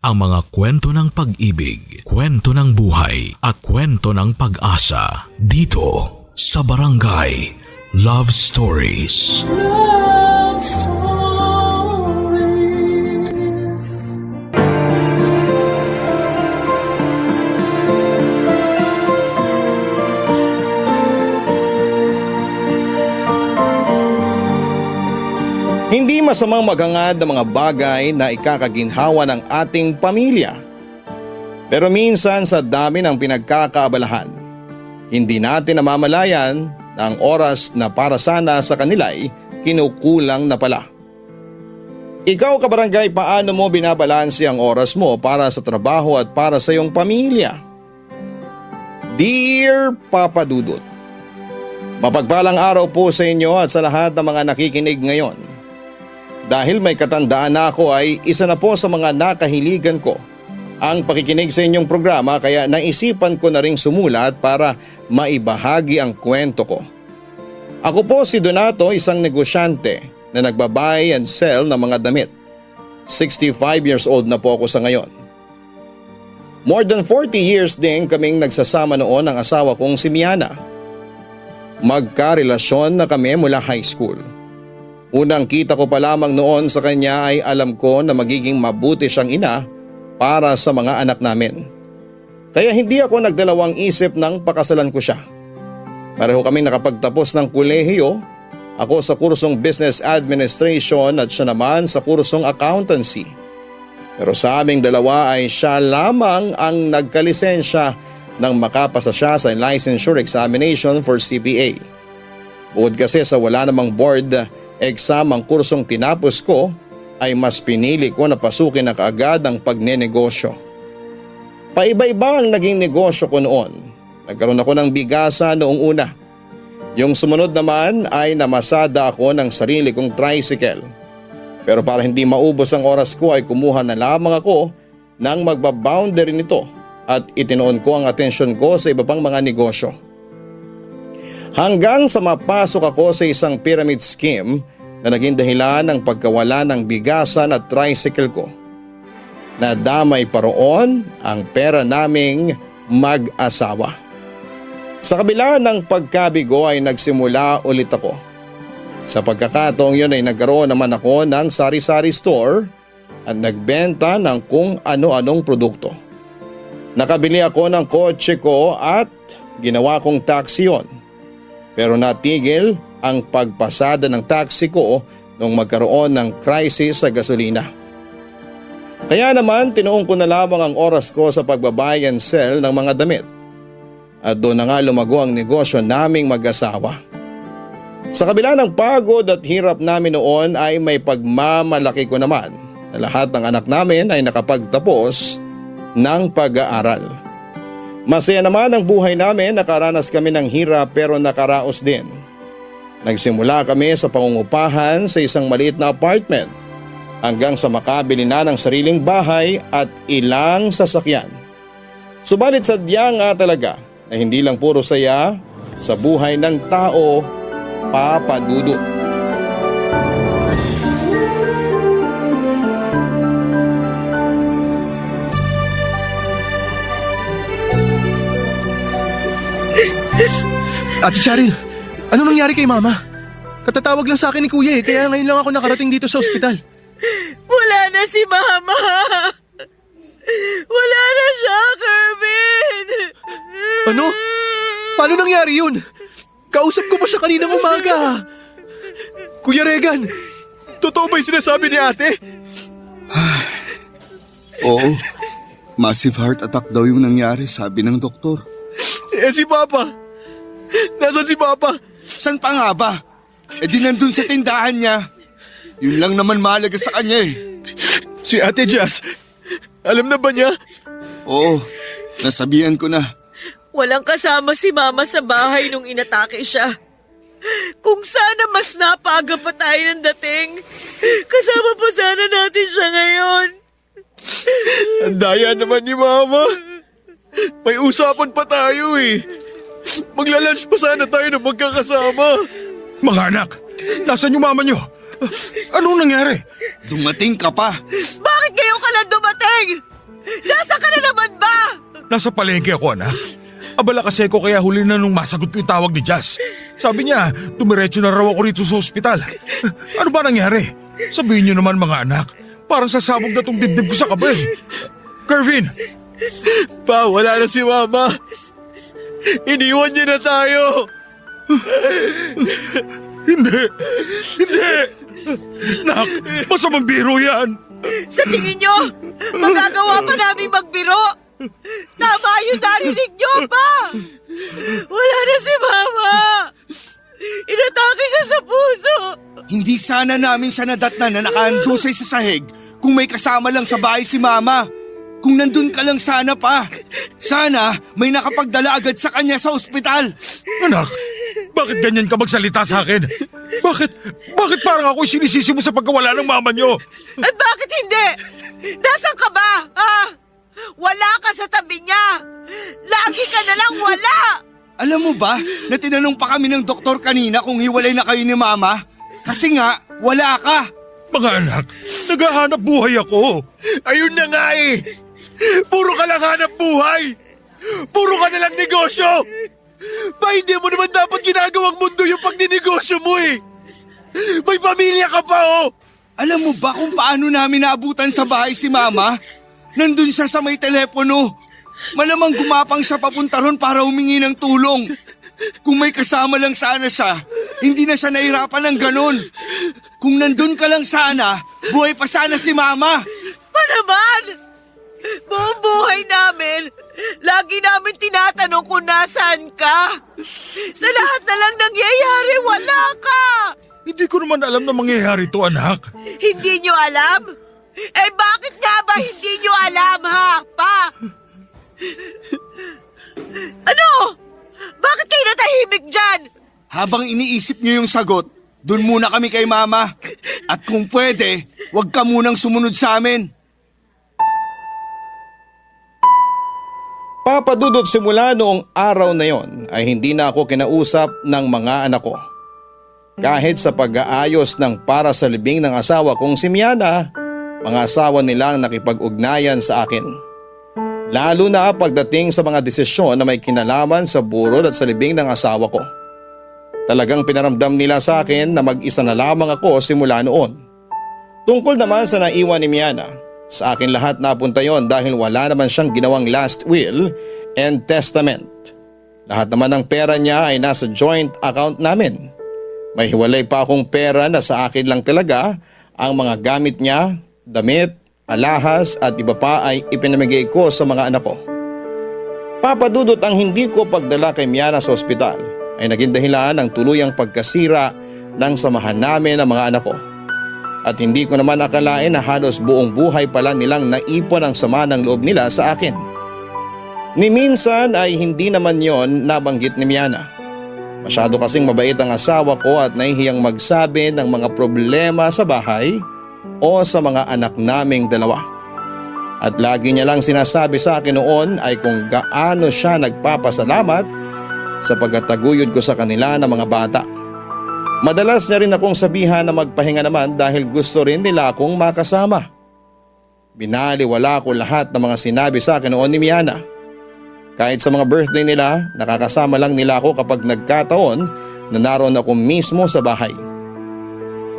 ang mga kwento ng pag-ibig, kwento ng buhay at kwento ng pag-asa dito sa Barangay Love Stories. Love Stories. Hindi masamang maghangad ng mga bagay na ikakaginhawa ng ating pamilya. Pero minsan sa dami ng pinagkakaabalahan, hindi natin namamalayan na ang oras na para sana sa kanila'y kinukulang na pala. Ikaw kabarangay, paano mo binabalanse ang oras mo para sa trabaho at para sa iyong pamilya? Dear Papa Dudut, mapagpalang araw po sa inyo at sa lahat ng mga nakikinig ngayon. Dahil may katandaan na ako ay isa na po sa mga nakahiligan ko ang pakikinig sa inyong programa, kaya naisipan ko na ring sumulat para maibahagi ang kwento ko. Ako po si Donato, isang negosyante na nagbabuy and sell ng mga damit. 65 years old na po ako sa ngayon. More than 40 years din kaming nagsasama noon ng asawa kong si Miana. Magkarelasyon na kami mula high school. Unang kita ko pa lamang noon sa kanya ay alam ko na magiging mabuti siyang ina para sa mga anak namin. Kaya hindi ako nagdalawang isip nang pakasalan ko siya. Pareho kaming nakapagtapos ng kolehiyo, ako sa kursong Business Administration at siya naman sa kursong Accountancy. Pero sa aming dalawa ay siya lamang ang nagkalisensya nang makapasa siya sa licensure examination for CPA. Bukod kasi sa wala namang board exam ang kursong tinapos ko, ay mas pinili ko na pasukin na kaagad ang pagnenegosyo. Paiba-iba ang naging negosyo ko noon. Nagkaroon ako ng bigasa noong una. Yung sumunod naman ay namasada ako ng sarili kong tricycle. Pero para hindi maubos ang oras ko ay kumuha na lamang ako ng magbaboundary nito at itinoon ko ang atensyon ko sa iba pang mga negosyo. Hanggang sa mapasok ako sa isang pyramid scheme na naging dahilan ng pagkawala ng bigasan at tricycle ko. Nadamay pa roon ang pera naming mag-asawa. Sa kabila ng pagkabigo ay nagsimula ulit ako. Sa pagkakataong yun ay nagkaroon naman ako ng sari-sari store at nagbenta ng kung ano-anong produkto. Nakabili ako ng kotse ko at ginawa kong taxi yun. Pero natigil ang pagpasada ng taxi ko nung magkaroon ng crisis sa gasolina. Kaya naman tinuong ko na lamang ang oras ko sa pagbabuy and sell ng mga damit. At doon na nga lumago ang negosyo naming mag-asawa. Sa kabila ng pagod at hirap namin noon ay may pagmamalaki ko naman na lahat ng anak namin ay nakapagtapos ng pag-aaral. Masaya naman ang buhay namin, nakaranas kami ng hirap pero nakaraos din. Nagsimula kami sa pangungupahan sa isang maliit na apartment hanggang sa makabili na ng sariling bahay at ilang sasakyan. Subalit sadya nga talaga na hindi lang puro saya sa buhay ng tao, Papa Dudut. Ate Cheryl, ano nangyari kay Mama? Katatawag lang sa akin ni Kuya kaya ngayon lang ako nakarating dito sa ospital. Wala na si Mama! Wala na siya, Kervin! Ano? Paano nangyari yun? Kausap ko pa siya kaninang umaga. Kuya Regan, totoo ba yung sinasabi ni ate? Oo, massive heart attack daw yung nangyari, sabi ng doktor. Si Papa? Nasaan si Papa? San pa nga ba? Di nandun sa tindahan niya. Yun lang naman mahalaga sa kanya Si Ate Jazz, alam na ba niya? Oo, nasabihan ko na. Walang kasama si Mama sa bahay nung inatake siya. Kung sana mas napaga pa tayo ng dating, kasama pa sana natin siya ngayon. Ang daya naman ni Mama. May usapan pa tayo Magla-lunch pa sana tayo na magkakasama. Mga anak, nasaan yung mama nyo? Anong nangyari? Dumating ka pa. Bakit kayo ka lang dumating? Nasa palengke ako, anak. Abala kasi ako kaya huli na nung masagot ko yung tawag ni Jazz. Sabi niya, dumiretso na raw ako rito sa ospital. Ano ba nangyari? Sabihin niyo naman mga anak, parang sasabog na tong dibdib ko sa kabay. Kervin! Pa, wala na si Mama. Iniwan niya na tayo. Hindi! Hindi! Nak, masamang biro yan! Sa tingin nyo, magagawa pa namin magbiro? Tama yung narinig nyo pa! Wala na si Mama! Inatake siya sa puso! Hindi sana namin siya nadatnan na nakaandusay sa sahig kung may kasama lang sa bahay si Mama. Kung nandun ka lang sana pa. Sana may nakapagdala agad sa kanya sa ospital. Anak, bakit ganyan ka magsalita sa akin? Bakit parang ako sinisisi mo sa pagkawala ng mama nyo? At bakit hindi? Nasaan ka ba? Ha? Wala ka sa tabi niya! Lagi ka na lang wala! Alam mo ba na tinanong pa kami ng doktor kanina kung hiwalay na kayo ni Mama? Kasi nga, wala ka. Mga anak, naghahanap buhay ako. Ayun na nga eh. Puro ka lang hanap buhay. Puro ka na lang negosyo. Ba, hindi mo naman dapat ginagawang mundo yung pagninegosyo mo eh. May pamilya ka pa oh. Alam mo ba kung paano namin naabutan sa bahay si Mama? Nandun siya sa may telepono. Malamang gumapang siya papunta ron para humingi ng tulong. Kung may kasama lang sana siya, hindi na siya nahirapan ng ganon. Kung nandun ka lang sana, buhay pa sana si Mama. Pa naman! Buong buhay namin, lagi namin tinatanong kung nasaan ka. Sa lahat na lang nangyayari, wala ka! Hindi ko naman alam na mangyayari to, anak. Hindi nyo alam? Eh bakit nga ba hindi nyo alam, ha, pa? Ano? Bakit kayo natahimik dyan? Habang iniisip niyo yung sagot, dun muna kami kay Mama. At kung pwede, huwag ka munang sumunod sa amin. Papadudot simula noong araw na yon ay hindi na ako kinausap ng mga anak ko. Kahit sa pag-aayos ng para sa libing ng asawa kong si Miana, mga asawa nilang nakipag-ugnayan sa akin. Lalo na pagdating sa mga desisyon na may kinalaman sa burol at sa libing ng asawa ko. Talagang pinaramdam nila sa akin na mag-isa na lamang ako simula noon. Tungkol naman sa naiwan ni Miana, sa akin lahat napunta yon dahil wala naman siyang ginawang last will and testament. Lahat naman ng pera niya ay nasa joint account namin. May hiwalay pa akong pera na sa akin lang talaga. Ang mga gamit niya, damit, alahas at iba pa ay ipinamigay ko sa mga anak ko. Papadudot ang hindi ko pagdala kay Miana sa ospital ay naging dahilan ng tuluyang pagkasira ng samahan namin ng mga anak ko. At hindi ko naman akalain na halos buong buhay pala nilang naipon ang sama ng loob nila sa akin. Ni minsan ay hindi naman yon nabanggit ni Miana. Masyado kasing mabait ang asawa ko at nahihiyang magsabi ng mga problema sa bahay o sa mga anak naming dalawa. At lagi niya lang sinasabi sa akin noon ay kung gaano siya nagpapasalamat sa pagtataguyod ko sa kanila ng mga bata. Madalas niya rin akong sabihan na magpahinga naman dahil gusto rin nila akong makasama. Binaliwala ko lahat ng mga sinabi sa akin noon ni Miana. Kahit sa mga birthday nila, nakakasama lang nila ako kapag nagkataon na naroon ako mismo sa bahay.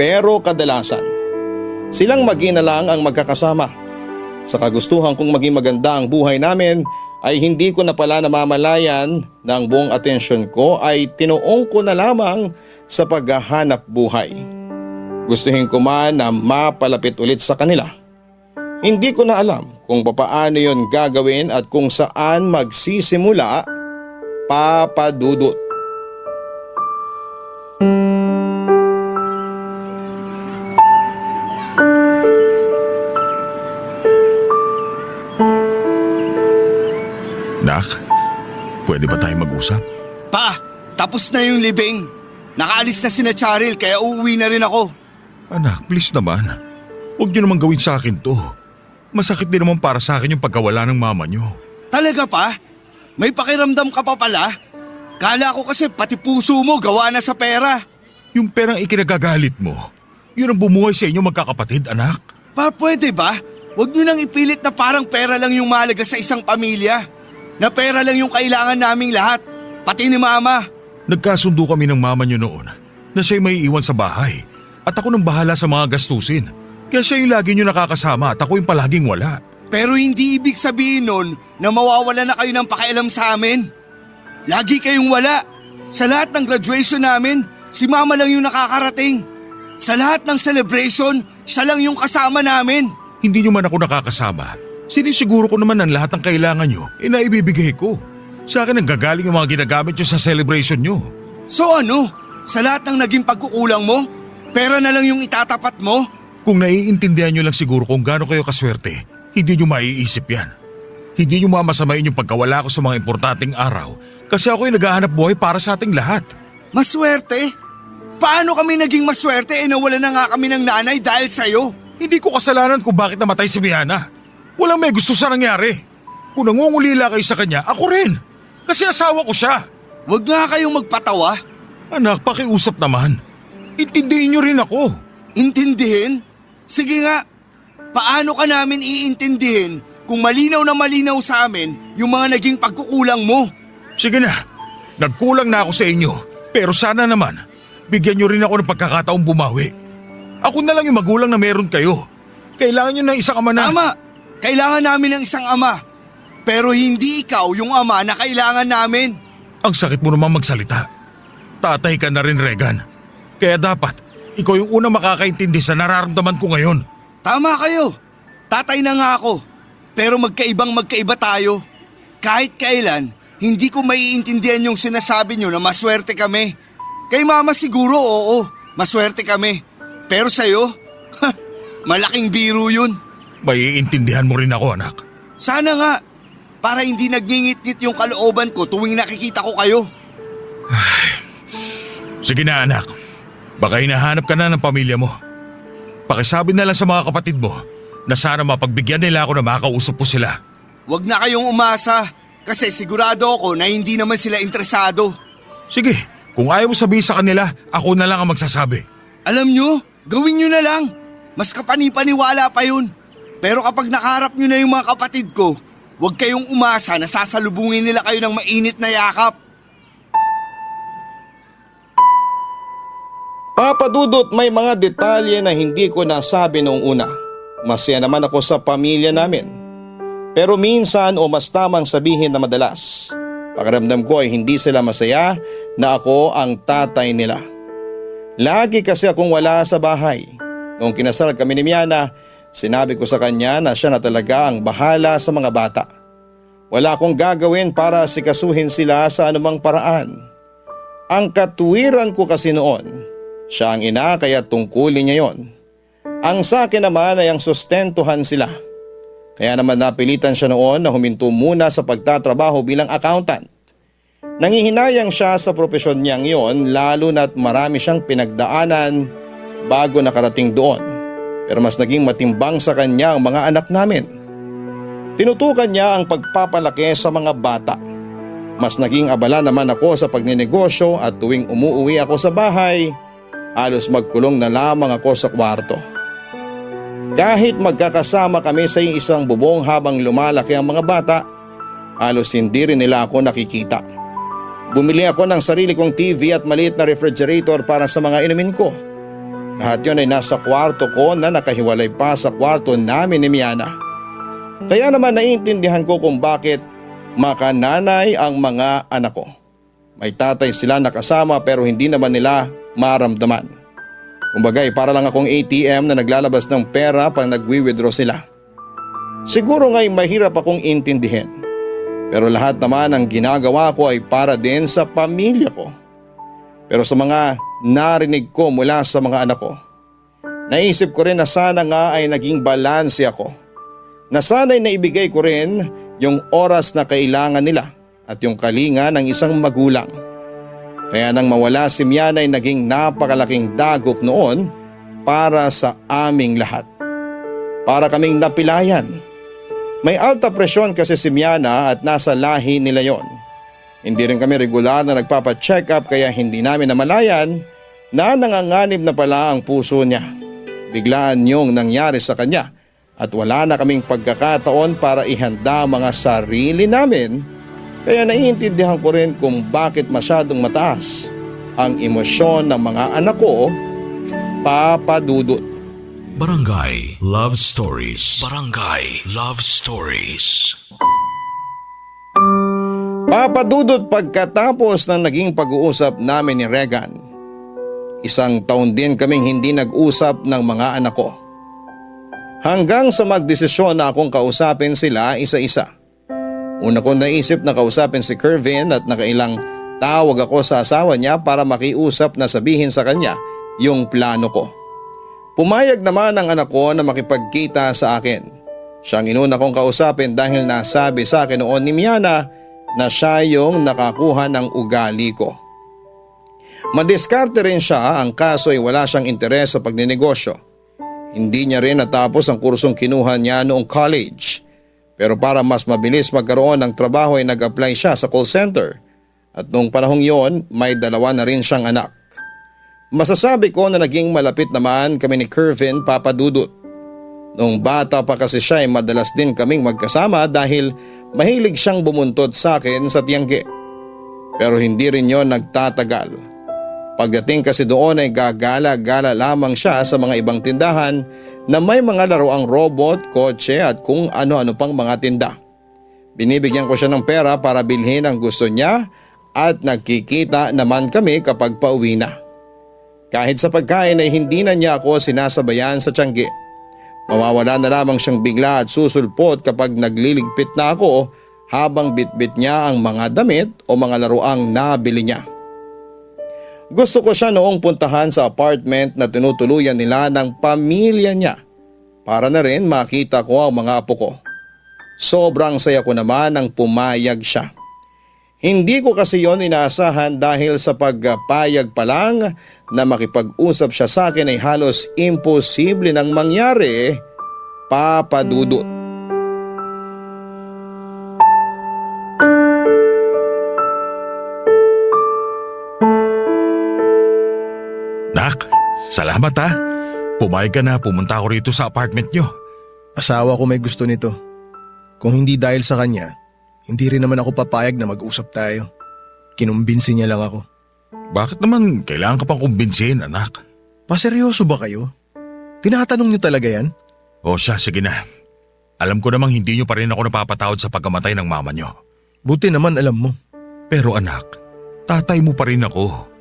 Pero kadalasan, silang mag-ina lang ang magkakasama. Sa kagustuhan kong maging maganda ang buhay namin, ay hindi ko na pala namamalayan na ang buong atensyon ko ay tinuong ko na lamang sa paghahanap buhay. Gustuhin ko man na mapalapit ulit sa kanila. Hindi ko na alam kung papaano yon gagawin at kung saan magsisimula, Papadudot. Nak, pwede ba tayo mag-usap? Pa, tapos na yung libing. Nakaalis na sina Charil kaya uuwi na rin ako. Anak, please naman. Huwag niyo naman gawin sa akin to. Masakit din naman para sa akin yung pagkawala ng mama niyo. Talaga pa? May pakiramdam ka pa pala? Kala ko kasi pati puso mo gawa na sa pera. Yung perang ikinagagalit mo, yun ang bumuhay sa inyo magkakapatid, anak. Pa, pwede ba? Huwag nyo nang ipilit na parang pera lang yung mahalaga sa isang pamilya. na pera lang yung kailangan naming lahat, pati ni Mama. Nagkasundo kami ng mama niyo noon na siya'y may iwan sa bahay at ako nang bahala sa mga gastusin. Kaya siya yung lagi niyo nakakasama at ako yung palaging wala. Pero hindi ibig sabihin nun na mawawala na kayo ng pakialam sa amin. Lagi kayong wala. Sa lahat ng graduation namin, si Mama lang yung nakakarating. Sa lahat ng celebration, siya lang yung kasama namin. Hindi niyo man ako nakakasama. Sinisiguro ko naman ang lahat ng kailangan niyo naibibigay ko. Sa akin ang gagaling yung mga ginagamit niyo sa celebration niyo. So ano? Sa lahat ng naging pagkukulang mo, pera na lang yung itatapat mo? Kung naiintindihan niyo lang siguro kung gaano kayo kaswerte, hindi niyo maiisip yan. Hindi niyo mamasamain yung pagkawala ko sa mga importanteng araw kasi ako'y naghahanap buhay para sa ating lahat. Maswerte? Paano kami naging maswerte nawala na nga kami ng nanay dahil sa'yo? Hindi ko kasalanan kung bakit namatay si Miana. Walang may gusto sa nangyari. Kung nangungulila kayo sa kanya, ako rin. Kasi asawa ko siya. Huwag nga kayong magpatawa. Anak, pakiusap naman. Intindihin niyo rin ako. Intindihin? Sige nga. Paano ka namin iintindihin kung malinaw na malinaw sa amin yung mga naging pagkukulang mo? Sige na, nagkulang na ako sa inyo. Pero sana naman, bigyan niyo rin ako ng pagkakataong bumawi. Ako na lang yung magulang na meron kayo. Kailangan niyo ng isang ama na… Tama, kailangan namin ng isang ama. Pero hindi ikaw yung ama na kailangan namin. Ang sakit mo naman magsalita. Tatay ka na rin, Regan. Kaya dapat, ikaw yung unang makakaintindi sa nararamdaman ko ngayon. Tama kayo. Tatay na nga ako. Pero magkaiba tayo. Kahit kailan, hindi ko maiintindihan yung sinasabi nyo na maswerte kami. Kay Mama siguro oo, maswerte kami. Pero sa'yo, malaking biro yun. Maiintindihan mo rin ako, anak. Sana nga, para hindi nagngingit-ngit yung kalooban ko tuwing nakikita ko kayo. Sige na, anak. Baka hinahanap ka na ng pamilya mo. Pakisabi na lang sa mga kapatid mo na sana mapagbigyan nila ako na makausap po sila. Huwag na kayong umasa kasi sigurado ako na hindi naman sila interesado. Sige, kung ayaw mo sabihin sa kanila, ako na lang ang magsasabi. Alam nyo, gawin nyo na lang. Mas kapanipaniwala pa yun. Pero kapag nakaharap nyo na yung mga kapatid ko, huwag kayong umasa na sasalubungin nila kayo ng mainit na yakap. Papadudot, may mga detalye na hindi ko nasabi noong una. Masaya naman ako sa pamilya namin. Pero minsan o mas tamang sabihin na madalas, pakiramdam ko ay hindi sila masaya na ako ang tatay nila. Lagi kasi akong wala sa bahay. Noong kinasal kami ni Miana, sinabi ko sa kanya na siya na talaga ang bahala sa mga bata. Wala akong gagawin para sikasuhin sila sa anumang paraan. Ang katwiran ko kasi noon, siya ang ina kaya tungkulin niya yon. Ang sa akin naman ay ang sustentuhan sila. Kaya naman napilitan siya noon na huminto muna sa pagtatrabaho bilang accountant. Nangihinayang siya sa propesyon niyang yon lalo na't marami siyang pinagdaanan bago nakarating doon. Pero mas naging matimbang sa kanya ang mga anak namin. Tinutukan niya ang pagpapalaki sa mga bata. Mas naging abala naman ako sa pagninegosyo at tuwing umuuwi ako sa bahay, halos magkulong na lamang ako sa kwarto. Kahit magkakasama kami sa isang bubong habang lumalaki ang mga bata, halos hindi rin nila ako nakikita. Bumili ako ng sarili kong TV at maliit na refrigerator para sa mga inumin ko. Lahat yun ay nasa kwarto ko na nakahiwalay pa sa kwarto namin ni Miana. Kaya naman naiintindihan ko kung bakit makananay ang mga anak ko. May tatay sila nakasama pero hindi naman nila maramdaman. Kumbagay para lang akong ATM na naglalabas ng pera pag nagwi-withdraw sila. Siguro nga'y mahirap akong intindihin. Pero lahat naman ang ginagawa ko ay para din sa pamilya ko. Pero sa mga narinig ko mula sa mga anak ko, naisip ko rin na sana nga ay naging balanse ako. Na sana'y naibigay ko rin yung oras na kailangan nila at yung kalinga ng isang magulang. Kaya nang mawala si Miana ay naging napakalaking dagok noon para sa aming lahat. Para kaming napilayan. May alta presyon kasi si Miana at nasa lahi nila yon. Hindi rin kami regular na nagpapa-check up kaya hindi namin namalayan na nanganganib na pala ang puso niya. Biglaan yung nangyari sa kanya at wala na kaming pagkakataon para ihanda ang mga sarili namin Kaya naiintindihan ko rin kung bakit masyadong mataas ang emosyon ng mga anak ko, Papa Dudut. Barangay Love Stories. Barangay Love Stories. Papa Dudut, pagkatapos ng naging pag-uusap namin ni Regan, 1 taon din kaming hindi nag-usap ng mga anak ko. Hanggang sa magdesisyon na akong kausapin sila isa-isa. Una ko naisip na kausapin si Kervin at nakailang tawag ako sa asawa niya para makiusap na sabihin sa kanya yung plano ko. Pumayag naman ang anak ko na makipagkita sa akin. Siyang inuna kong kausapin dahil nasabi sa akin noon ni Miana na siya yung nakakuha ng ugali ko. Madiskarte rin siya, ang kaso ay wala siyang interes sa pagninegosyo. Hindi niya rin natapos ang kursong kinuha niya noong college. Pero para mas mabilis magkaroon ng trabaho ay nag-apply siya sa call center. At noong panahong yon, may 2 na rin siyang anak. Masasabi ko na naging malapit naman kami ni Kervin, Papa Dudut. Noong bata pa kasi siya ay madalas din kaming magkasama dahil mahilig siyang bumuntot sa akin sa Tiangge. Pero hindi rin yon nagtatagal. Pagdating kasi doon ay gagala-gala lamang siya sa mga ibang tindahan na may mga laruang robot, kotse at kung ano-ano pang mga tinda. Binibigyan ko siya ng pera para bilhin ang gusto niya at nagkikita naman kami kapag pauwi na. Kahit sa pagkain ay hindi na niya ako sinasabayan sa Tiangge. Mawawala na lamang siyang bigla at susulpot kapag nagliligpit na ako habang bitbit niya ang mga damit o mga laruang nabili niya. Gusto ko siya noong puntahan sa apartment na tinutuluyan nila ng pamilya niya para na rin makita ko ang mga apo ko. Sobrang saya ko naman nang pumayag siya. Hindi ko kasi yon inaasahan dahil sa pagpayag pa lang na makipag-usap siya sa akin ay halos imposible nang mangyari, Papa Dudut. Nak, salamat ha. Pumayag ka na pumunta ako rito sa apartment nyo. Asawa ko may gusto nito. Kung hindi dahil sa kanya, hindi rin naman ako papayag na mag-usap tayo. Kinumbinsi niya lang ako. Bakit naman kailangan ka pang kumbinsihin, anak? Paseryoso ba kayo? Tinatanong niyo talaga yan? O siya, sige na. Alam ko namang hindi nyo pa rin ako napapatawad sa pagkamatay ng mama nyo. Buti naman alam mo. Pero anak, tatay mo pa rin ako.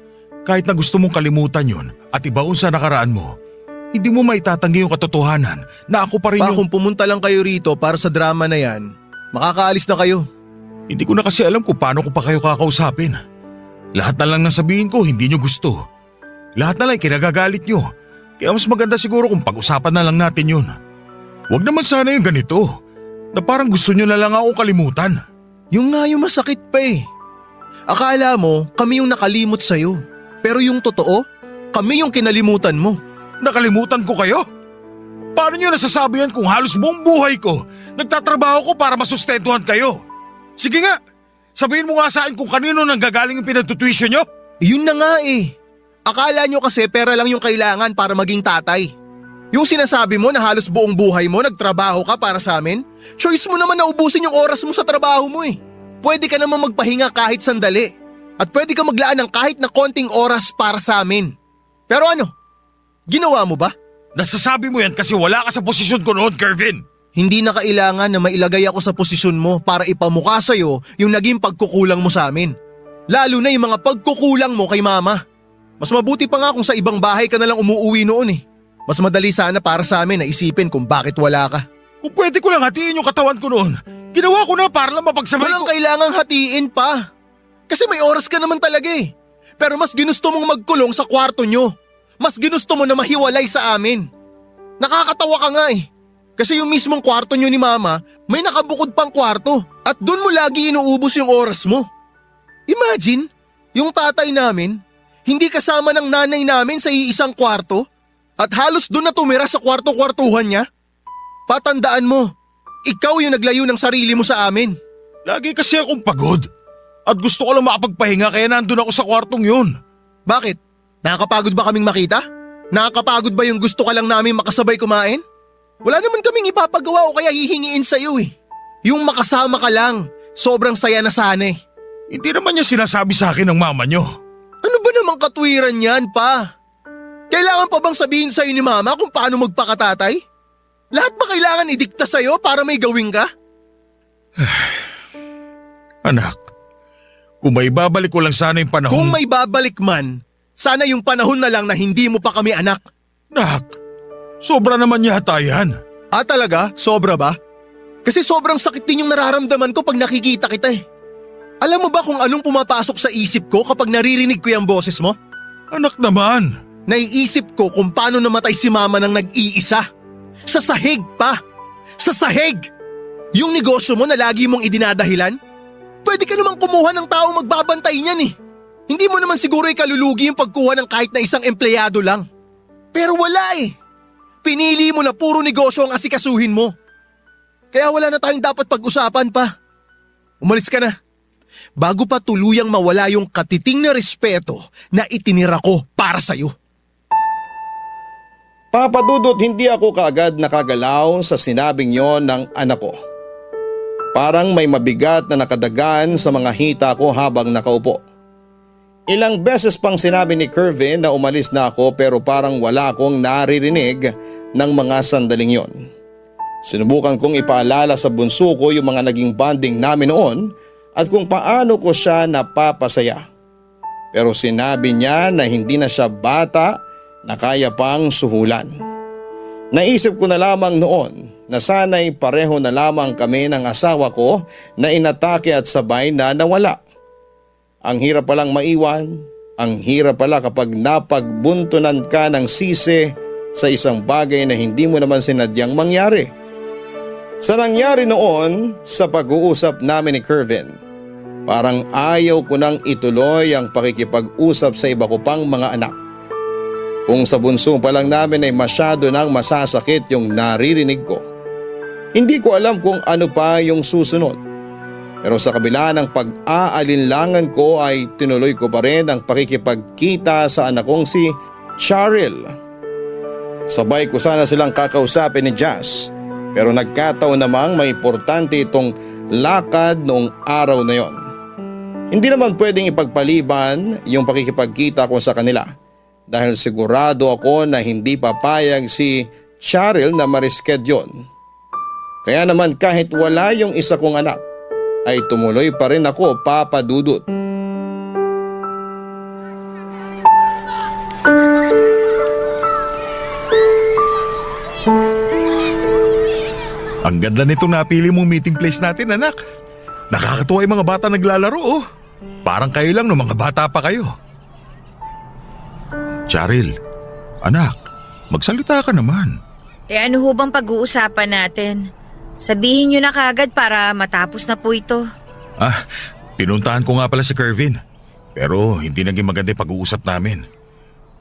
Kahit na gusto mong kalimutan yun at ibaon sa nakaraan mo, hindi mo maitatanggi yung katotohanan na ako pa rin Pa, yung… kung pumunta lang kayo rito para sa drama na yan, makakaalis na kayo. Hindi ko na kasi alam kung paano ko pa kayo kakausapin. Lahat na lang nang sabihin ko hindi nyo gusto. Lahat na lang kinagagalit nyo. Kaya mas maganda siguro kung pag-usapan na lang natin yun. Huwag naman sana yung ganito, na parang gusto nyo na lang ako kalimutan. Yung nga yung masakit pa eh. Akala mo kami yung nakalimot sa'yo. Pero yung totoo, kami yung kinalimutan mo. Nakalimutan ko kayo? Paano nyo nasasabi yan kung halos buong buhay ko nagtatrabaho ko para masustentuhan kayo? Sige nga, sabihin mo nga sa akin kung kanino nanggagaling yung pinagtutuition nyo? Yun na nga eh. Akala nyo kasi pera lang yung kailangan para maging tatay. Yung sinasabi mo na halos buong buhay mo nagtrabaho ka para sa amin, choice mo naman na ubusin yung oras mo sa trabaho mo eh. Pwede ka naman magpahinga kahit sandali. At pwede ka maglaan ng kahit na konting oras para sa amin. Pero ano? Ginawa mo ba? Nasasabi mo yan kasi wala ka sa posisyon ko noon, Kervin. Hindi na kailangan na mailagay ako sa posisyon mo para ipamukha sa'yo yung naging pagkukulang mo sa amin. Lalo na yung mga pagkukulang mo kay mama. Mas mabuti pa nga kung sa ibang bahay ka na lang umuuwi noon eh. Mas madali sana para sa amin na isipin kung bakit wala ka. Kung pwede ko lang hatiin yung katawan ko noon, ginawa ko na para lang mapagsabay Walang ko. kailangang hatiin pa. Kasi may oras ka naman talaga eh. Pero mas ginusto mong magkulong sa kwarto nyo. Mas ginusto mo na mahiwalay sa amin. Nakakatawa ka nga eh. Kasi yung mismong kwarto nyo ni mama, may nakabukod pang kwarto. At doon mo lagi inuubos yung oras mo. Imagine, yung tatay namin, hindi kasama ng nanay namin sa iisang kwarto. At halos doon na tumira sa kwarto-kwartuhan niya. Patandaan mo, ikaw yung naglayo ng sarili mo sa amin. Lagi kasi akong pagod. At gusto ko lang makapagpahinga kaya nandun ako sa kwartong yun. Bakit? Nakakapagod ba kaming makita? Nakakapagod ba yung gusto ka lang namin makasabay kumain? Wala naman kaming ipapagawa o kaya hihingiin sa'yo eh. Yung makasama ka lang, Sobrang saya na sana eh. Hindi naman niya sinasabi sa akin ng mama niyo. Ano ba namang katwiran yan, pa? Kailangan pa bang sabihin sa'yo ni mama kung paano magpakatatay? Lahat ba kailangan idikta sa'yo para may gawin ka? Anak, kung may babalik ko lang sana yung panahon... Kung may babalik man, sana yung panahon na lang na hindi mo pa kami anak. Nak, sobra naman yata yan. Ah, talaga? Sobra ba? Kasi sobrang sakit din yung nararamdaman ko pag nakikita kita eh. Alam mo ba kung anong pumapasok sa isip ko kapag naririnig ko yung boses mo? Anak naman. Naiisip ko kung paano namatay si mama nang nag-iisa. Sa sahig pa! Sa sahig! Yung negosyo mo na lagi mong idinadahilan? Pwede ka namang kumuha ng taong magbabantay niyan eh. Hindi mo naman siguro ikalulugi yung pagkuha ng kahit na isang empleyado lang. Pero wala eh. Pinili mo na puro negosyo ang asikasuhin mo. Kaya wala na tayong dapat pag-usapan pa. Umalis ka na. Bago pa tuluyang mawala yung katiting na respeto na itinira ko para sa'yo. Papa Dudut, hindi ako kaagad nakagalaw sa sinabing yon ng anak ko. Parang may mabigat na nakadagan sa mga hita ko habang nakaupo. Ilang beses pang sinabi ni Kervin na umalis na ako pero parang wala akong naririnig ng mga sandaling yon. Sinubukan kong ipaalala sa bunso ko yung mga naging bonding namin noon at kung paano ko siya napapasaya. Pero sinabi niya na hindi na siya bata na kaya pang suhulan. Naisip ko na lamang noon na sana'y pareho na lamang kami ng asawa ko na inatake at sabay na nawala. Ang hirap palang maiwan, ang hirap pala kapag napagbuntunan ka ng sisi sa isang bagay na hindi mo naman sinadyang mangyari. Sa nangyari noon sa pag-uusap namin ni Kervin, parang ayaw ko nang ituloy ang pakikipag-usap sa iba ko pang mga anak. Kung sa bunso pa lang namin ay masyado nang masasakit yung naririnig ko. Hindi ko alam kung ano pa yung susunod. Pero sa kabila ng pag-aalinlangan ko ay tinuloy ko pa rin ang pakikipagkita sa anak kong si Charil. Sabay ko sana silang kakausapin ni Jazz. Pero nagkataon namang may importante itong lakad noong araw na yon. Hindi naman pwedeng ipagpaliban yung pakikipagkita ko sa kanila dahil sigurado ako na hindi papayag si Charil na marisked yon. Kaya naman kahit wala yung isa kong anak ay tumuloy pa rin ako, Papa Dudut. Ang ganda nitong napili mong meeting place natin, anak. Nakakatuwa yung mga bata naglalaro, oh. Parang kayo lang no mga bata pa kayo. Charil, anak, magsalita ka naman. Ano ho bang pag-uusapan natin? Sabihin nyo na kagad para matapos na po ito. Pinuntahan ko nga pala si Kervin. Pero hindi naging maganda yung pag-uusap namin.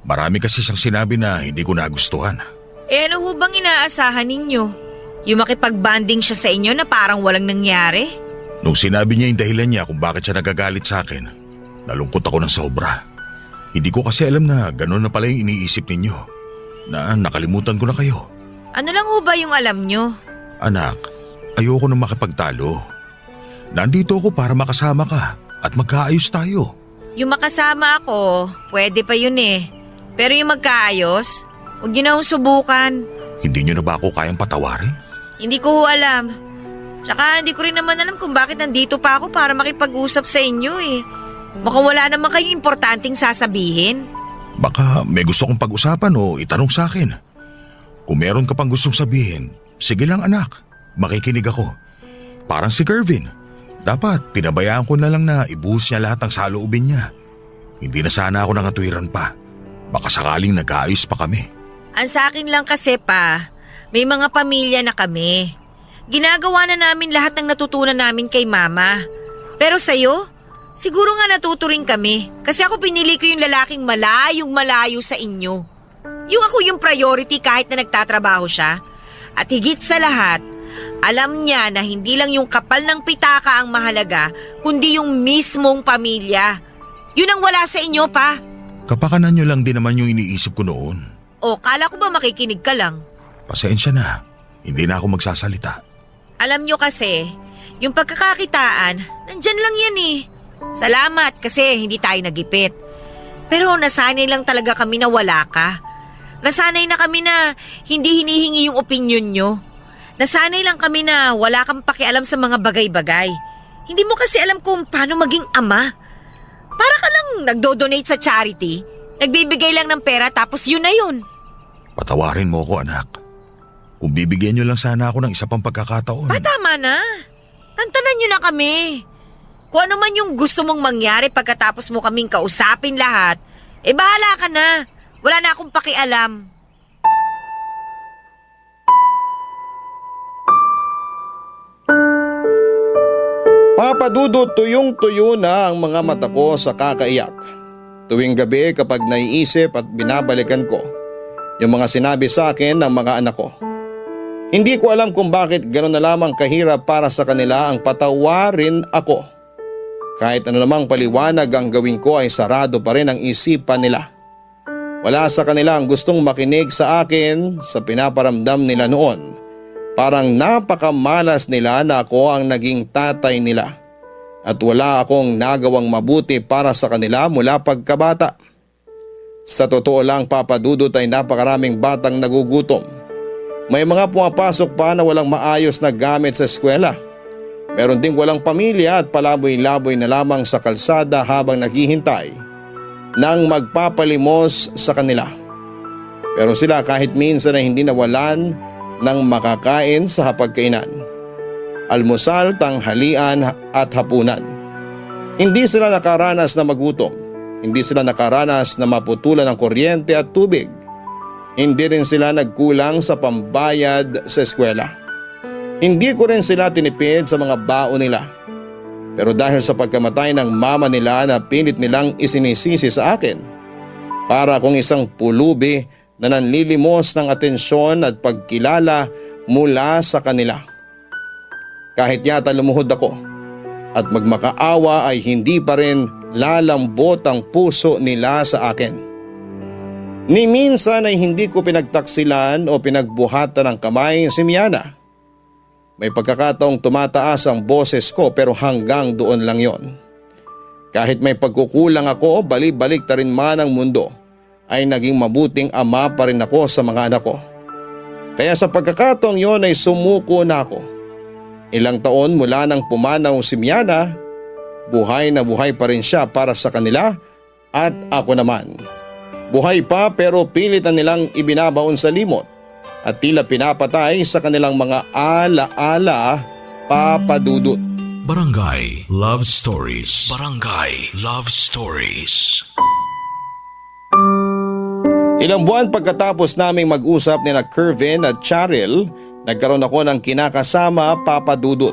Marami kasi siyang sinabi na hindi ko nagustuhan. Ano ho bang inaasahan ninyo? Yung makipag-banding siya sa inyo na parang walang nangyari? Nung sinabi niya yung dahilan niya kung bakit siya nagagalit sa akin, nalungkot ako ng sobra. Hindi ko kasi alam na gano'n na pala yung iniisip ninyo. Na nakalimutan ko na kayo. Ano lang ho ba yung alam nyo? Anak, ayoko nang makipagtalo. Nandito ako para makasama ka at magkaayos tayo. Yung makasama ako, pwede pa yun eh. Pero yung magkaayos, huwag nyo na hong subukan. Hindi niyo na ba ako kayang patawarin? Hindi ko ho alam. Tsaka hindi ko rin naman alam kung bakit nandito pa ako para makipag-usap sa inyo eh. Baka wala naman kayong importanteng sasabihin. Baka may gusto kong pag-usapan o itanong sa akin. Kung meron ka pang gustong sabihin, sige lang anak, makikinig ako. Parang si Kervin, dapat pinabayaan ko na lang na ibuhos niya lahat ng saloobin niya. Hindi na sana ako nangatwiran pa. Baka sakaling nag-aayos pa kami. Ang sa akin lang kasi pa, may mga pamilya na kami. Ginagawa na namin lahat ng natutunan namin kay mama. Pero sa'yo, siguro nga natuto rin kami. Kasi ako pinili ko yung lalaking malayong malayo sa inyo. Yung ako yung priority kahit na nagtatrabaho siya. At higit sa lahat, alam niya na hindi lang yung kapal ng pitaka ang mahalaga, kundi yung mismong pamilya. Yun ang wala sa inyo pa. Kapakanan niyo lang din naman yung iniisip ko noon. O, kala ko ba makikinig ka lang? Pasensya na, hindi na ako magsasalita. Alam nyo kasi, Yung pagkakakitaan, nandyan lang yan eh. Salamat kasi hindi tayo nagipit. Pero nasanay lang talaga kami na wala ka. Nasanay na kami na hindi hinihingi yung opinion nyo. Nasanay lang kami na wala kang pakialam sa mga bagay-bagay. Hindi mo kasi alam kung paano maging ama. Para ka lang nagdo-donate sa charity, nagbibigay lang ng pera tapos yun na yun. Patawarin mo ako, anak. Kung bibigyan niyo lang sana ako ng isa pang pagkakataon. Tama na. Tantanan nyo na kami. Kung ano man yung gusto mong mangyari pagkatapos mo kaming kausapin lahat, bahala ka na. Wala na akong pakialam. Papadudot, tuyong-tuyo na ang mga mata ko sa kakaiyak. Tuwing gabi kapag naiisip at binabalikan ko yung mga sinabi sa akin ng mga anak ko. Hindi ko alam kung bakit gano'n na lamang kahirap para sa kanila ang patawarin ako. Kahit ano namang paliwanag ang gawin ko ay sarado pa rin ang isipan nila. Wala sa kanila ang gustong makinig sa akin sa pinaparamdam nila noon. Parang napakamalas nila na ako ang naging tatay nila. At wala akong nagawang mabuti para sa kanila mula pagkabata. Sa totoo lang, Papadudot, ay napakaraming batang nagugutom. May mga pumapasok pa na walang maayos na gamit sa eskwela. Meron ding walang pamilya at palaboy-laboy na lamang sa kalsada habang naghihintay ng magpapalimos sa kanila. Pero sila kahit minsan ay hindi nawalan ng makakain sa hapagkainan. Almusal, tanghalian at hapunan. Hindi sila nakaranas na magutom. Hindi sila nakaranas na maputulan ng kuryente at tubig. Hindi rin sila nagkulang sa pambayad sa eskwela. Hindi ko rin sila tinipid sa mga baon nila. Pero dahil sa pagkamatay ng mama nila na pilit nilang isinisisi sa akin, para akong isang pulubi na nanlilimos ng atensyon at pagkilala mula sa kanila. Kahit yata lumuhod ako at magmakaawa ay hindi pa rin lalambot ang puso nila sa akin. Ni minsan ay hindi ko pinagtaksilan o pinagbuhatan ng kamay si Miana. May pagkakataong tumataas ang boses ko pero hanggang doon lang yon. Kahit may pagkukulang ako, balik-balik ta rin man ang mundo, ay naging mabuting ama pa rin ako sa mga anak ko. Kaya sa pagkakataong yon ay sumuko na ako. Ilang taon mula nang pumanaw si Miana, buhay na buhay pa rin siya para sa kanila at ako naman. Buhay pa pero pilit na nilang ibinabaon sa limot at tila pinapatay sa kanilang mga ala-ala, Papadudot. Barangay Love Stories. Barangay Love Stories. Ilang buwan pagkatapos naming mag-usap ni Kervin at Charil, nagkaroon ako ng kinakasama, Papadudot.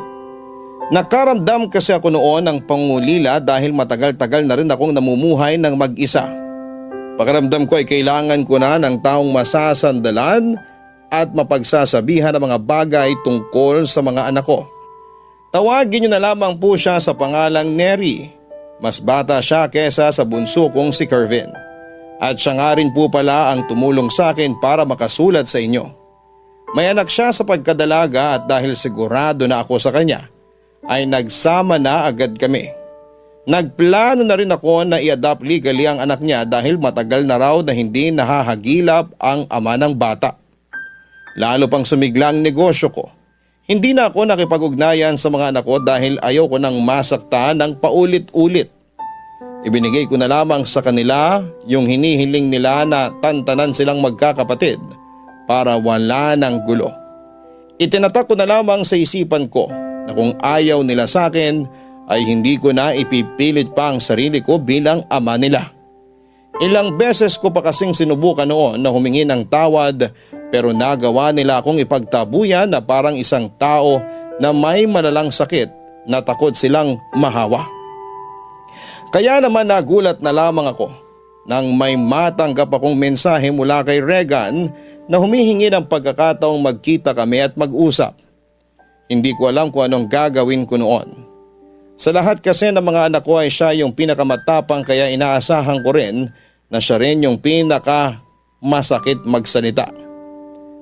Nakaramdam kasi ako noon ng pangulila dahil matagal-tagal na rin akong namumuhay ng mag-isa. Pakiramdam ko ay kailangan ko na ng taong masasandalan at mapagsasabihan ng mga bagay tungkol sa mga anak ko. Tawagin niyo na lamang po siya sa pangalang Neri. Mas bata siya kesa sa bunso kong si Kervin. At siya nga rin po pala ang tumulong sa akin para makasulat sa inyo. May anak siya sa pagkadalaga at dahil sigurado na ako sa kanya, ay nagsama na agad kami. Nagplano na rin ako na i-adopt legally ang anak niya dahil matagal na raw na hindi nahahagilap ang ama ng bata. Lalo pang sumiglang negosyo ko. Hindi na ako nakipag-ugnayan sa mga anak ko dahil ayaw ko nang masaktan ng paulit-ulit. Ibinigay ko na lamang sa kanila yung hinihiling nila na tantanan silang magkakapatid para wala ng gulo. Itinatak ko na lamang sa isipan ko na kung ayaw nila sa akin ay hindi ko na ipipilit pa ang sarili ko bilang ama nila. Ilang beses ko pa kasing sinubukan noon na humingi ng tawad pero nagawa nila akong ipagtabuyan na parang isang tao na may malalang sakit na takot silang mahawa. Kaya naman nagulat na lamang ako nang may matanggap akong mensahe mula kay Regan na humihingi ng pagkakataong magkita kami at mag-usap. Hindi ko alam kung anong gagawin ko noon. Sa lahat kasi ng mga anak ko ay siya yung pinakamatapang kaya inaasahan ko rin na siya rin yung pinakamasakit magsalita.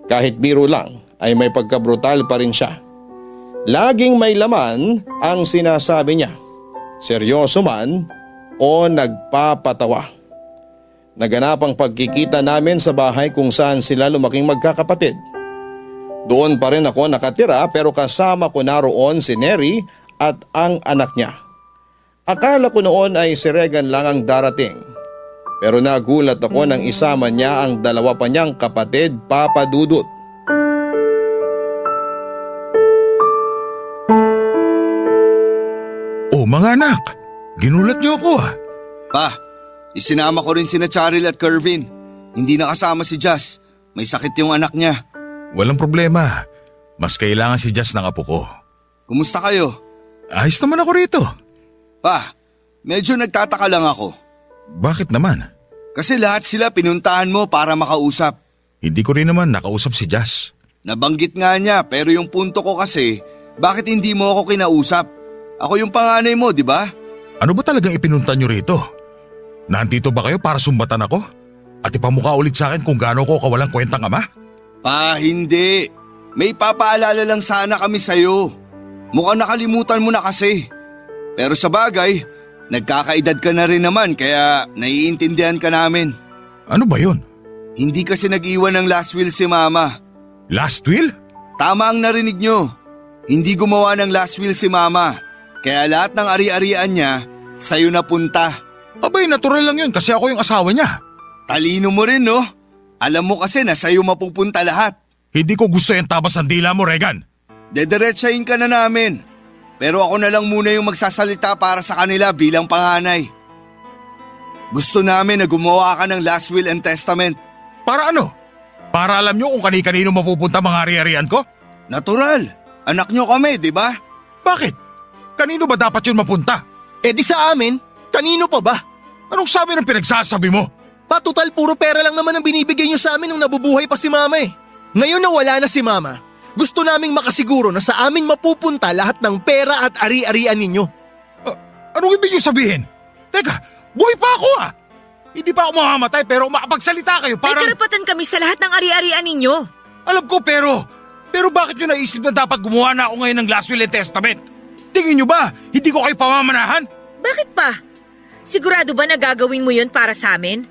Kahit biro lang ay may pagkabrutal pa rin siya. Laging may laman ang sinasabi niya, seryoso man o nagpapatawa. Naganap ang pagkikita namin sa bahay kung saan sila lumaking magkakapatid. Doon pa rin ako nakatira pero kasama ko naroon si Neri at ang anak niya. Akala ko noon ay si Regan lang ang darating. Pero nagulat ako nang isama niya ang dalawa pa niyang kapatid, Papa Dudut. Oh mga anak, ginulat niyo ako ah. Pa, isinama ko rin sina Charil at Kervin. Hindi nakasama si Jazz. May sakit yung anak niya. Walang problema. Mas kailangan si Jazz ng apo ko. Kumusta kayo? Ayos naman ako rito. Pa, medyo nagtataka lang ako. Bakit naman? Kasi lahat sila pinuntahan mo para makausap. Hindi ko rin naman nakausap si Jazz. Nabanggit nga niya pero yung punto ko kasi, bakit hindi mo ako kinausap? Ako yung panganay mo, di ba? Ano ba talagang ipinunta niyo rito? Nandito ba kayo para sumbatan ako? At ipamukha ulit sa akin kung gaano ko kawalang kwentang ama? Pa, hindi. May papaalala lang sana kami sa'yo. Mukhang nakalimutan mo na kasi. Pero sa bagay, nagkakaedad ka na rin naman kaya naiintindihan ka namin. Ano ba yun? Hindi kasi nag-iwan ng last will si Mama. Last will? Tama ang narinig nyo. Hindi gumawa ng last will si Mama. Kaya lahat ng ari-arian niya, sa'yo na punta. Abay, natural lang yun kasi ako yung asawa niya. Talino mo rin, no? Alam mo kasi na sa'yo mapupunta lahat. Hindi ko gusto yung tabas ng dila mo, Regan. Dediretsahin ka na namin. Pero ako na lang muna yung magsasalita para sa kanila bilang panganay. Gusto namin na gumawa ka ng last will and testament. Para ano? Para alam nyo kung kani-kanino mapupunta mga ari-arian ko? Natural. Anak nyo kami, di ba? Bakit? Kanino ba dapat yun mapunta? Eh di sa amin, kanino pa ba? Anong sabi ng pinagsasabi mo? Patutal puro pera lang naman ang binibigay niyo sa amin nung nabubuhay pa si Mama eh. Ngayon na wala na si Mama, gusto naming makasiguro na sa amin mapupunta lahat ng pera at ari-arian ninyo. Anong ibig nyo sabihin? Teka, buhay pa ako ah! Hindi pa ako mamamatay pero makapagsalita kayo May parang… karapatan kami sa lahat ng ari-arian ninyo. Alam ko pero bakit nyo naisip na dapat gumawa na ako ngayon ng last will and testament? Tingin nyo ba, hindi ko kayo pamamanahan? Bakit pa? Sigurado ba na gagawin mo yun para sa amin?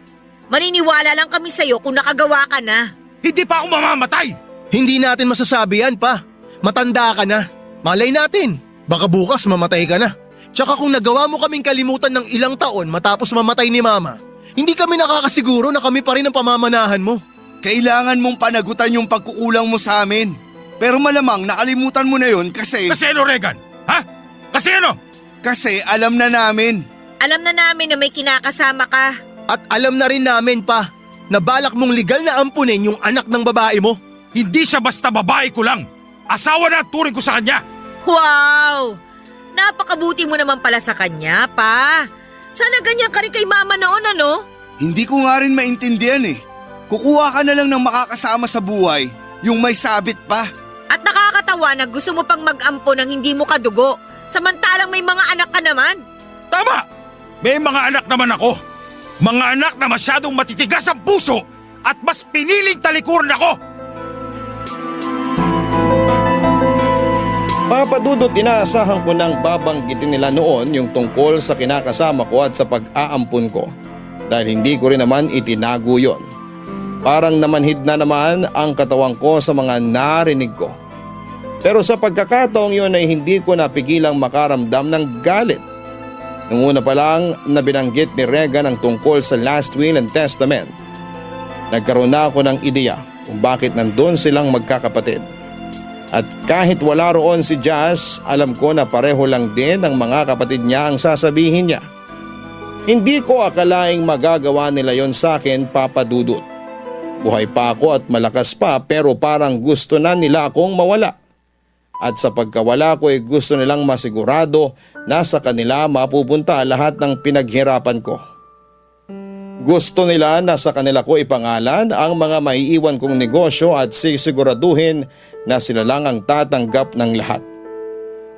Maniniwala lang kami sa'yo kung nakagawa ka na. Hindi pa ako mamamatay! Hindi natin masasabi yan pa. Matanda ka na. Malay natin, baka bukas mamatay ka na. Tsaka kung nagawa mo kaming kalimutan ng ilang taon matapos mamatay ni Mama, hindi kami nakakasiguro na kami pa rin ang pamamanahan mo. Kailangan mong panagutan yung pagkukulang mo sa amin. Pero malamang nakalimutan mo na yun kasi… Kasi ano, Regan? Ha? Kasi ano? Kasi alam na namin. Alam na namin na may kinakasama ka. At alam na rin namin pa na balak mong legal na ampunin yung anak ng babae mo. Hindi siya basta babae ko lang. Asawa na at turing ko sa kanya. Wow! Napakabuti mo naman pala sa kanya, pa. Sana ganyan ka rin kay Mama noon, ano? Hindi ko nga rin maintindihan eh. Kukuha ka na lang ng makakasama sa buhay, yung may sabit pa. At nakakatawa na gusto mo pang mag-ampo ng hindi mo kadugo, samantalang may mga anak ka naman. Tama! May mga anak naman ako. Mga anak na masyadong matitigas ang puso at mas piniling talikuran ako. Papa Dudut, inaasahan ko nang babanggitin nila noon yung tungkol sa kinakasama ko at sa pag-aampun ko. Dahil hindi ko rin naman itinago yon. Parang namanhid na naman ang katawan ko sa mga narinig ko. Pero sa pagkakataong yun ay hindi ko napigilang makaramdam ng galit. Nung una pa lang na binanggit ni Regan ang tungkol sa last will and testament, nagkaroon na ako ng ideya kung bakit nandun silang magkakapatid. At kahit wala roon si Jazz, alam ko na pareho lang din ang mga kapatid niya ang sasabihin niya. Hindi ko akalaing magagawa nila yon sa akin, Papa Dudut. Buhay pa ako at malakas pa pero parang gusto na nila akong mawala. At sa pagkawala ko ay gusto nilang masigurado na sa kanila mapupunta lahat ng pinaghirapan ko. Gusto nila na sa kanila ko ipangalan ang mga maiiwan kong negosyo at sisiguraduhin na sila lang ang tatanggap ng lahat.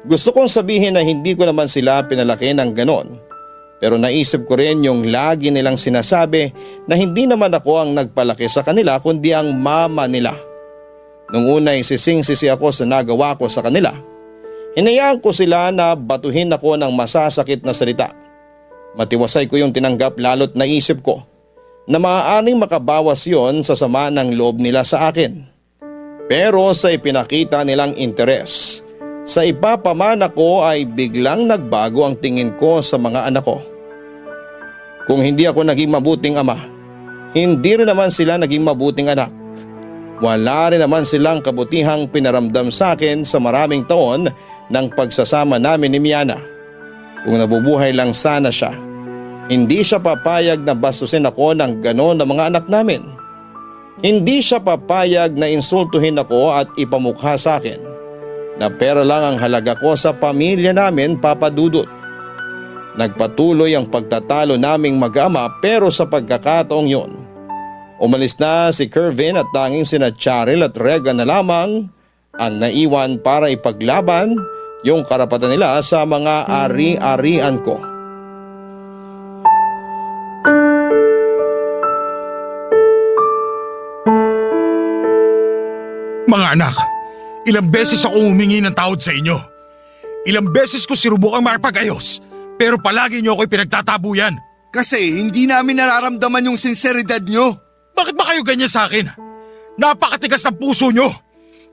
Gusto kong sabihin na hindi ko naman sila pinalaki ng ganon. Pero naisip ko rin yung lagi nilang sinasabi na hindi naman ako ang nagpalaki sa kanila kundi ang mama nila. Nung una ay sising-sisi ako sa nagawa ko sa kanila. Hinayaan ko sila na batuhin ako ng masasakit na salita. Matiwasay ko yung tinanggap lalo't naisip ko na maaaring makabawas yon sa sama ng loob nila sa akin. Pero sa ipinakita nilang interes, sa ipapamana ko ay biglang nagbago ang tingin ko sa mga anak ko. Kung hindi ako naging mabuting ama, hindi rin naman sila naging mabuting anak. Wala rin naman silang kabutihang pinaramdam sa akin sa maraming taon ng pagsasama namin ni Miana. Kung nabubuhay lang sana siya, hindi siya papayag na bastusin ako ng ganon ng mga anak namin. Hindi siya papayag na insultuhin ako at ipamukha sa akin na pera lang ang halaga ko sa pamilya namin, Papa Dudut. Nagpatuloy ang pagtatalo naming mag-ama pero sa pagkakataong yon, umalis na si Kervin at tanging sina Charil at Rega na lamang ang naiwan para ipaglaban yung karapatan nila sa mga ari-arian ko. Mga anak, ilang beses ako humingi ng tawad sa inyo. Ilang beses ko sinubukang makipag-ayos, pero palagi niyo ako'y pinagtatabuyan. Kasi hindi namin nararamdaman yung sinseridad nyo. Bakit ba kayo ganyan sa akin? Napakatigas ng puso nyo.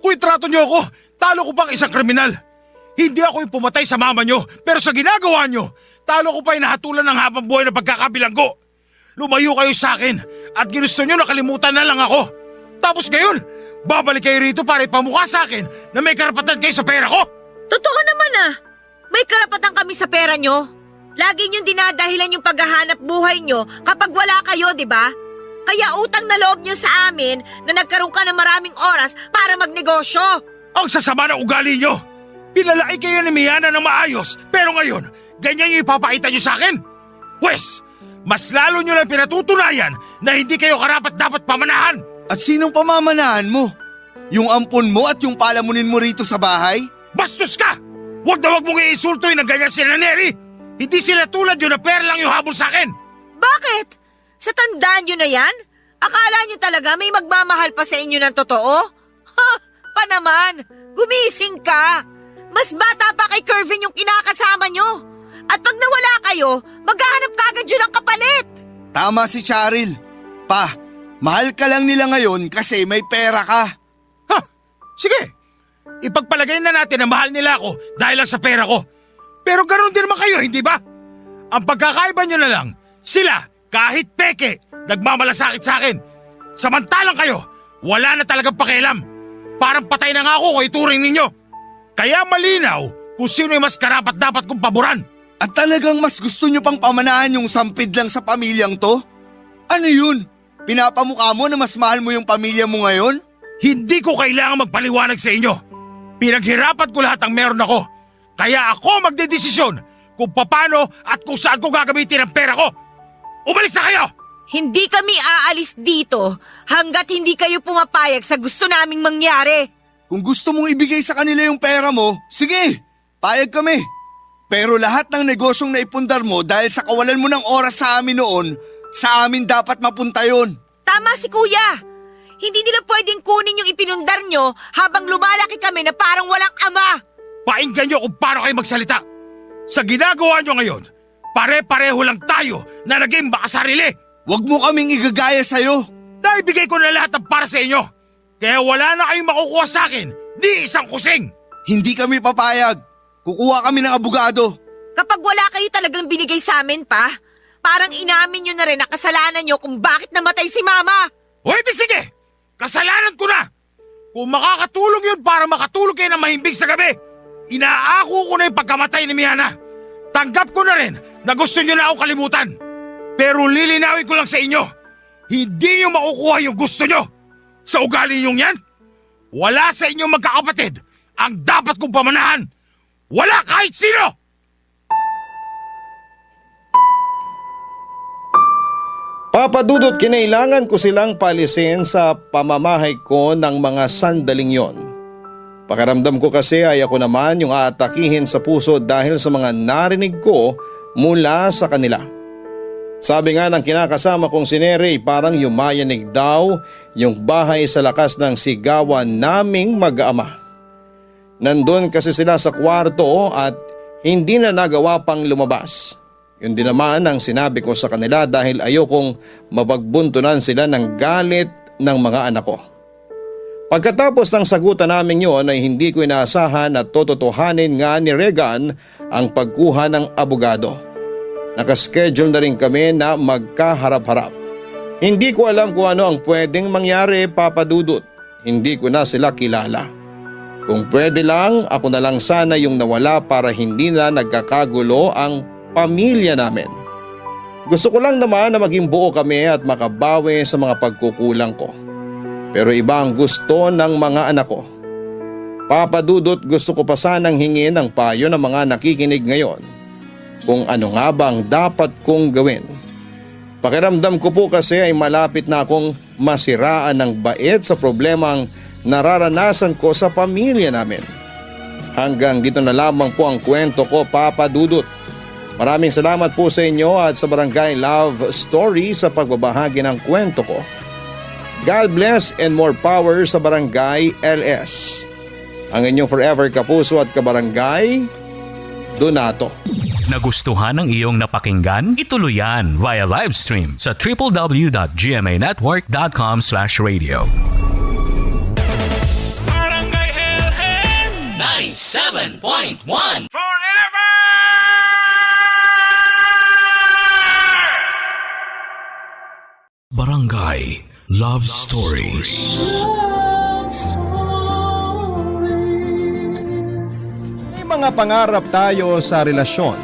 Kung itrato nyo ako, talo ko pang isang kriminal. Hindi ako yung pumatay sa mama nyo, pero sa ginagawa nyo, talo ko pa inahatulan ng habang buhay na pagkakabilanggo. Lumayo kayo sa akin at ginusto nyo nakalimutan na lang ako. Tapos ngayon, babalik kayo rito para ipamukha sa akin na may karapatan kayo sa pera ko. Totoo naman ah. May karapatan kami sa pera nyo. Lagi niyong dinadahilan yung paghahanap buhay nyo kapag wala kayo, di ba? Kaya utang na loob nyo sa amin na nagkaroon ka ng maraming oras para magnegosyo. Ang sasama ng ugali nyo. Pinalaki kayo ni Miana ng maayos, pero ngayon, ganyan yung ipapakita nyo sa akin? Pwes, mas lalo nyo lang pinatutunayan na hindi kayo karapat-dapat pamanahan. At sinong pamamanahan mo? Yung ampon mo at yung palamunin mo rito sa bahay? Bastos ka! Huwag na huwag mong iinsulto yung ganyan sila Neri. Hindi sila tulad yun na pera lang yung habol sa akin. Bakit? Sa tandaan nyo na yan? Akala nyo talaga may magmamahal pa sa inyo ng totoo? Ha! Pa naman! Gumising ka! Mas bata pa kay Kervin yung kinakasama nyo. At pag nawala kayo, maghahanap kagad yun ng kapalit. Tama si Charil. Pa, mahal ka lang nila ngayon kasi may pera ka. Ha! Sige! Ipagpalagay na natin na mahal nila ako dahil lang sa pera ko. Pero ganoon din naman kayo, hindi ba? Ang pagkakaiba nyo na lang, sila, kahit peke, nagmamalasakit sa akin. Samantalang kayo, wala na talagang pakialam. Parang patay na nga ako kung ituring ninyo. Kaya malinaw kung sino yung mas karapat dapat kong paboran. At talagang mas gusto nyo pang pamanahan yung sampid lang sa pamilyang to? Ano yun? Pinapamukha mo na mas mahal mo yung pamilya mo ngayon? Hindi ko kailangan magpaliwanag sa inyo. Pinaghirapan ko lahat ang meron ako. Kaya ako magdedesisyon kung paano at kung saan ko gagamitin ang pera ko. Umalis na kayo! Hindi kami aalis dito hanggat hindi kayo pumapayag sa gusto naming mangyari. Kung gusto mong ibigay sa kanila yung pera mo, sige, payag kami. Pero lahat ng negosyong naipundar mo dahil sa kawalan mo ng oras sa amin noon, sa amin dapat mapunta yon. Tama si Kuya. Hindi nila pwedeng kunin yung ipinundar nyo habang lumalaki kami na parang walang ama. Painggan nyo kung paano kayo magsalita. Sa ginagawa nyo ngayon, pare-pareho lang tayo na naging makasarili. Huwag mo kaming igagaya sa'yo. Naibigay ko na lahat ng para sa inyo. Kaya wala na kayong makukuha sa akin, ni isang kusing. Hindi kami papayag. Kukuha kami ng abogado. Kapag wala kayo talagang binigay sa amin pa, parang inamin nyo na rin na kasalanan nyo kung bakit namatay si Mama. O edi sige, kasalanan ko na. Kung makakatulong yun para makatulog kayo ng mahimbing sa gabi, inaako ko na yung pagkamatay ni Miana. Tanggap ko na rin na gusto nyo na ako kalimutan. Pero lilinawin ko lang sa inyo, hindi nyo makukuha yung gusto nyo. Sa ugali nyong yan, wala sa inyong magkakapatid ang dapat kong pamanahan. Wala kahit sino! Papa Dudut, kinailangan ko silang palisin sa pamamahay ko ng mga sandaling yon. Pakiramdam ko kasi ay ako naman yung aatakihin sa puso dahil sa mga narinig ko mula sa kanila. Sabi nga ng kinakasama kong si Neri, parang yumayanig daw yung bahay sa lakas ng sigawan naming mag-ama. Nandun kasi sila sa kwarto at hindi na nagawa pang lumabas. Yun din naman ang sinabi ko sa kanila dahil ayokong mapagbuntunan sila ng galit ng mga anak ko. Pagkatapos ng sagutan namin yon ay hindi ko inaasahan na tototohanin nga ni Regan ang pagkuha ng abogado. Nakaschedule na rin kami na magkaharap-harap. Hindi ko alam kung ano ang pwedeng mangyari, Papa Dudut. Hindi ko na sila kilala. Kung pwede lang, ako na lang sana yung nawala para hindi na nagkakagulo ang pamilya namin. Gusto ko lang naman na maging buo kami at makabawi sa mga pagkukulang ko. Pero iba ang gusto ng mga anak ko. Papa Dudut, gusto ko pa sanang hingin ang payo ng mga nakikinig ngayon kung ano nga ba ang dapat kong gawin. Pakiramdam ko po kasi ay malapit na akong masiraan ng bait sa problemang nararanasan ko sa pamilya namin. Hanggang dito na lamang po ang kwento ko, Papa Dudut. Maraming salamat po sa inyo at sa Barangay Love Story sa pagbabahagi ng kwento ko. God bless and more power sa Barangay LS. Ang inyong forever kapuso at kabarangay, Donato. Nagustuhan ng iyong napakinggan? Ituloy yan via live stream sa www.gmanetwork.com/radio. Barangay LS 97.1 Forever! Barangay Love Stories. Love Stories. May mga pangarap tayo sa relasyon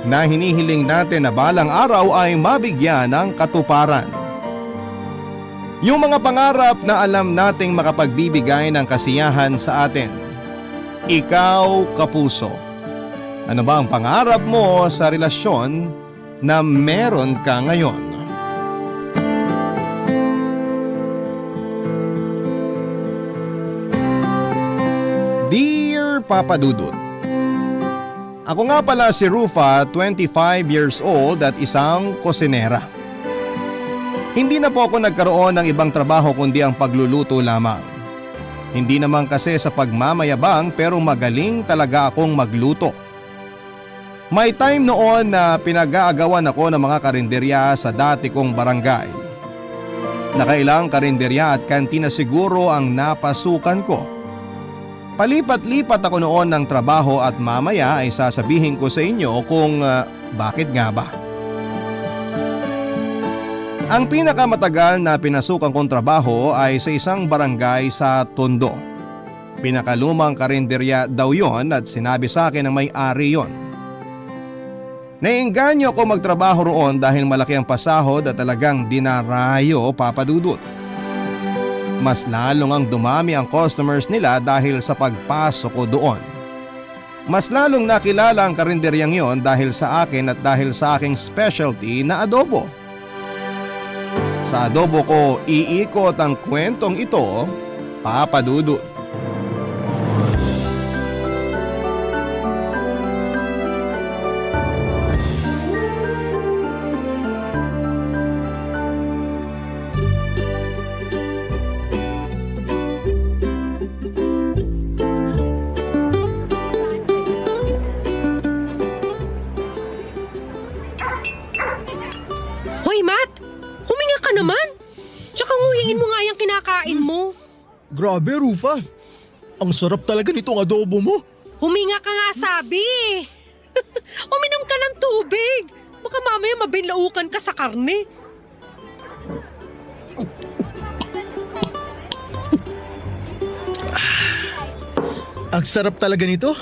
na hinihiling natin na balang araw ay mabigyan ng katuparan. Yung mga pangarap na alam nating makapagbibigay ng kasiyahan sa atin. Ikaw, kapuso. Ano ba ang pangarap mo sa relasyon na meron ka ngayon? Dear Papa Dudut, ako nga pala si Rufa, 25 years old at isang kusinera. Hindi na po ako nagkaroon ng ibang trabaho kundi ang pagluluto lamang. Hindi naman kasi sa pagmamayabang pero magaling talaga akong magluto. May time noon na pinag-aagawan ako ng mga karinderya sa dati kong barangay. Nakailang karinderya at kantina siguro ang napasukan ko. Palipat-lipat ako noon ng trabaho at mamaya ay sasabihin ko sa inyo kung bakit nga ba. Ang pinakamatagal na pinasukan kong trabaho ay sa isang barangay sa Tondo. Pinakalumang karinderya daw yon at sinabi sa akin ng may-ari yon. Naiengganyo ako magtrabaho roon dahil malaki ang pasahod at talagang dinarayo, Papa Dudut. Mas lalong ang dumami ang customers nila dahil sa pagpasok ko doon. Mas lalong nakilala ang karinderyang yon dahil sa akin at dahil sa aking specialty na adobo. Sa adobo ko iikot ang kwentong ito, Papa Dudut. Hoy, Matt! Huminga ka naman! Tsaka nguhiin mo nga yung kinakain mo. Grabe, Rufa. Ang sarap talaga nitong adobo mo. Huminga ka nga sabi eh. Uminom ka ng tubig. Baka mamaya mabinlaukan ka sa karne. Ang sarap talaga nito.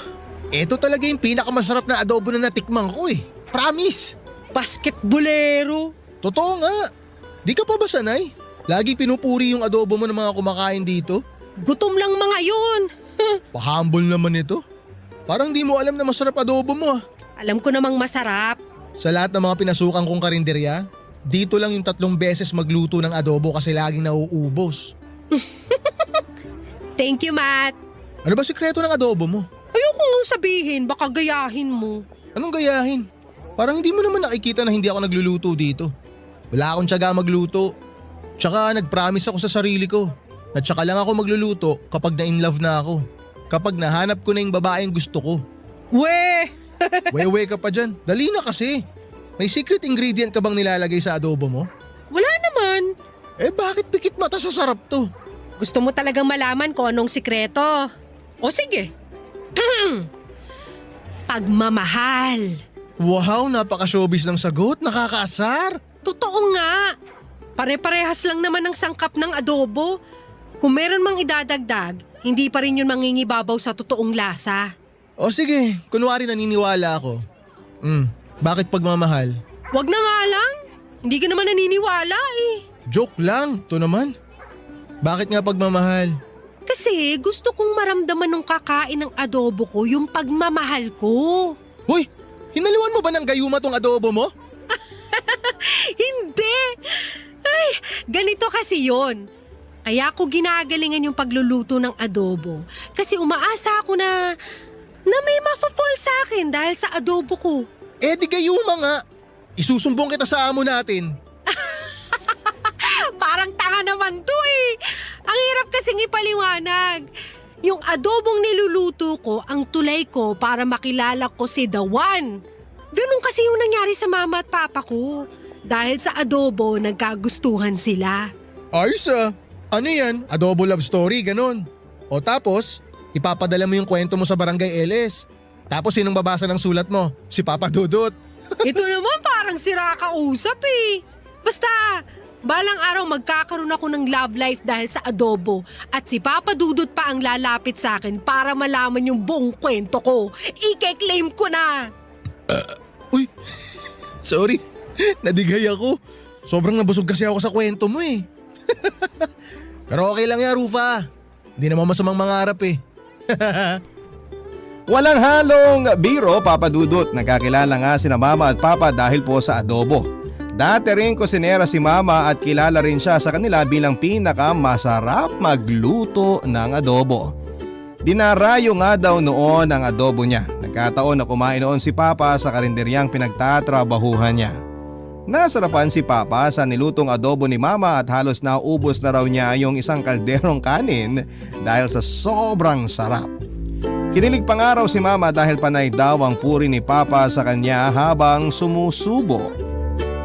Ito talaga yung pinakamasarap na adobo na natikman ko eh. Promise. Basketbolero. Totoo nga. Di ka pa ba sanay? Lagi pinupuri yung adobo mo ng mga kumakain dito. Gutom lang mga yun. Pa-humble naman ito. Parang di mo alam na masarap adobo mo ah. Alam ko namang masarap. Sa lahat ng mga pinasukan kong karinderya, dito lang yung 3 beses magluto ng adobo kasi laging nauubos. Thank you, Matt. Ano ba sikreto ng adobo mo? Ayoko nang sabihin, baka gayahin mo. Anong gayahin? Parang hindi mo naman nakikita na hindi ako nagluluto dito. Wala akong tiyaga magluto. Tsaka nag-promise ako sa sarili ko na tsaka lang ako magluluto kapag na-in love na ako. kapag nahanap ko na yung babaeng gusto ko. We! Wewe ka pa dyan. Dali na kasi. May secret ingredient ka bang nilalagay sa adobo mo? Wala naman. Eh bakit pikit mata sa sarap to? Gusto mo talagang malaman kung anong sikreto? O sige. Pagmamahal. Wow, napaka-showbiz ng sagot. Nakakaasar. Totoo nga. Pare-parehas lang naman ang sangkap ng adobo. Kung meron mang idadagdag, hindi pa rin yun mangingibabaw sa totoong lasa. O sige, kunwari naniniwala ako. Bakit pagmamahal? Wag na nga lang. Hindi ka naman naniniwala eh. Joke lang, to naman. Bakit nga pagmamahal? Kasi gusto kong maramdaman nung kakain ng adobo ko yung pagmamahal ko. Hoy, hinaliwan mo ba ng gayuma tong adobo mo? Hindi! Ay, ganito kasi yon. Kaya ako ginagalingan yung pagluluto ng adobo. Kasi umaasa ako na may mafafall sa akin dahil sa adobo ko. Eh di gayuma nga. Isusumbong kita sa amo natin. Parang tanga naman to eh. Ang hirap kasing ipaliwanag. Yung adobong niluluto ko, ang tulay ko para makilala ko si The One. Ganun kasi yung nangyari sa mama at papa ko. Dahil sa adobo, nagkagustuhan sila. Ayos ah. Ano yan? Adobo love story, ganon. O tapos, ipapadala mo yung kwento mo sa Barangay LS. Tapos sinong babasa ng sulat mo? Si Papa Dudut. Ito naman parang sira ka usap eh. Basta, balang araw magkakaroon ako ng love life dahil sa adobo at si Papa Dudut pa ang lalapit sa akin para malaman yung buong kwento ko. Ike-claim ko na. Uy, sorry. Nadigay ako. Sobrang nabusog kasi ako sa kwento mo eh. Pero okay lang yan, Rufa. Hindi naman masamang mangarap eh. Walang halong biro, Papa Dudut. Nagkakilala nga sina Mama at Papa dahil po sa adobo. Dati rin kusinera si Mama at kilala rin siya sa kanila bilang pinakamasarap magluto ng adobo. Dinarayo nga daw noon ang adobo niya. Nagkataon na kumain noon si Papa sa karinderyang pinagtatrabahuhan niya. Nasarapan si Papa sa nilutong adobo ni Mama at halos naubos na raw niya yung isang kalderong kanin dahil sa sobrang sarap. Kinilig pa nga raw si Mama dahil panay daw ang puri ni Papa sa kanya habang sumusubo.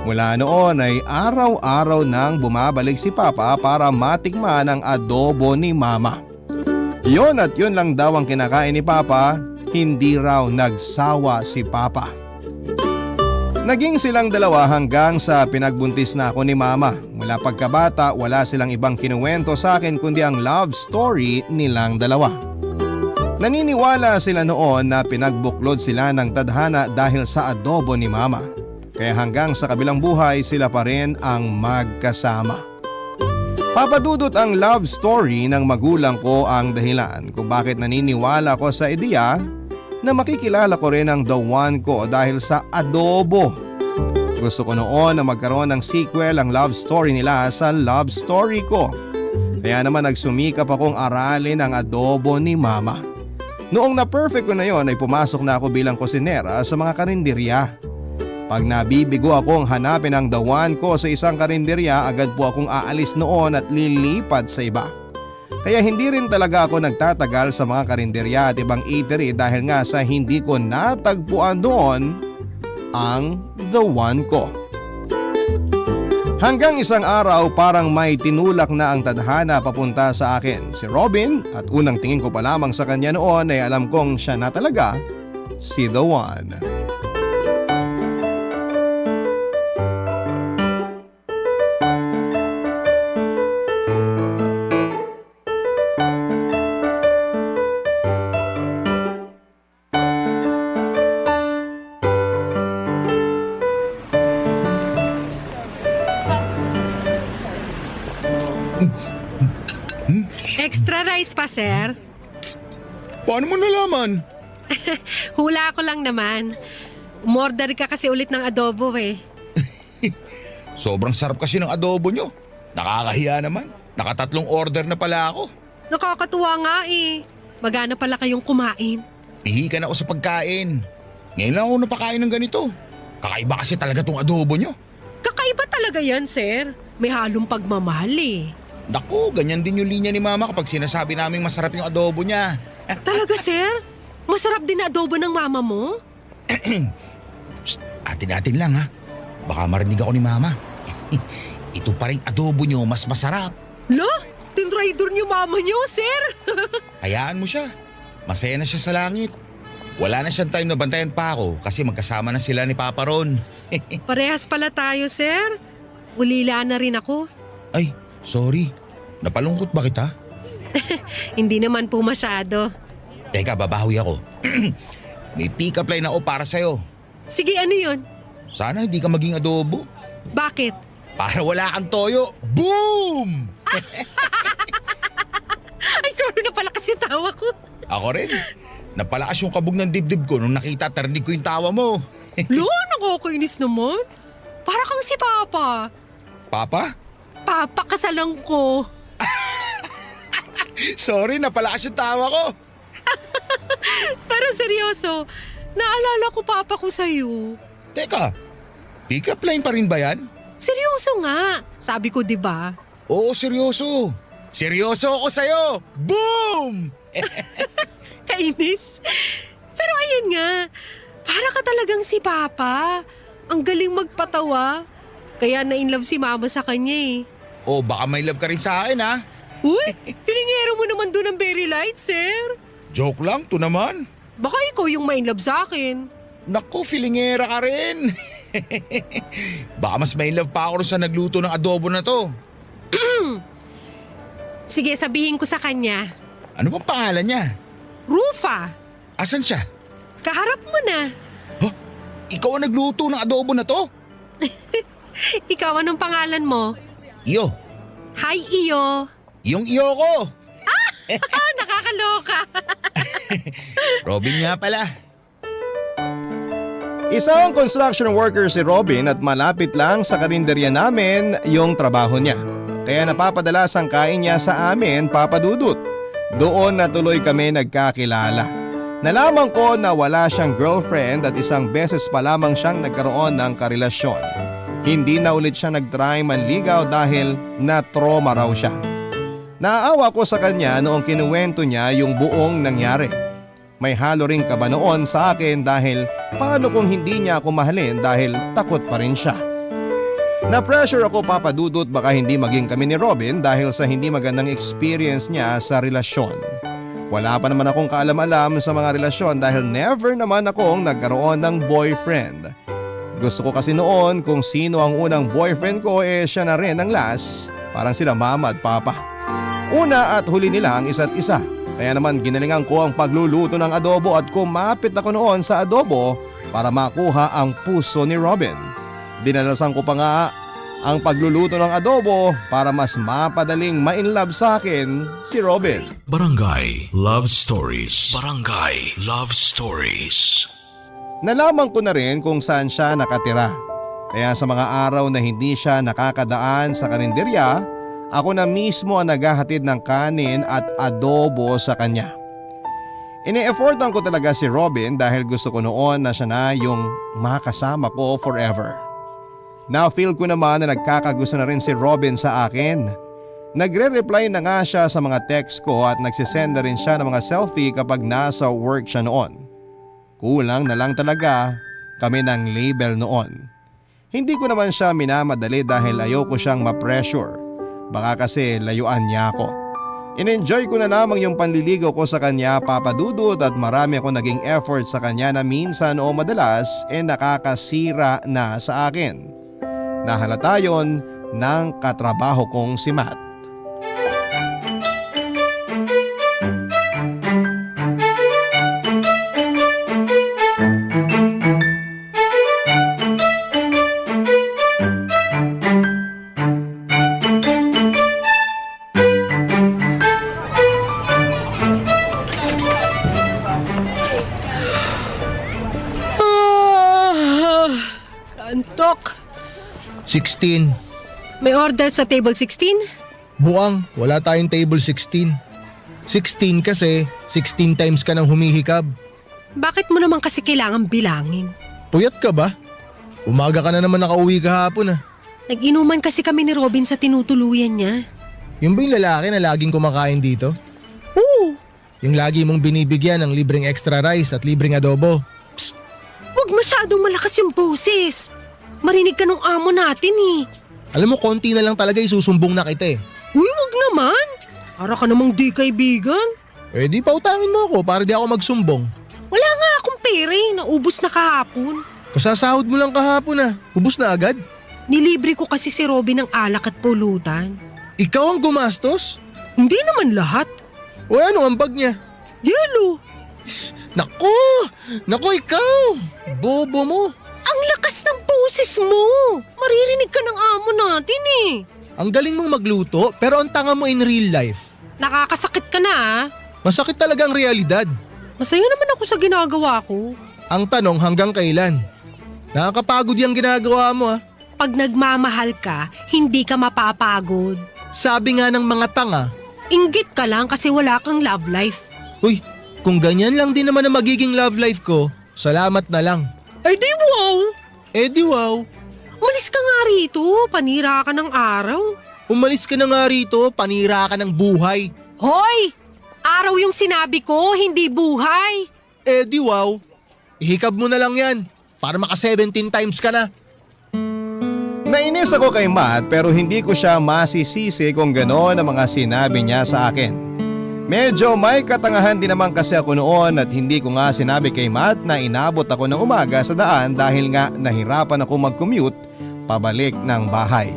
Mula noon ay araw-araw nang bumabalik si Papa para matikman ang adobo ni Mama. Yon at yun lang daw ang kinakain ni Papa, hindi raw nagsawa si Papa. Naging silang dalawa hanggang sa pinagbuntis na ako ni Mama. Mula pagkabata, wala silang ibang kinuwento sa akin kundi ang love story nilang dalawa. Naniniwala sila noon na pinagbuklod sila ng tadhana dahil sa adobo ni Mama. Kaya hanggang sa kabilang buhay sila pa rin ang magkasama. Papa Dudut, ang love story ng magulang ko ang dahilan kung bakit naniniwala ko sa ideya na makikilala ko rin ang The One ko dahil sa adobo. Gusto ko noon na magkaroon ng sequel ang love story nila sa love story ko. Kaya naman nagsumikap akong aralin ang adobo ni Mama. Noong na-perfect ko na yon ay pumasok na ako bilang kusinera sa mga karinderya. Pag nabibigo akong hanapin ang The One ko sa isang karinderya, agad po akong aalis noon at lilipat sa iba. Kaya hindi rin talaga ako nagtatagal sa mga karinderya at ibang eatery dahil nga sa hindi ko natagpuan doon ang The One ko. Hanggang isang araw parang may tinulak na ang tadhana papunta sa akin, si Robin, at unang tingin ko pa lamang sa kanya noon ay alam kong siya na talaga, si The One. Extra rice pa, sir? Paano mo nalaman? Hula ko lang naman. Umorder ka kasi ulit ng adobo eh. Sobrang sarap kasi ng adobo nyo. Nakakahiya naman. Nakatatlong order na pala ako. Nakakatuwa nga eh. Magana pala kayong kumain. Pihikan ako sa pagkain. Ngayon lang ako napakain ng ganito. Kakaiba kasi talaga tong adobo nyo. Kakaiba talaga yan, sir. May halong pagmamahal eh. Naku, ganyan din yung linya ni Mama kapag sinasabi naming masarap yung adobo niya. Talaga, sir? Masarap din na adobo ng mama mo? Atin-atin lang ha. Baka marinig ako ni Mama. Ito pa rin adobo nyo mas masarap. Lo? Tinraidor niyo mama niyo, sir? Hayaan mo siya. Masaya na siya sa langit. Wala na siyang time na bantayan pa ako kasi magkasama na sila ni Papa Ron. Parehas pala tayo, sir. Ulila na rin ako. Ay, sorry. Napalungkot ba kita? Hindi naman po masyado. Teka, babawi ako. May pick-up line ako para sa'yo. Sige, ano yun? Sana hindi ka maging adobo. Bakit? Para wala kang toyo. Boom! Ay, sorry na pala kasi tawa ko. Ako rin. Napalakas yung kabog ng dibdib ko nung nakita tarinig ko yung tawa mo. Lo, nakakainis naman. Para kang si Papa. Papa? Papa, kasalang ko. Sorry, napalakas yung tawa ko. Pero seryoso, naalala ko Papa ko sa'yo. Teka, pick-up line pa rin ba yan? Seryoso nga. Sabi ko, di ba? Oo, seryoso. Seryoso ako sa'yo. Boom! Kainis. Pero ayun nga, para ka talagang si Papa. Ang galing magpatawa. Kaya na-inlove si Mama sa kanya eh. O baka may love ka rin sa akin ha? Uy, filingero mo naman doon ng very light, sir. Joke lang, to naman. Baka ikaw yung ma-inlove sa akin. Naku, filingera ka rin. Baka mas may love pa ako sa nagluto ng adobo na to. Sige, sabihin ko sa kanya. Ano bang pangalan niya? Rufa, Asan siya? kaharap mo na. Huh? Ikaw ang nagluto ng adobo na to? Ikaw, anong pangalan mo? Iyo. Hi, Iyo. Yung iyo ko. Nakakaloka. Robin nga pala. Isang construction worker si Robin at malapit lang sa karinderya namin yung trabaho niya. Kaya napapadalas ang kain niya sa amin, Papa Dudut. Doon na tuloy kami nagkakilala. Nalaman ko na wala siyang girlfriend at isang beses pa lamang siyang nagkaroon ng karelasyon. Hindi na ulit siya nagtry manligaw dahil na-trauma raw siya. Naawa ko sa kanya noong kinuwento niya yung buong nangyari. May halo ring kaba noon sa akin dahil paano kung hindi niya ako mahalin dahil takot pa rin siya. Na-pressure ako, Papa Dudut, baka hindi maging kami ni Robin dahil sa hindi magandang experience niya sa relasyon. Wala pa naman akong kaalam-alam sa mga relasyon dahil never naman akong nagkaroon ng boyfriend. Gusto ko kasi noon kung sino ang unang boyfriend ko siya na rin ang last, parang sila Mama at Papa. Una at huli nila ang isa't isa. Kaya naman ginalingan ko ang pagluluto ng adobo at kumapit ako noon sa adobo para makuha ang puso ni Robin. Dinalasan ko pa nga ang pagluluto ng adobo para mas mapadaling ma-inlove sa akin si Robin. Barangay Love Stories. Barangay Love Stories. Nalaman ko na rin kung saan siya nakatira. Kaya sa mga araw na hindi siya nakakadaan sa karinderya, ako na mismo ang naghahatid ng kanin at adobo sa kanya. Ini-effortan ko talaga si Robin dahil gusto ko noon na siya na yung makasama ko forever. Now feel ko naman na nagkakagusto na rin si Robin sa akin. Nagre-reply na nga siya sa mga text ko at nagsisend na rin siya ng mga selfie kapag nasa work siya noon. Kulang na lang talaga kami ng label noon. Hindi ko naman siya minamadali dahil ayoko siyang ma-pressure. Baka kasi layuan niya ako. In-enjoy ko na lamang yung panliligaw ko sa kanya, Papa Dudut, at marami akong naging effort sa kanya na minsan o madalas nakakasira na sa akin. Nahalata yon ng katrabaho kong si Matt. Antok. 16. May order sa table 16? Buang, wala tayong table 16. 16 kasi 16 times ka nang humihikab. Bakit mo naman kasi kailangan bilangin? Puyat ka ba? Umaga ka na naman nakauwi kahapon ah. Nag-inuman kasi kami ni Robin sa tinutuluyan niya. Yung ba yung lalaki na laging kumakain dito? Oo, Yung lagi mong binibigyan ng libreng extra rice at libreng adobo. Huwag masyadong malakas yung boses. Marinig ka ng amo natin eh. Alam mo, konti na lang talaga isusumbong na kita eh. Uy, wag naman. Para ka namang di kaibigan. Eh di pautangin mo ako para di ako magsumbong. Wala nga akong pera eh. Naubos na kahapon. Kasasahod mo lang kahapon ah. Ubus na agad. Nilibre ko kasi si Robin ng alak at pulutan. Ikaw ang gumastos? Hindi naman lahat. O ano ang bag niya? Yelo. Naku! Naku ikaw! Bobo mo! Ang lakas ng boses mo. Maririnig ka ng amo natin eh. Ang galing mong magluto pero ang tanga mo in real life. Nakakasakit ka na ah. Masakit talaga ang realidad. Masaya naman ako sa ginagawa ko. Ang tanong hanggang kailan? Nakakapagod yung ginagawa mo ah. Pag nagmamahal ka, hindi ka mapapagod. Sabi nga ng mga tanga, Inggit ka lang kasi wala kang love life. uy, kung ganyan lang din naman ang magiging love life ko, salamat na lang. Ay di wow! Eh di wow, Umalis ka nga rito, panira ka ng araw. umalis ka na nga rito, panira ka ng buhay. Hoy! Araw yung sinabi ko, hindi buhay. Eh di wow, ihikab mo na lang yan para maka 17 times ka na. Nainis ako kay Matt pero hindi ko siya masisisi kung gano'n ang mga sinabi niya sa akin. Medyo may katangahan din naman kasi ako noon at hindi ko nga sinabi kay Matt na inabot ako ng umaga sa daan dahil nga nahirapan ako mag-commute pabalik ng bahay.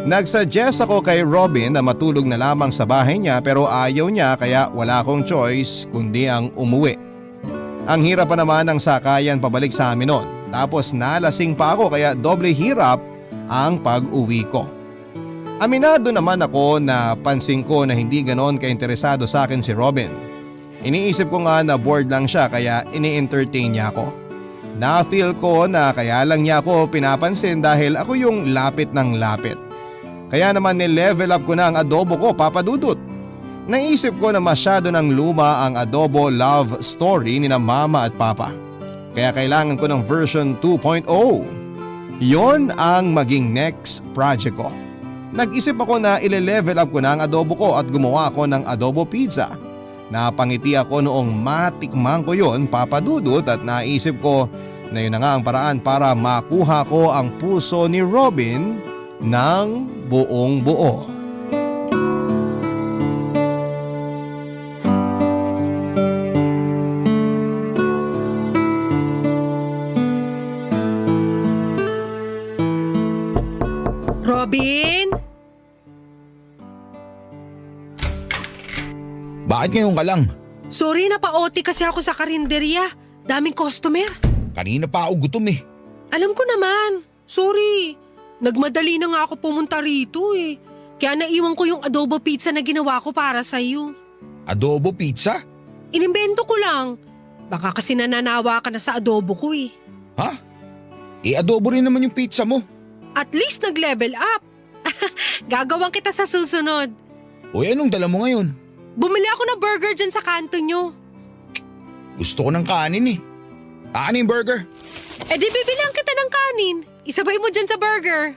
Nagsuggest ako kay Robin na matulog na lamang sa bahay niya pero ayaw niya kaya wala akong choice kundi ang umuwi. Ang hirap pa naman ng sakayan pabalik sa amin noon. Tapos nalasing pa ako kaya doble hirap ang pag-uwi ko. Aminado naman ako na pansin ko na hindi ganon ka-interesado sa akin si Robin. Iniisip ko nga na bored lang siya kaya ini-entertain niya ako. Na-feel ko na kaya lang niya ako pinapansin dahil ako yung lapit ng lapit. Kaya naman ni-level up ko na ang adobo ko, Papa Dudut. Naisip ko na masyado ng luma ang adobo love story ni na Mama at Papa. Kaya kailangan ko ng version 2.0. Yon ang maging next project ko. Nag-isip ako na ile-level up ko na ang adobo ko at gumawa ako ng adobo pizza. Napangiti ako noong matikman ko yon, Papa Dudut, at naisip ko na yun na nga ang paraan para makuha ko ang puso ni Robin ng buong buo. Robin? Bakit ngayon ka lang? Sorry, napa-OT kasi ako sa karinderya. Daming customer. Kanina pa ako gutom eh. Alam ko naman. Sorry. Nagmadali na nga ako pumunta rito eh. Kaya naiwan ko yung adobo pizza na ginawa ko para sa'yo. Adobo pizza? Inimbento ko lang. Baka kasi nananawa ka na sa adobo ko eh. Ha? Eh adobo rin naman yung pizza mo. At least nag-level up. Gagawin kita sa susunod. Uy, anong dala mo ngayon? Bumili ako ng burger dyan sa kanto nyo. Gusto ko ng kanin eh. Akin yung burger. Eh di bibilang kita ng kanin. Isabay mo dyan sa burger.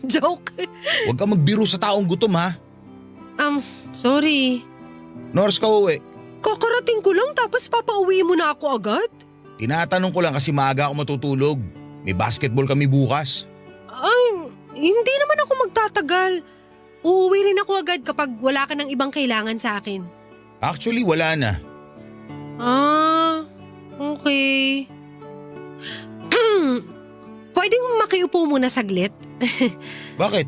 Joke. Huwag ka magbiro sa taong gutom ha. Sorry. Nors ka uwi. Kakarating ko lang tapos papauwi mo na ako agad? Tinatanong ko lang kasi maaga ako matutulog. May basketball kami bukas. Ay, hindi naman ako magtatagal. Uuwi rin ako agad kapag wala ka ng ibang kailangan sa akin. Actually, wala na. Ah, okay. Pwedeng makiupo muna saglit? Bakit?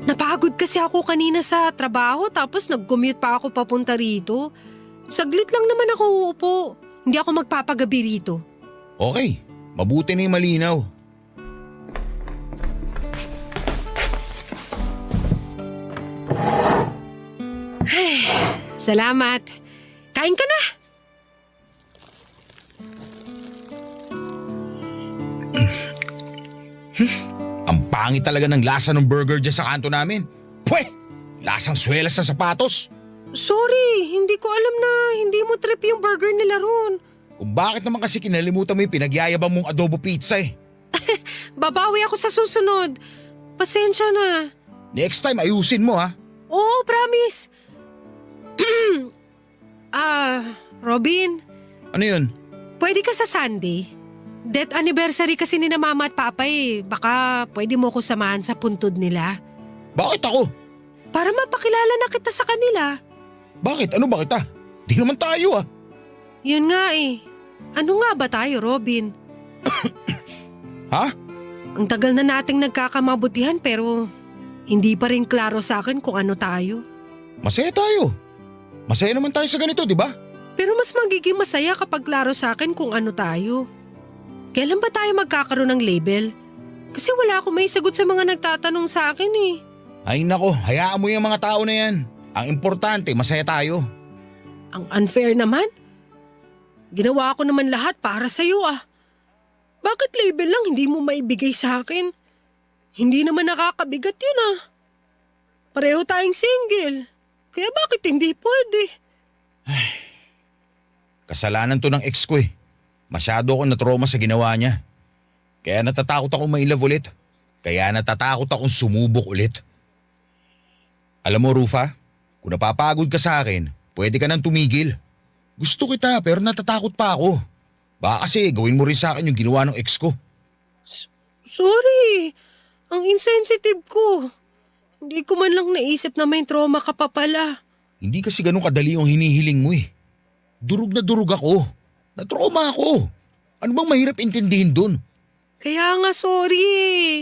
Napagod kasi ako kanina sa trabaho tapos nag-commute pa ako papunta rito. Saglit lang naman ako uupo. Hindi ako magpapagabi rito. Okay, mabuti na yung malinaw. Salamat. Kain ka na. Ang pangit talaga ng lasa ng burger dyan sa kanto namin. Pweh! Lasang swelas sa sapatos. Sorry, hindi ko alam na hindi mo trip yung burger nila ron. Kung bakit naman kasi kinalimutan mo yung pinagyayabang mong adobo pizza eh. Babawi ako sa susunod. Pasensya na. Next time ayusin mo ha. Oo, promise. Robin, Ano yun? pwede ka sa Sunday? Death anniversary kasi ni na mama at papa eh. Baka pwede mo ko samahan sa puntod nila. Bakit ako? Para mapakilala na kita sa kanila. Bakit? Ano ba kita? Di naman tayo ah. Yun nga eh. Ano nga ba tayo, Robin? Ha? Ang tagal na nating nagkakamabutihan pero hindi pa rin klaro sa akin kung ano tayo. Masaya tayo. Masaya naman tayo sa ganito, di ba? Pero mas magiging masaya kapag klaro sa akin kung ano tayo. Kailan ba tayo magkakaroon ng label? Kasi wala akong may sagot sa mga nagtatanong sa akin eh. Ay nako, hayaan mo yung mga tao na yan. Ang importante, masaya tayo. Ang unfair naman. Ginawa ko naman lahat para sa'yo ah. Bakit label lang hindi mo maibigay sa akin? Hindi naman nakakabigat yun ah. Pareho tayong single. Kaya bakit hindi pwede? Kasalanan to ng ex ko eh. Masyado akong na-trauma sa ginawa niya. Kaya natatakot akong mailove ulit. Kaya natatakot akong sumubok ulit. Alam mo Rufa, kung napapagod ka sa akin, pwede ka nang tumigil. Gusto kita pero natatakot pa ako. Baka kasi gawin mo rin sa akin yung ginawa ng ex ko. Sorry. Ang insensitive ko. Hindi ko man lang naisip na may trauma ka pa pala. Hindi kasi ganun kadali yung hinihiling mo eh. Durog na durog ako. Na-trauma ako. Ano bang mahirap intindihin dun? Kaya nga sorry eh.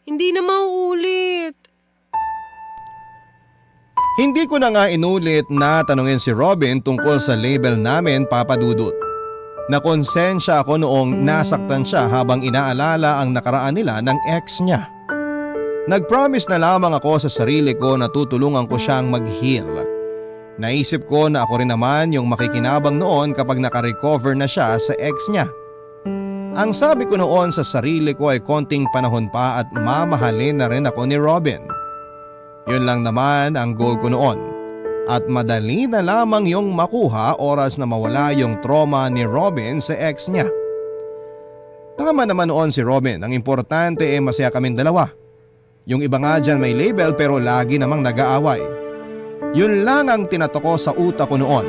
Hindi na mauulit. Hindi ko na nga inulit na tanungin si Robin tungkol sa label namin, Papa Dudut. Nakonsensya ako noong nasaktan siya habang inaalala ang nakaraan nila ng ex niya. Nag-promise na lamang ako sa sarili ko na tutulungan ko siyang mag-heal. Naisip ko na ako rin naman yung makikinabang noon kapag nakarecover na siya sa ex niya. Ang sabi ko noon sa sarili ko ay konting panahon pa at mamahalin na rin ako ni Robin. Yun lang naman ang goal ko noon. At madali na lamang yung makuha oras na mawala yung trauma ni Robin sa ex niya. Tama naman noon si Robin, ang importante ay masaya kaming dalawa. Yung iba nga dyan may label pero lagi namang nag-aaway. Yun lang ang tinato ko sa utak ko noon.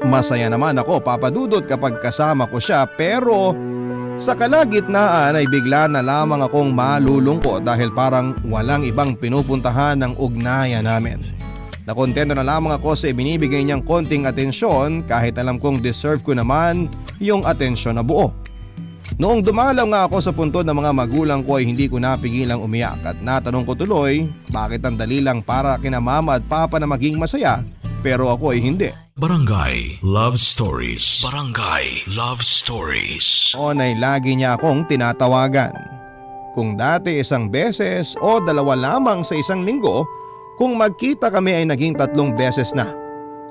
Masaya naman ako, Papa Dudut, kapag kasama ko siya pero sa kalagitnaan ay bigla na lamang akong malulungkot dahil parang walang ibang pinupuntahan ng ugnayan namin. Nakontento na lamang ako sa ibinibigay niyang konting atensyon kahit alam kong deserve ko naman yung atensyon na buo. Noong dumalaw nga ako sa puntod ng mga magulang ko ay hindi ko napigilang umiyak at natanong ko tuloy bakit ang dali lang para kina mama at papa na maging masaya pero ako ay hindi. Barangay Love Stories. Barangay Love Stories. O ay lagi niya akong tinatawagan. Kung dati isang beses o dalawa lamang sa isang linggo, kung magkita kami ay naging 3 beses na.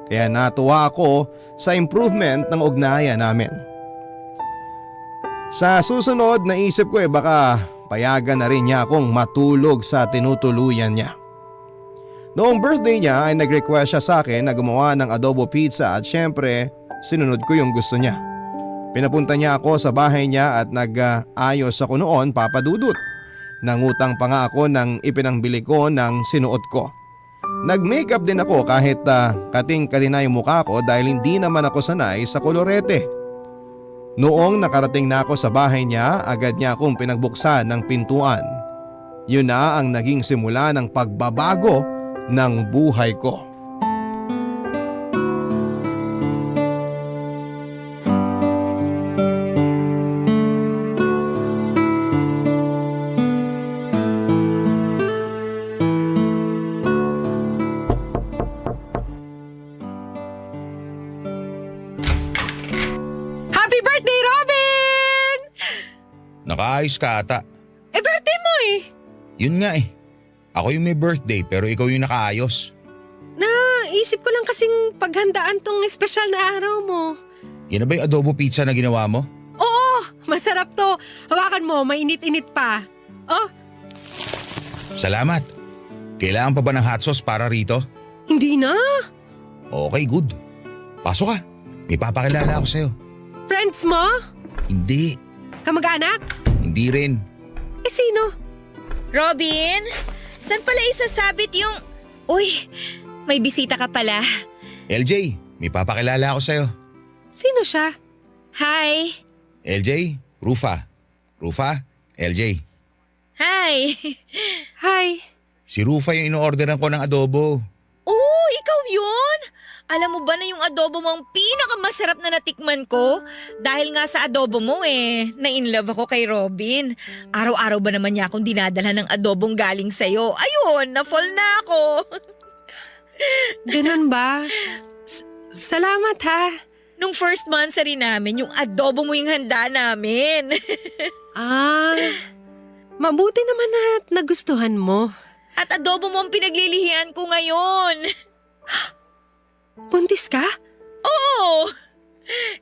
Kaya natuwa ako sa improvement ng ugnayan namin. Sa susunod naisip ko baka payagan na rin niya akong matulog sa tinutuluyan niya. Noong birthday niya ay nag-request siya sa akin na gumawa ng adobo pizza at syempre sinunod ko yung gusto niya. Pinapunta niya ako sa bahay niya at nag-ayos ako noon, Papa Dudut. Nangutang pa nga ako ng ipinangbili ko ng sinuot ko. Nag-makeup din ako kahit kating-katina yung mukha ko dahil hindi naman ako sanay sa kolorete. Noong nakarating na ako sa bahay niya, agad niya akong pinagbuksan ng pintuan. Yun na ang naging simula ng pagbabago ng buhay ko. Nakaayos ka ata. Birthday mo eh. Yun nga eh. Ako yung may birthday pero ikaw yung nakaayos. Naisip ko lang kasing paghandaan tong espesyal na araw mo. Yan na ba yung adobo pizza na ginawa mo? Oo, masarap to. Hawakan mo, mainit-init pa. Oh, Salamat. Kailangan pa ba ng hot sauce para rito? hindi na. Okay, good. Pasok ka. May papakilala ako sa'yo. Friends mo? Hindi. Kamag-anak? Hindi rin. Sino? Robin, saan pala isasabit yung... Uy, may bisita ka pala. LJ, may papakilala ako sa'yo. Sino siya? Hi! LJ, Rufa. Rufa, LJ. Hi! Hi. Si Rufa yung ino-orderan ko ng adobo. Oh, ikaw yun? Alam mo ba na yung adobo mo ang pinakamasarap na natikman ko? Dahil nga sa adobo mo na-inlove ako kay Robin. Araw-araw ba naman niya akong dinadala ng adobong galing sa'yo? Ayun, na-fall na ako. Ganun ba? Salamat ha. Nung first monthsary namin, yung adobo mo yung handa namin. Mabuti naman at nagustuhan mo. At adobo mo ang pinaglilihian ko ngayon. Buntis ka? Oo!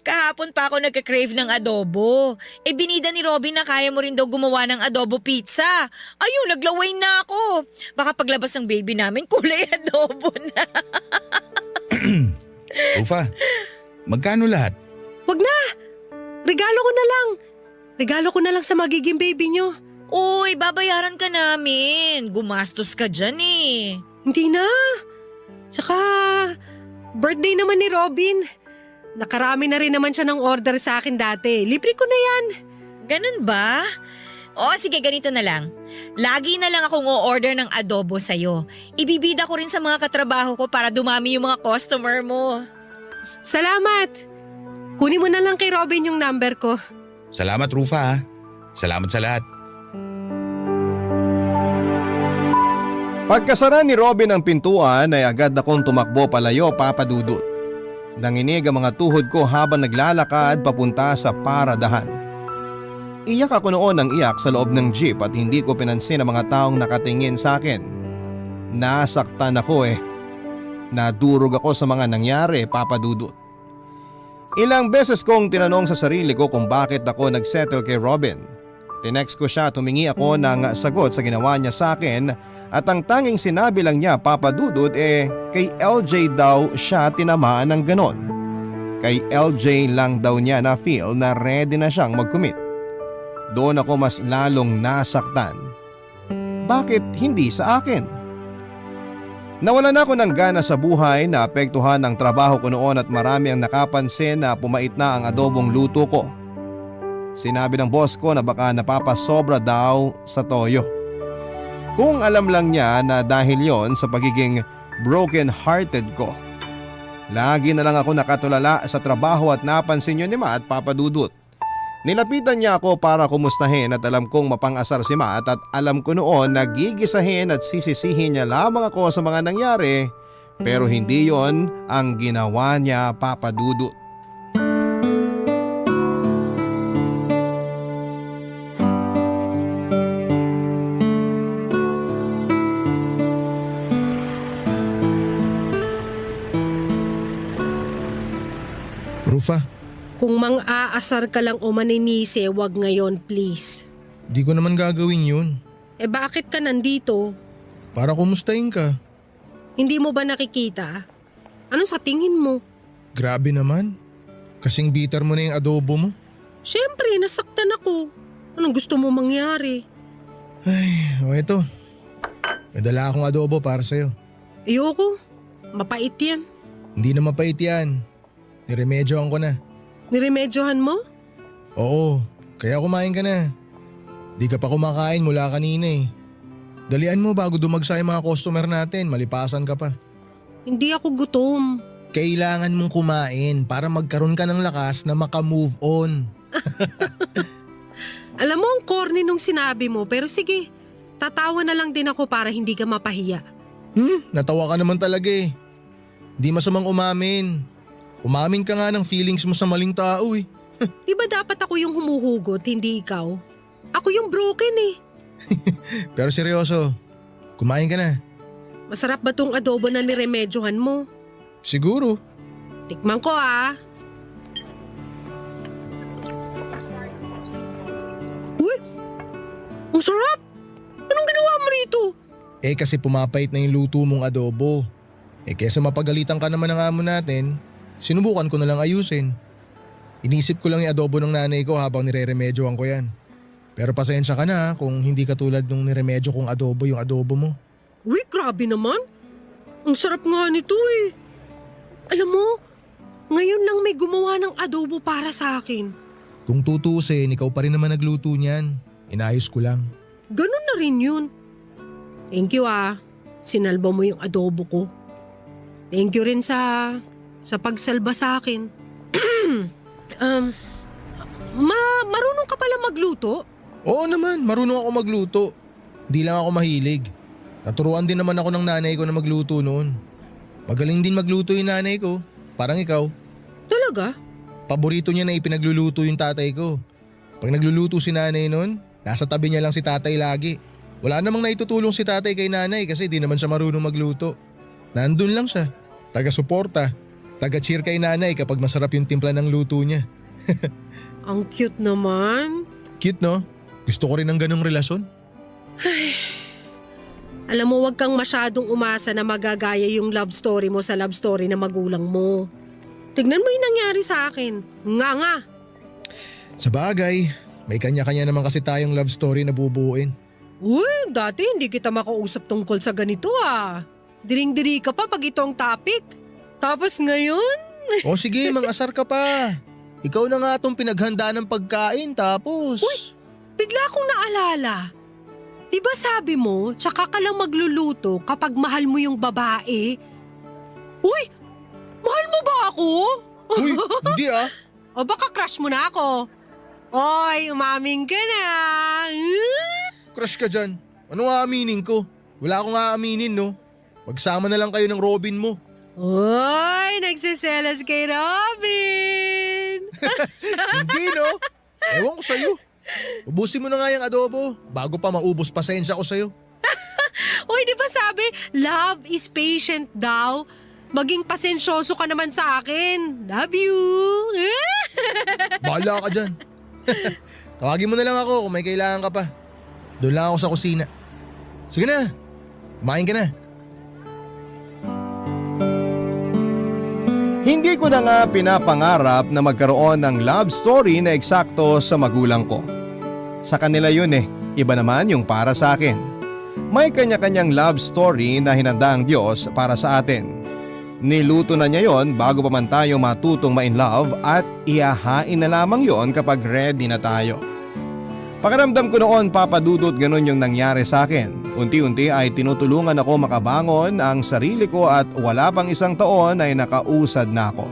Kahapon pa ako nagka-crave ng adobo. Binida ni Robin na kaya mo rin daw gumawa ng adobo pizza. Ayun, naglaway na ako. Baka paglabas ng baby namin, kulay adobo na. Rufa, magkano lahat? Wag na! Regalo ko na lang. Regalo ko na lang sa magiging baby nyo. Uy, babayaran ka namin. Gumastos ka dyan Hindi na. Tsaka, birthday naman ni Robin. Nakarami na rin naman siya ng order sa akin dati. Libre ko na yan. Ganun ba? O sige, ganito na lang. Lagi na lang akong o-order ng adobo sa'yo. Ibibida ko rin sa mga katrabaho ko para dumami yung mga customer mo. Salamat. Kunin mo na lang kay Robin yung number ko. Salamat Rufa ha. Salamat sa lahat. Pagkasara ni Robin ang pintuan ay agad akong tumakbo palayo, Papa Dudut. Nanginig ang mga tuhod ko habang naglalakad papunta sa paradahan. Iyak ako noon ng iyak sa loob ng jeep at hindi ko pinansin ang mga taong nakatingin sa akin. Nasaktan ako Nadurog ako sa mga nangyari, Papa Dudut. Ilang beses kong tinanong sa sarili ko kung bakit ako nagsettle kay Robin. Tinext ko siya at humingi ako ng sagot sa ginawa niya sa akin at ang tanging sinabi lang niya, Papa Dudut, kay LJ daw siya tinamaan ng ganon. Kay LJ lang daw niya na feel na ready na siyang mag-commit. Doon ako mas lalong nasaktan. Bakit hindi sa akin? Nawalan ako ng gana sa buhay, naapektuhan ang trabaho ko noon at marami ang nakapansin na pumait na ang adobong luto ko. Sinabi ng boss ko na baka napapasobra daw sa toyo. Kung alam lang niya na dahil yon sa pagiging broken-hearted ko. Lagi na lang ako nakatulala sa trabaho at napansin yun ni Ma at Papa Dudut. Nilapitan niya ako para kumustahin at alam kong mapang-asar si Matt at alam ko noon na gigisahin at sisisihin niya lamang ako sa mga nangyari, pero hindi yon ang ginawa niya, Papa Dudut. Rufa, Kung mang-aasar ka lang o maninise, wag ngayon please. di ko naman gagawin yun. Bakit ka nandito? Para kumustahin ka. Hindi mo ba nakikita? Ano sa tingin mo? Grabe naman. Kasing bitter mo na yung adobo mo. Siyempre, nasaktan ako. Anong gusto mo mangyari? Ay, eto. May dala akong adobo para sa'yo. Ayoko. Mapait yan. Hindi na mapait yan. Niremedyohan ko na. Niremedyohan mo? Oo, kaya kumain ka na. Di ka pa kumakain mula kanina Dalian mo bago dumagsa yung mga customer natin, malipasan ka pa. Hindi ako gutom. Kailangan mong kumain para magkaroon ka ng lakas na maka-move on. Alam mo ang corny nung sinabi mo, pero sige, tatawa na lang din ako para hindi ka mapahiya. Natawa ka naman talaga Di masamang umamin. Umamin ka nga ng feelings mo sa maling tao Di ba dapat ako yung humuhugot, hindi ikaw? Ako yung broken Pero seryoso, kumain ka na. Masarap ba tong adobo na niremedyohan mo? Siguro. Tikman ko Uy! Ang sarap! Anong ginawa mo rito? Kasi pumapait na yung luto mong adobo. Kesa mapagalitan ka naman ng amo natin, sinubukan ko na lang ayusin. Inisip ko lang yung adobo ng nanay ko habang nire-remedyohan ko yan. Pero pasensya ka na kung hindi katulad nung niremedyo kong adobo yung adobo mo. Uy, grabe naman. Ang sarap nga nito eh. Alam mo, ngayon lang may gumawa ng adobo para sa akin. Kung tutusin, ikaw pa rin naman nagluto niyan. Inayos ko lang. Ganun na rin yun. Thank you Sinalba mo yung adobo ko. Thank you rin sa pagsalba sa akin. Marunong ka pala magluto? Oo naman, marunong ako magluto. Hindi lang ako mahilig. Naturuan din naman ako ng nanay ko na magluto noon. Magaling din magluto yung nanay ko. Parang ikaw. Talaga? Paborito niya na ipinagluluto yung tatay ko. Pag nagluluto si nanay noon, nasa tabi niya lang si tatay lagi. Wala namang naitutulong si tatay kay nanay kasi di naman siya marunong magluto. Nandun lang siya. Taga-suporta. Taga-cheer kay nanay kapag masarap yung timpla ng luto niya. Ang cute naman. Cute no? Gusto ko rin ng ganong relasyon. Alam mo, wag kang masyadong umasa na magagaya yung love story mo sa love story na magulang mo. Tignan mo yung nangyari sa akin. Nga. Sa bagay, may kanya-kanya naman kasi tayong love story na bubuuin. Uy, dati hindi kita makausap tungkol sa ganito Diring-diri ka pa pag ito ang topic. Tapos ngayon? O sige, mang-asar ka pa. Ikaw na nga itong pinaghanda ng pagkain tapos… Uy, bigla akong naalala. Diba sabi mo, tsaka ka lang magluluto kapag mahal mo yung babae? Uy, mahal mo ba ako? Uy, hindi O baka crush mo na ako? Oy, umaming ka na. Crush ka dyan. Ano nga aminin ko? Wala akong aaminin no. Magsama na lang kayo ng Robin mo. Oy, nagsiselos kay Robin. Hindi no? Ewan ko sa'yo. Ubusin mo na nga yung adobo bago pa maubos pasensya ko sa'yo. Uy, di ba sabi, love is patient daw? Maging pasensyoso ka naman sa akin. Love you. Bahala ka dyan. Tawagin mo na lang ako kung may kailangan ka pa. Doon lang ako sa kusina. Sige na, kumain ka na. Hindi ko na nga pinapangarap na magkaroon ng love story na eksakto sa magulang ko. Sa kanila yun iba naman yung para sa akin. May kanya-kanyang love story na hinanda ang Diyos para sa atin. Niluto na niya yon bago pa man tayo matutong ma-in love at ihahain na lamang yon kapag ready na tayo. Pakiramdam ko noon, Papa Dudut, ganun yung nangyari sa akin. Unti-unti ay tinutulungan ako makabangon ang sarili ko at wala pang isang taon ay nakausad na ako.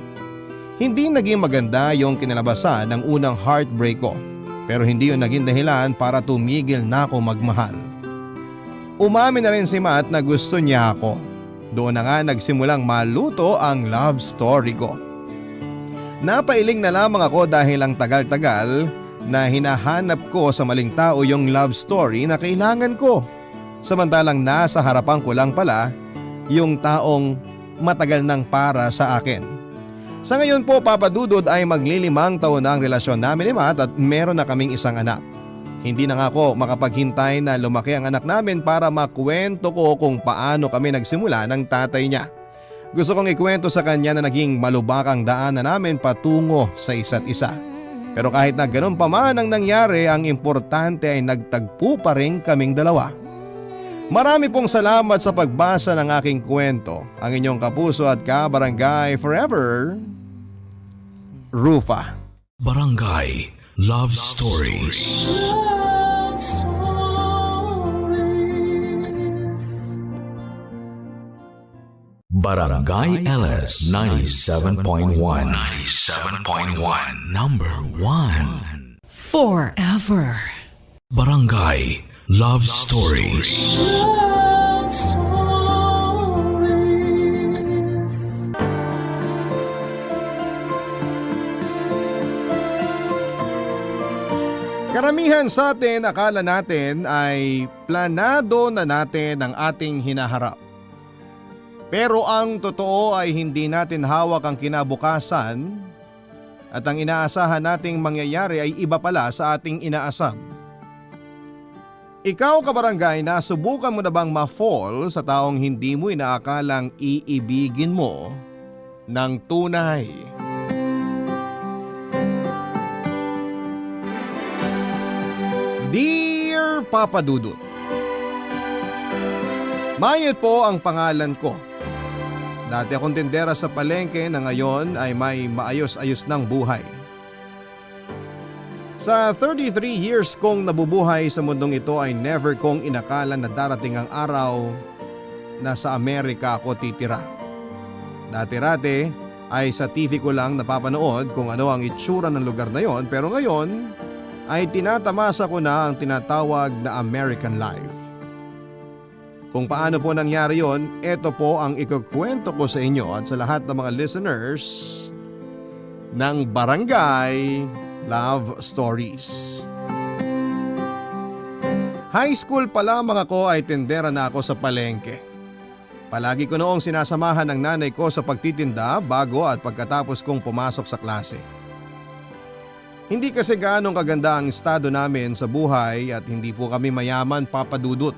Hindi naging maganda yung kinalabasan ng unang heartbreak ko, pero hindi yun naging dahilan para tumigil na ako magmahal. Umamin na rin si Matt na gusto niya ako. Doon na nga nagsimulang maluto ang love story ko. Napailing na lamang ako dahil ang tagal-tagal na hinahanap ko sa maling tao yung love story na kailangan ko. Samantalang nasa harapan ko lang pala yung taong matagal nang para sa akin. Sa ngayon po, Papa Dudod, ay maglilimang taon na ang relasyon namin ni Matt at meron na kaming isang anak. Hindi na nga ako makapaghintay na lumaki ang anak namin para makwento ko kung paano kami nagsimula ng tatay niya. Gusto kong ikwento sa kanya na naging malubakang daan na namin patungo sa isa't isa. Pero kahit na ganun pa man ang nangyari, ang importante ay nagtagpo pa rin kaming dalawa. Marami pong salamat sa pagbasa ng aking kwento. Ang inyong kapuso at kabarangay forever, Rufa. Barangay Love Stories. Love stories. Barangay LS 97.1. 97.1. Number 1. Forever. Barangay Love Stories. Love stories. Karamihan sa atin, akala natin ay planado na natin ang ating hinaharap. Pero ang totoo ay hindi natin hawak ang kinabukasan at ang inaasahan nating mangyayari ay iba pala sa ating inaasam. Ikaw, kabarangay, nasubukan mo na bang ma-fall sa taong hindi mo inaakalang iibigin mo ng tunay? Dear Papa Dudut, Mayet po ang pangalan ko. Dati akong tindera sa palengke na ngayon ay may maayos-ayos ng buhay. Sa 33 years kong nabubuhay sa mundong ito ay never kong inakala na darating ang araw na sa Amerika ako titira. Dati-rati ay sa TV ko lang napapanood kung ano ang itsura ng lugar na yon, pero ngayon ay tinatamasa ko na ang tinatawag na American life. Kung paano po nangyari yon, ito po ang ikukwento ko sa inyo at sa lahat ng mga listeners ng Barangay Love Stories. High school pa lamang ako ay tindera na ako sa palengke. Palagi ko noong sinasamahan ng nanay ko sa pagtitinda bago at pagkatapos kong pumasok sa klase. Hindi kasi gaanong kaganda ang estado namin sa buhay at hindi po kami mayaman, Papa Dudut.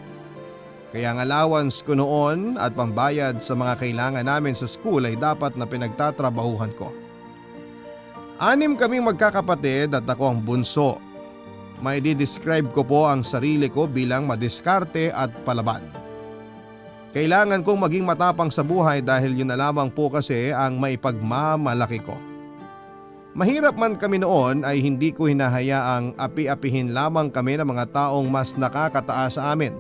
Kaya ang allowance ko noon at pambayad sa mga kailangan namin sa school ay dapat na pinagtatrabahuhan ko. 6 kaming magkakapatid at ako ang bunso. May di-describe ko po ang sarili ko bilang madiskarte at palaban. Kailangan kong maging matapang sa buhay dahil yun na lamang po kasi ang maipagmamalaki ko. Mahirap man kami noon ay hindi ko hinahayaang api-apihin lamang kami ng mga taong mas nakakataas sa amin.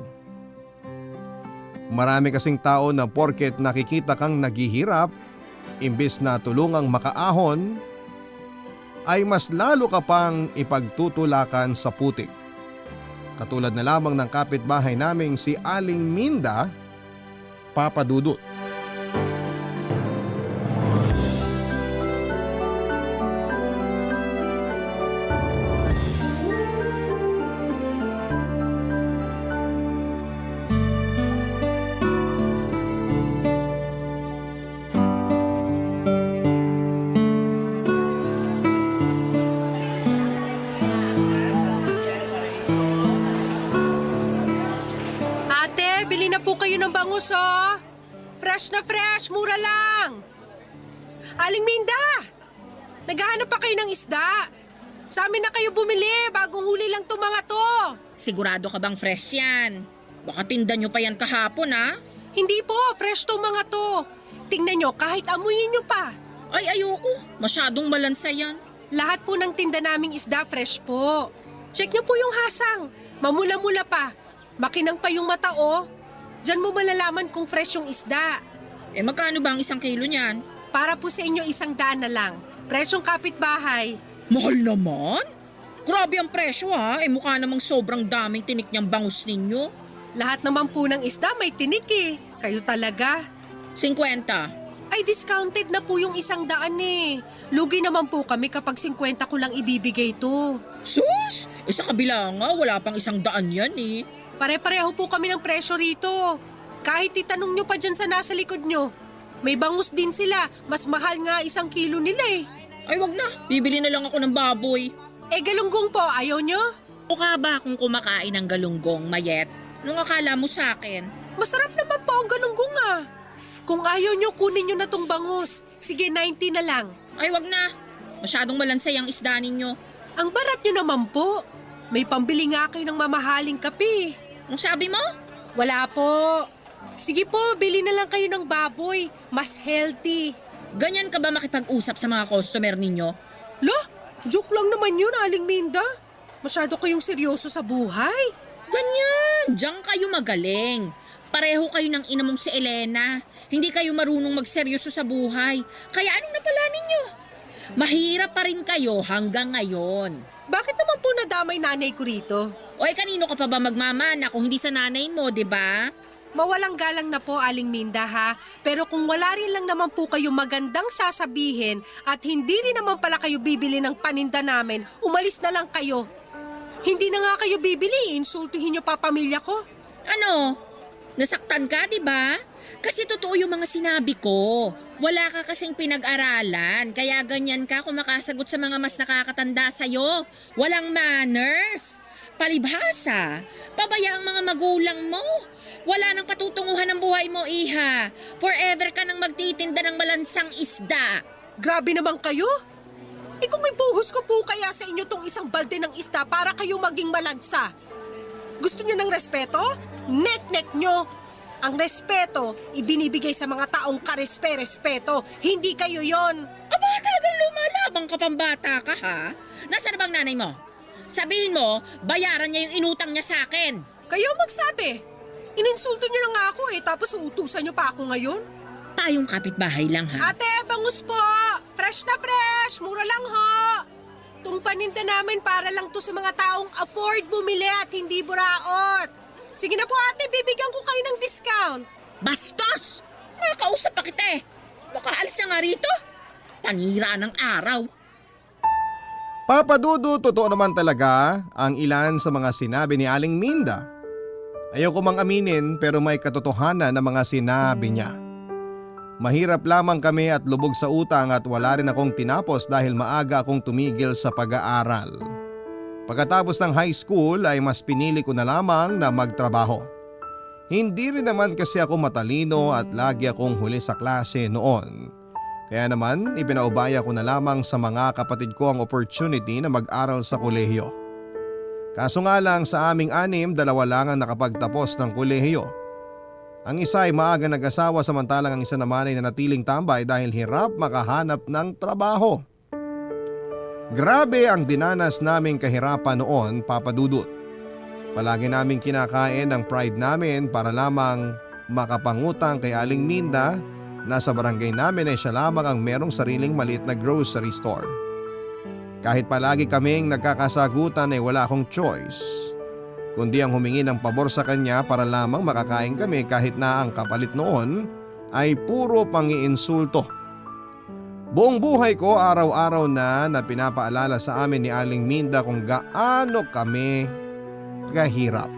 Marami kasing tao na porket nakikita kang naghihirap, imbes na tulungang makaahon, ay mas lalo ka pang ipagtutulakan sa putik. Katulad na lamang ng kapitbahay naming si Aling Minda, Papa Dudut. Ate, bili na po kayo ng bangus, oh. Fresh na fresh, mura lang. Aling Minda, naghahanap pa kayo ng isda. Sa amin na kayo bumili, bagong huli lang to mga to. Sigurado ka bang fresh yan? Baka tinda nyo pa yan kahapon, ha? Hindi po, fresh to mga to. Tingnan nyo, kahit amuyin nyo pa. Ay, ayoko. Masyadong malansa yan. Lahat po ng tinda naming isda fresh po. Check nyo po yung hasang. Mamula-mula pa. Makinang pa yung mata, oh. Diyan mo malalaman kung fresh yung isda. Eh, magkano ba ang 1 kilo niyan? Para po sa inyo 100 na lang. Presyong kapitbahay. Mahal naman? Grabe ang presyo, ha? Eh, mukha namang sobrang daming tinik niyang bangus ninyo. Lahat naman po ng isda may tinik eh. Kayo talaga. 50. Ay, discounted na po yung 100 eh. Lugi naman po kami kapag 50 ko lang ibibigay to. Sus! Eh, sa kabila nga, wala pang 100 yan eh. Pare-pareho po kami ng presyo rito. Kahit itanong nyo pa dyan sa nasa likod nyo. May bangus din sila. Mas mahal nga 1 kilo nila eh. Ay, wag na. Bibili na lang ako ng baboy. Eh, galunggong po, ayaw nyo? O ka ba kung kumakain ng galunggong, Mayet? Nung akala mo sa akin? Masarap naman po ang galunggong ah. Kung ayaw nyo, kunin nyo na tong bangus. Sige, 90 na lang. Ay, wag na. Masyadong malansay ang isda ninyo. Ang barat nyo naman po. May pambili nga kayo ng mamahaling kape. Ang sabi mo? Wala po. Sige po, bili na lang kayo ng baboy. Mas healthy. Ganyan ka ba makipag-usap sa mga customer ninyo? Lo, joke lang naman yun, Aling Minda. Masyado kayong seryoso sa buhay. Ganyan! Diyan kayo magaling. Pareho kayo ng ina mong si Elena. Hindi kayo marunong magseryoso sa buhay. Kaya anong napala ninyo? Mahirap pa rin kayo hanggang ngayon. Bakit naman po nadamay nanay ko rito? Oy, kanino ka pa ba magmamana kung hindi sa nanay mo, di ba? Mawalang galang na po, Aling Minda ha. Pero kung wala rin lang naman po kayo magandang sasabihin at hindi rin naman pala kayo bibili ng paninda namin, umalis na lang kayo. Hindi na nga kayo bibili, insultuhin niyo pa pamilya ko. Ano? Nasaktan ka, di ba? Kasi totoo yung mga sinabi ko. Wala ka kasing pinag-aralan, kaya ganyan ka kumakasagot sa mga mas nakakatanda sa'yo. Walang manners. Palibhasa, pabaya ang mga magulang mo. Wala nang patutunguhan ng buhay mo, iha. Forever ka nang magtitinda ng malansang isda. Grabe naman kayo. Kung ibuhos ko po kaya sa inyo tong 1 balde ng isda para kayo maging malansa. Gusto niyo ng respeto? Nek-nek nyo. Ang respeto, ibinibigay sa mga taong karespe-respeto. Hindi kayo yon. Aba, talagang lumalabang ka pambata ka ha? Nasaan na bang nanay mo? Sabihin mo, bayaran niya yung inutang niya sa akin. Kayo magsabi. Ininsulto niyo na nga ako tapos uutusan niyo pa ako ngayon. Tayong kapitbahay lang ha? Ate, bangus po! Fresh na fresh! Mura lang ho! Itong paninda namin para lang to sa mga taong afford bumili at hindi buraot. Sige na po ate, bibigyan ko kayo ng discount. Bastos! Nakakausap pa kita eh. Baka alis na nga rito. Panira ng araw. Papa Dudu, totoo naman talaga ang ilan sa mga sinabi ni Aling Minda. Ayoko mang aminin pero may katotohanan na mga sinabi niya. Mahirap lamang kami at lubog sa utang at wala rin akong tinapos dahil maaga akong tumigil sa pag-aaral. Pagkatapos ng high school ay mas pinili ko na lamang na magtrabaho. Hindi rin naman kasi ako matalino at lagi akong huli sa klase noon. Kaya naman ipinaubaya ko na lamang sa mga kapatid ko ang opportunity na mag-aral sa kolehiyo. Kaso nga lang sa aming 6, 2 lang ang nakapagtapos ng kolehiyo. Ang isa ay maaga nag-asawa samantalang ang isa naman ay nanatiling tambay dahil hirap makahanap ng trabaho. Grabe ang dinanas naming kahirapan noon, Papa Dudut. Palagi naming kinakain ang pride namin para lamang makapangutang kay Aling Minda na sa barangay namin ay siya lamang ang merong sariling maliit na grocery store. Kahit palagi kaming nagkakasagutan ay wala akong choice, kundi ang humingi ng pabor sa kanya para lamang makakain kami kahit na ang kapalit noon ay puro pangiinsulto. Buong buhay ko araw-araw na pinapaalala sa amin ni Aling Minda kung gaano kami kahirap.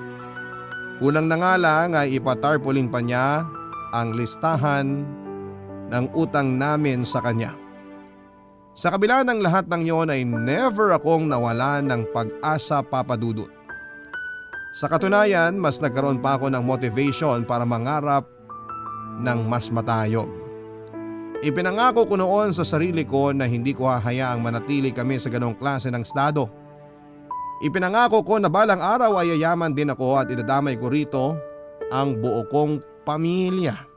Kulang na nga lang ay ipatarpaulin pa niya ang listahan ng utang namin sa kanya. Sa kabila ng lahat ng yon ay never akong nawalan ng pag-asa, Papa Dudut. Sa katunayan, mas nagkaroon pa ako ng motivation para mangarap ng mas matayog. Ipinangako ko noon sa sarili ko na hindi ko hahayaang manatili kami sa ganong klase ng estado. Ipinangako ko na balang araw ay yayaman din ako at idadamay ko rito ang buo kong pamilya.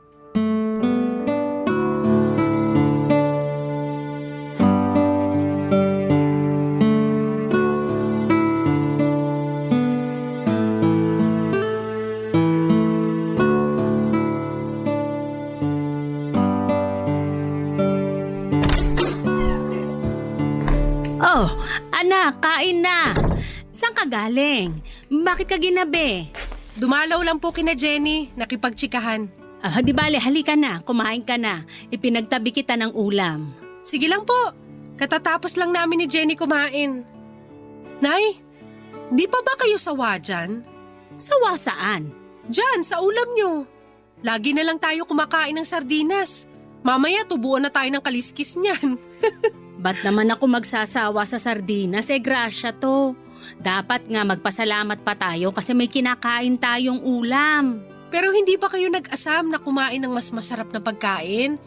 Oh, anak, kain na. Saan ka galing? Bakit ka ginabi? Dumalaw lang po kina Jenny, nakipagtsikahan. Di bale, halika na, kumain ka na. Ipinagtabi kita ng ulam. Sige lang po, katatapos lang namin ni Jenny kumain. Nay, di pa ba kayo sawa dyan? Sawa saan? Dyan, sa ulam nyo. Lagi na lang tayo kumakain ng sardinas. Mamaya tubuan na tayo ng kaliskis niyan. Ba't naman ako magsasawa sa sardinas? Grasya to. Dapat nga magpasalamat pa tayo kasi may kinakain tayong ulam. Pero hindi ba kayo nag-asam na kumain ng mas masarap na pagkain?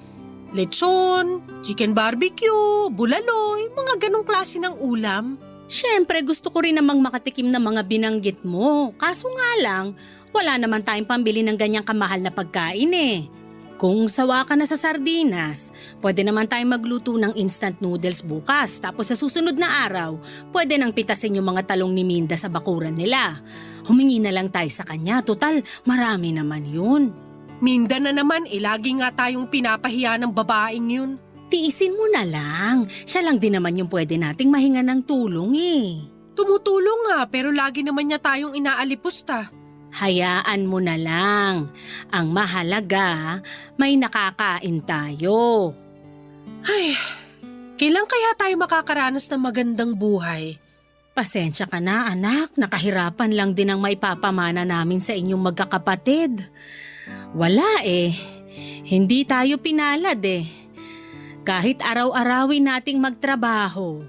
Lechon, chicken barbecue, bulaloy, mga ganong klase ng ulam. Siyempre gusto ko rin namang makatikim ng mga binanggit mo. Kaso nga lang, wala naman tayong pambili ng ganyang kamahal na pagkain eh. Kung sawa ka na sa sardinas, pwede naman tayong magluto ng instant noodles bukas. Tapos sa susunod na araw, pwede nang pitasin yung mga talong ni Minda sa bakuran nila. Humingi na lang tayo sa kanya, total marami naman yun. Minda na naman, lagi nga tayong pinapahiya ng babaeng yun. Tiisin mo na lang, siya lang din naman yung pwede nating mahinga ng tulong eh. Tumutulong nga pero lagi naman niya tayong inaalipusta. Hayaan mo na lang. Ang mahalaga, may nakakain tayo. Ay, kailan kaya tayo makakaranas ng magandang buhay? Pasensya ka na anak, nakahirapan lang din ang maipapamana namin sa inyong magkakapatid. Wala eh, hindi tayo pinalad eh. Kahit araw-arawin nating magtrabaho,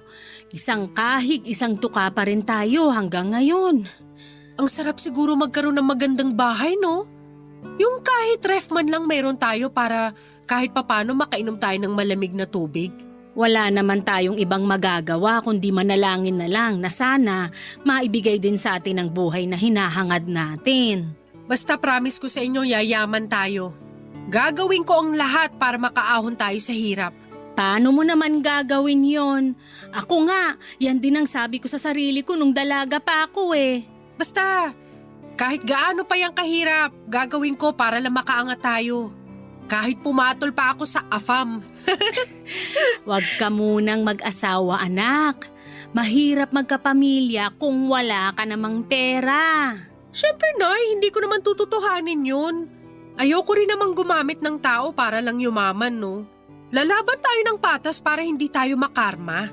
isang kahig, isang tuka pa rin tayo hanggang ngayon. Ang sarap siguro magkaroon ng magandang bahay, no? Yung kahit ref man lang meron tayo para kahit papano makainom tayo ng malamig na tubig. Wala naman tayong ibang magagawa kundi manalangin na lang na sana maibigay din sa atin ang buhay na hinahangad natin. Basta promise ko sa inyo, yayaman tayo. Gagawin ko ang lahat para makaahon tayo sa hirap. Paano mo naman gagawin yon? Ako nga, yan din ang sabi ko sa sarili ko nung dalaga pa ako eh. Basta, kahit gaano pa yung kahirap, gagawin ko para lang makaangat tayo. Kahit pumatol pa ako sa AFAM. Huwag ka munang mag-asawa, anak. Mahirap magkapamilya kung wala ka namang pera. Siyempre, Nay, hindi ko naman tututuhanin yun. Ayoko rin namang gumamit ng tao para lang yumaman, no? Lalaban tayo ng patas para hindi tayo makarma.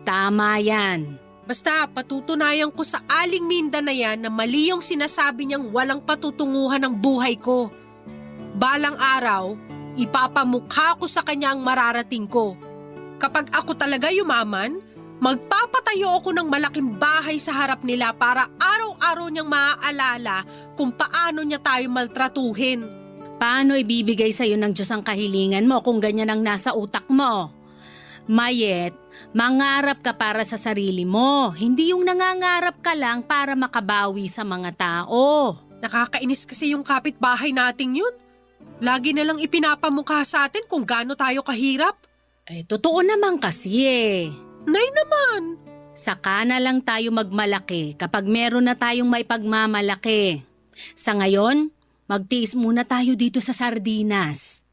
Tama yan. Basta patutunayan ko sa Aling Minda na yan na mali yung sinasabi niyang walang patutunguhan ng buhay ko. Balang araw, ipapamukha ko sa kanya ang mararating ko. Kapag ako talaga yumaman, magpapatayo ako ng malaking bahay sa harap nila para araw-araw niyang maaalala kung paano niya tayo maltratuhin. Paano ibibigay sa'yo ng Diyos ang kahilingan mo kung ganyan ang nasa utak mo? Mayet, mangarap ka para sa sarili mo, hindi yung nangangarap ka lang para makabawi sa mga tao. Nakakainis kasi yung kapitbahay nating yun. Lagi na lang ipinapamukha sa atin kung gaano tayo kahirap. Totoo naman kasi eh. Nay naman! Saka na lang tayo magmalaki kapag meron na tayong may pagmamalaki. Sa ngayon, magtiis muna tayo dito sa sardinas.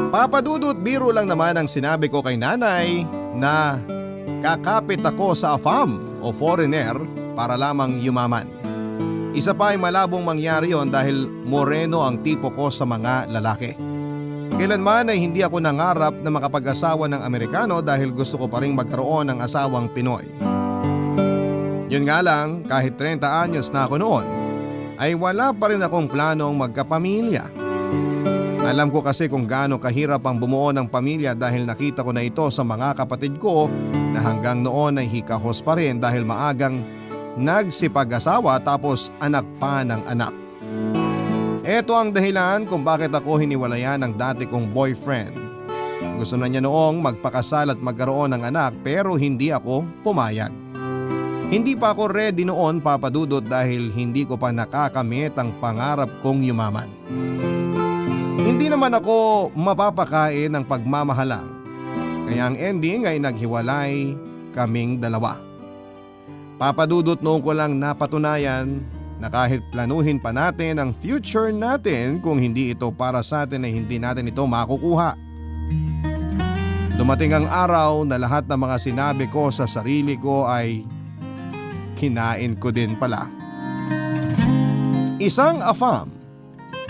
Papa Dudut, biro lang naman ang sinabi ko kay nanay na kakapit ako sa AFAM o foreigner para lamang yumaman. Isa pa ay malabong mangyari yon dahil moreno ang tipo ko sa mga lalaki. Kailanman ay hindi ako nangarap na makapag-asawa ng Amerikano dahil gusto ko pa rin magkaroon ng asawang Pinoy. Yun nga lang, kahit 30 anyos na ako noon, ay wala pa rin akong planong magkapamilya. Alam ko kasi kung gaano kahirap ang bumuo ng pamilya dahil nakita ko na ito sa mga kapatid ko na hanggang noon ay hikahos pa rin dahil maagang nagsipag-asawa tapos anak pa ng anak. Ito ang dahilan kung bakit ako hiniwalayan ng dati kong boyfriend. Gusto na niya noong magpakasal at magkaroon ng anak pero hindi ako pumayag. Hindi pa ako ready noon, Papa Dudut, dahil hindi ko pa nakakamit ang pangarap kong yumaman. Hindi naman ako mapapakain ng pagmamahalang. Kaya ang ending ay naghiwalay kaming dalawa. Papa Dudut, noon ko lang napatunayan na kahit planuhin pa natin ang future natin, kung hindi ito para sa atin ay hindi natin ito makukuha. Dumating ang araw na lahat ng mga sinabi ko sa sarili ko ay kinain ko din pala. Isang AFAM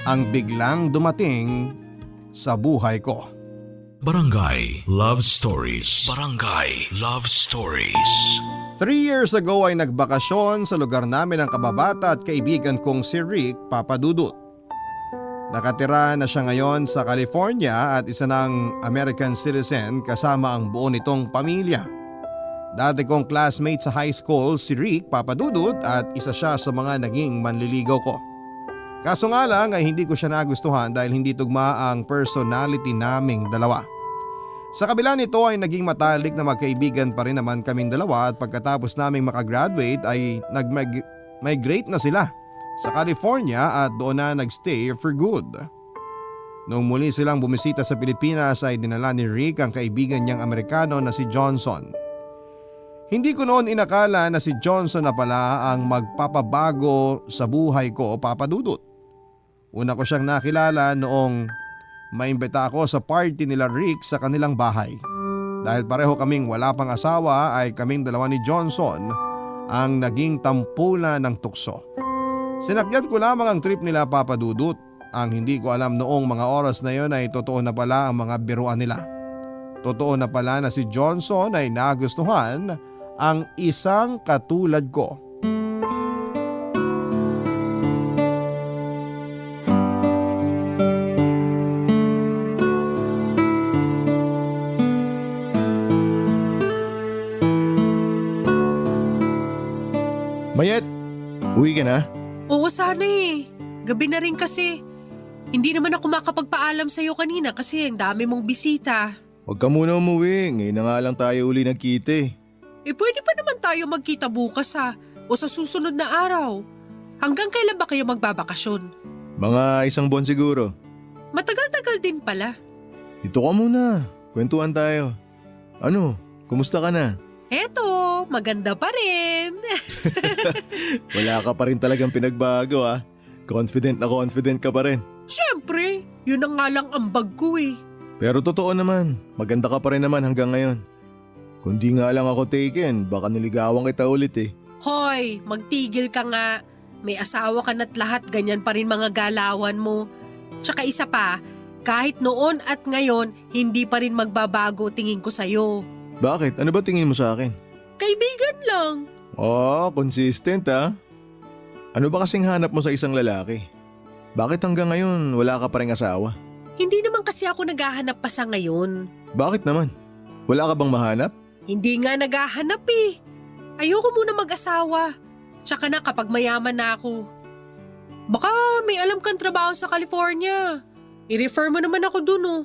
ang biglang dumating sa buhay ko. Barangay Love Stories. Barangay Love Stories. 3 years ago ay nagbakasyon sa lugar namin ang kababata at kaibigan kong si Rick, Papa Dudut. Nakatira na siya ngayon sa California at isa ng American citizen kasama ang buo nitong pamilya. Dati kong classmate sa high school si Rick, Papa Dudut, at isa siya sa mga naging manliligaw ko. Kaso nga lang ay hindi ko siya nagustuhan dahil hindi tugma ang personality naming dalawa. Sa kabila nito ay naging matalik na magkaibigan pa rin naman kaming dalawa at pagkatapos naming makagraduate ay nag-migrate na sila sa California at doon na nagstay for good. Noong muli silang bumisita sa Pilipinas ay dinala ni Rick ang kaibigan niyang Amerikano na si Johnson. Hindi ko noon inakala na si Johnson na pala ang magpapabago sa buhay ko, Papa Dudut. Una ko siyang nakilala noong maimbita ako sa party nila Rick sa kanilang bahay. Dahil pareho kaming wala pang asawa ay kaming dalawa ni Johnson ang naging tampulan ng tukso. Sinakyan ko lamang ang trip nila, Papa Dudut. Ang hindi ko alam noong mga oras na yon ay totoo na pala ang mga biruan nila. Totoo na pala na si Johnson ay nagustuhan ang isang katulad ko. Mayet, uwi ka na? Oo, sana eh. Gabi na rin kasi. Hindi naman ako makapagpaalam sa'yo kanina kasi ang dami mong bisita. Huwag ka muna umuwi, ngayon na nga lang tayo uli nagkita eh. Pwede pa naman tayo magkita bukas o sa susunod na araw. Hanggang kailan ba kayo magbabakasyon? Mga 1 buwan siguro. Matagal-tagal din pala. Dito ka muna. Kwentuhan tayo. Ano? Kumusta ka na? Eto, maganda pa rin. Wala ka pa rin talagang pinagbago ah. Confident na confident ka pa rin. Siyempre, yun ang nga lang ambag ko eh. Pero totoo naman, maganda ka pa rin naman hanggang ngayon. Kung di nga lang ako taken, baka niligawan kita ulit eh. Hoy, magtigil ka nga. May asawa ka na't lahat, ganyan pa rin mga galawan mo. Tsaka isa pa, kahit noon at ngayon, hindi pa rin magbabago tingin ko sa'yo. Bakit? Ano ba tingin mo sa akin? Kaibigan lang. Oh, consistent ah. Ano ba kasing hanap mo sa isang lalaki? Bakit hanggang ngayon wala ka pa rin asawa? Hindi naman kasi ako naghahanap pa sa ngayon. Bakit naman? Wala ka bang mahanap? Hindi nga naghahanap eh. Ayoko muna mag-asawa. Tsaka na kapag mayaman na ako. Baka may alam kang trabaho sa California. I-refer mo naman ako dun oh.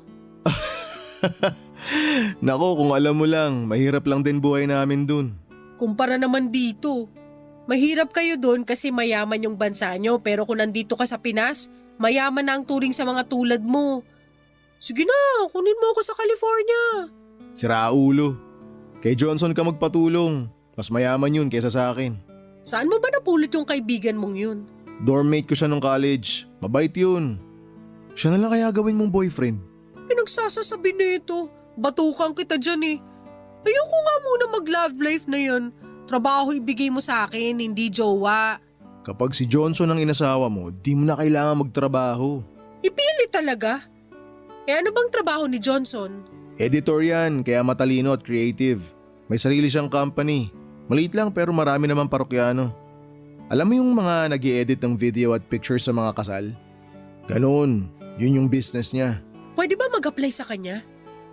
Nako, kung alam mo lang, mahirap lang din buhay namin dun. Kumpara naman dito. Mahirap kayo dun kasi mayaman yung bansa nyo, pero kung nandito ka sa Pinas, mayaman na ang turing sa mga tulad mo. Sige na, kunin mo ako sa California. Si Raulo. Kay Johnson ka magpatulong. Mas mayaman yun kaysa sa akin. Saan mo ba napulot yung kaibigan mong yun? Dormmate ko siya nung college. Mabait yun. Siya na lang kaya gawin mong boyfriend. Pinagsasasabi nito. Batukan kita dyan eh. Ayoko nga muna mag-love life na yan. Trabaho ibigay mo sa akin, hindi jowa. Kapag si Johnson ang inasawa mo, di mo na kailangan magtrabaho. Ipili talaga? Eh ano bang trabaho ni Johnson? Editor yan, kaya matalino at creative. May sarili siyang company. Maliit lang pero marami naman parokyano. Alam mo yung mga nag-i-edit ng video at pictures sa mga kasal? Ganun, yun yung business niya. Pwede ba mag-apply sa kanya?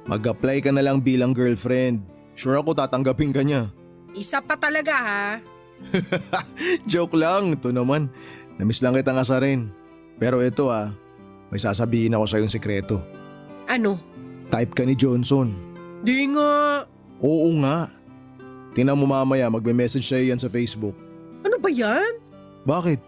Mag-apply ka na lang bilang girlfriend. Sure ako tatanggapin ka niya. Isa pa talaga ha? Joke lang, ito naman. Namiss lang kitang asarin. Pero ito may sasabihin ako sa yung sekreto. Ano? Type ka ni Johnson. Di nga. Oo nga. Tingnan mo mamaya magme-message sa'yo yan sa Facebook. Ano ba yan? Bakit?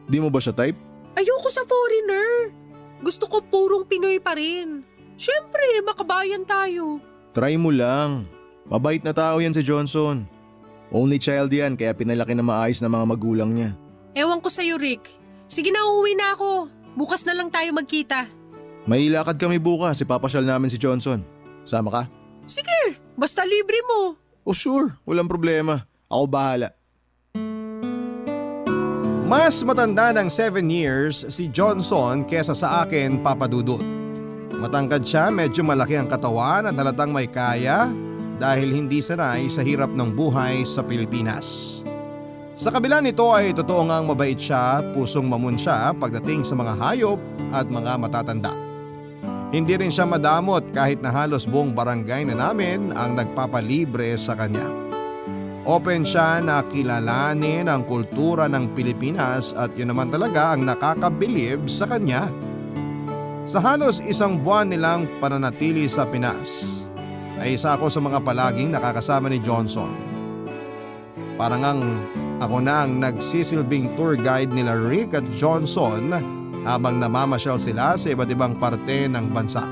Di mo ba siya type? Ayoko sa foreigner. Gusto ko purong Pinoy pa rin. Siyempre, makabayan tayo. Try mo lang. Mabait na tao yan si Johnson. Only child yan kaya pinalaki na maayos na mga magulang niya. Ewan ko sa'yo, Rick. Sige na, uuwi na ako. Bukas na lang tayo magkita. May lakad kami bukas, ipapasyal namin si Johnson. Sama ka? Sige, basta libre mo. Oh sure, walang problema. Ako bahala. Mas matanda ng 7 years si Johnson kesa sa akin, Papa Dudut. Matangkad siya, medyo malaki ang katawan at halatang may kaya dahil hindi sanay sa hirap ng buhay sa Pilipinas. Sa kabila nito ay totoo ngang mabait siya, pusong mamun siya pagdating sa mga hayop at mga matatanda. Hindi rin siya madamot kahit na halos buong barangay na namin ang nagpapalibre sa kanya. Open siya na kilalanin ang kultura ng Pilipinas at yun naman talaga ang nakakabilib sa kanya. Sa halos 1 buwan nilang pananatili sa Pinas, ay isa ako sa mga palaging nakakasama ni Johnson. Parang ako na ang nagsisilbing tour guide nila Rick at Johnson habang namamasyal sila sa iba't ibang parte ng bansa.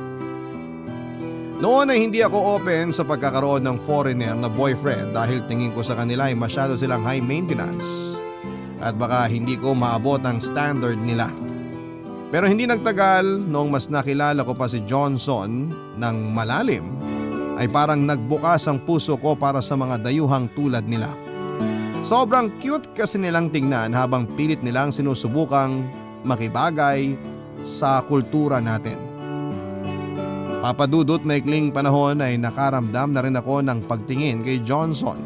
Noon ay hindi ako open sa pagkakaroon ng foreigner na boyfriend dahil tingin ko sa kanila ay masyado silang high maintenance at baka hindi ko maabot ang standard nila. Pero hindi nagtagal, noong mas nakilala ko pa si Johnson ng malalim, ay parang nagbukas ang puso ko para sa mga dayuhang tulad nila. Sobrang cute kasi nilang tingnan habang pilit nilang sinusubukang makibagay sa kultura natin. Papadudot maikling panahon ay nakaramdam na rin ako ng pagtingin kay Johnson.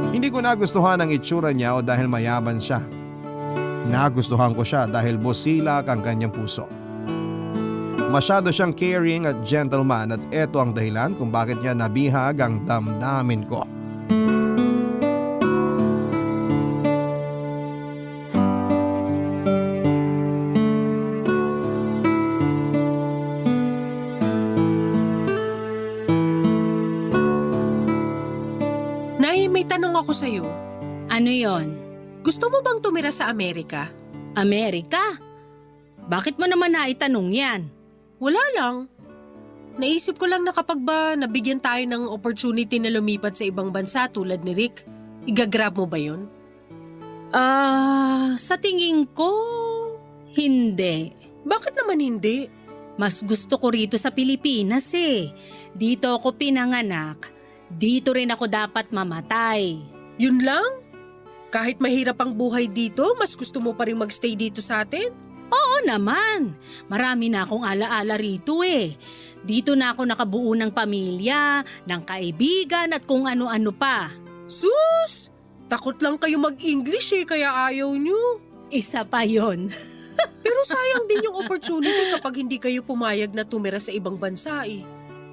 Hindi ko nagustuhan ang itsura niya o dahil mayaman siya. Nagustuhan ko siya dahil busilak ang kanyang puso. Masyado siyang caring at gentleman at eto ang dahilan kung bakit niya nabihag ang damdamin ko. Nay, may tanong ako sa'yo. Ano yon? Gusto mo bang tumira sa Amerika? Amerika? Bakit mo naman naitanong yan? Wala lang. Naisip ko lang na kapag ba nabigyan tayo ng opportunity na lumipat sa ibang bansa tulad ni Rick, igagrab mo ba yun? Sa tingin ko, hindi. Bakit naman hindi? Mas gusto ko rito sa Pilipinas eh. Dito ako pinanganak. Dito rin ako dapat mamatay. Yun lang? Kahit mahirap ang buhay dito, mas gusto mo pa rin magstay dito sa atin? Oo naman. Marami na akong alaala rito eh. Dito na ako nakabuo ng pamilya, ng kaibigan at kung ano-ano pa. Sus! Takot lang kayo mag-English eh, kaya ayaw nyo. Isa pa yon. Pero sayang din yung opportunity kapag hindi kayo pumayag na tumira sa ibang bansa eh.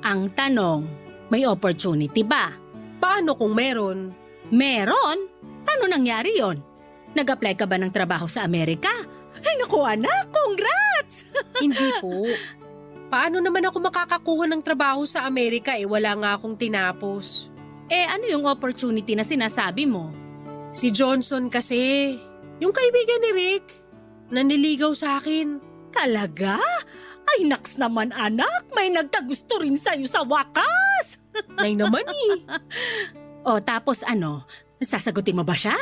Ang tanong, may opportunity ba? Paano kung meron? Meron? Paano nangyari yon? Nag-apply ka ba ng trabaho sa Amerika? Ay naku anak, congrats! Hindi po. Paano naman ako makakakuha ng trabaho sa Amerika eh wala nga akong tinapos? Ano yung opportunity na sinasabi mo? Si Johnson kasi, yung kaibigan ni Rick, naniligaw sa akin. Talaga? Ay naks naman anak, may nagkagusto rin sa'yo sa wakas! Nay naman eh. O tapos ano, sasagutin mo ba siya?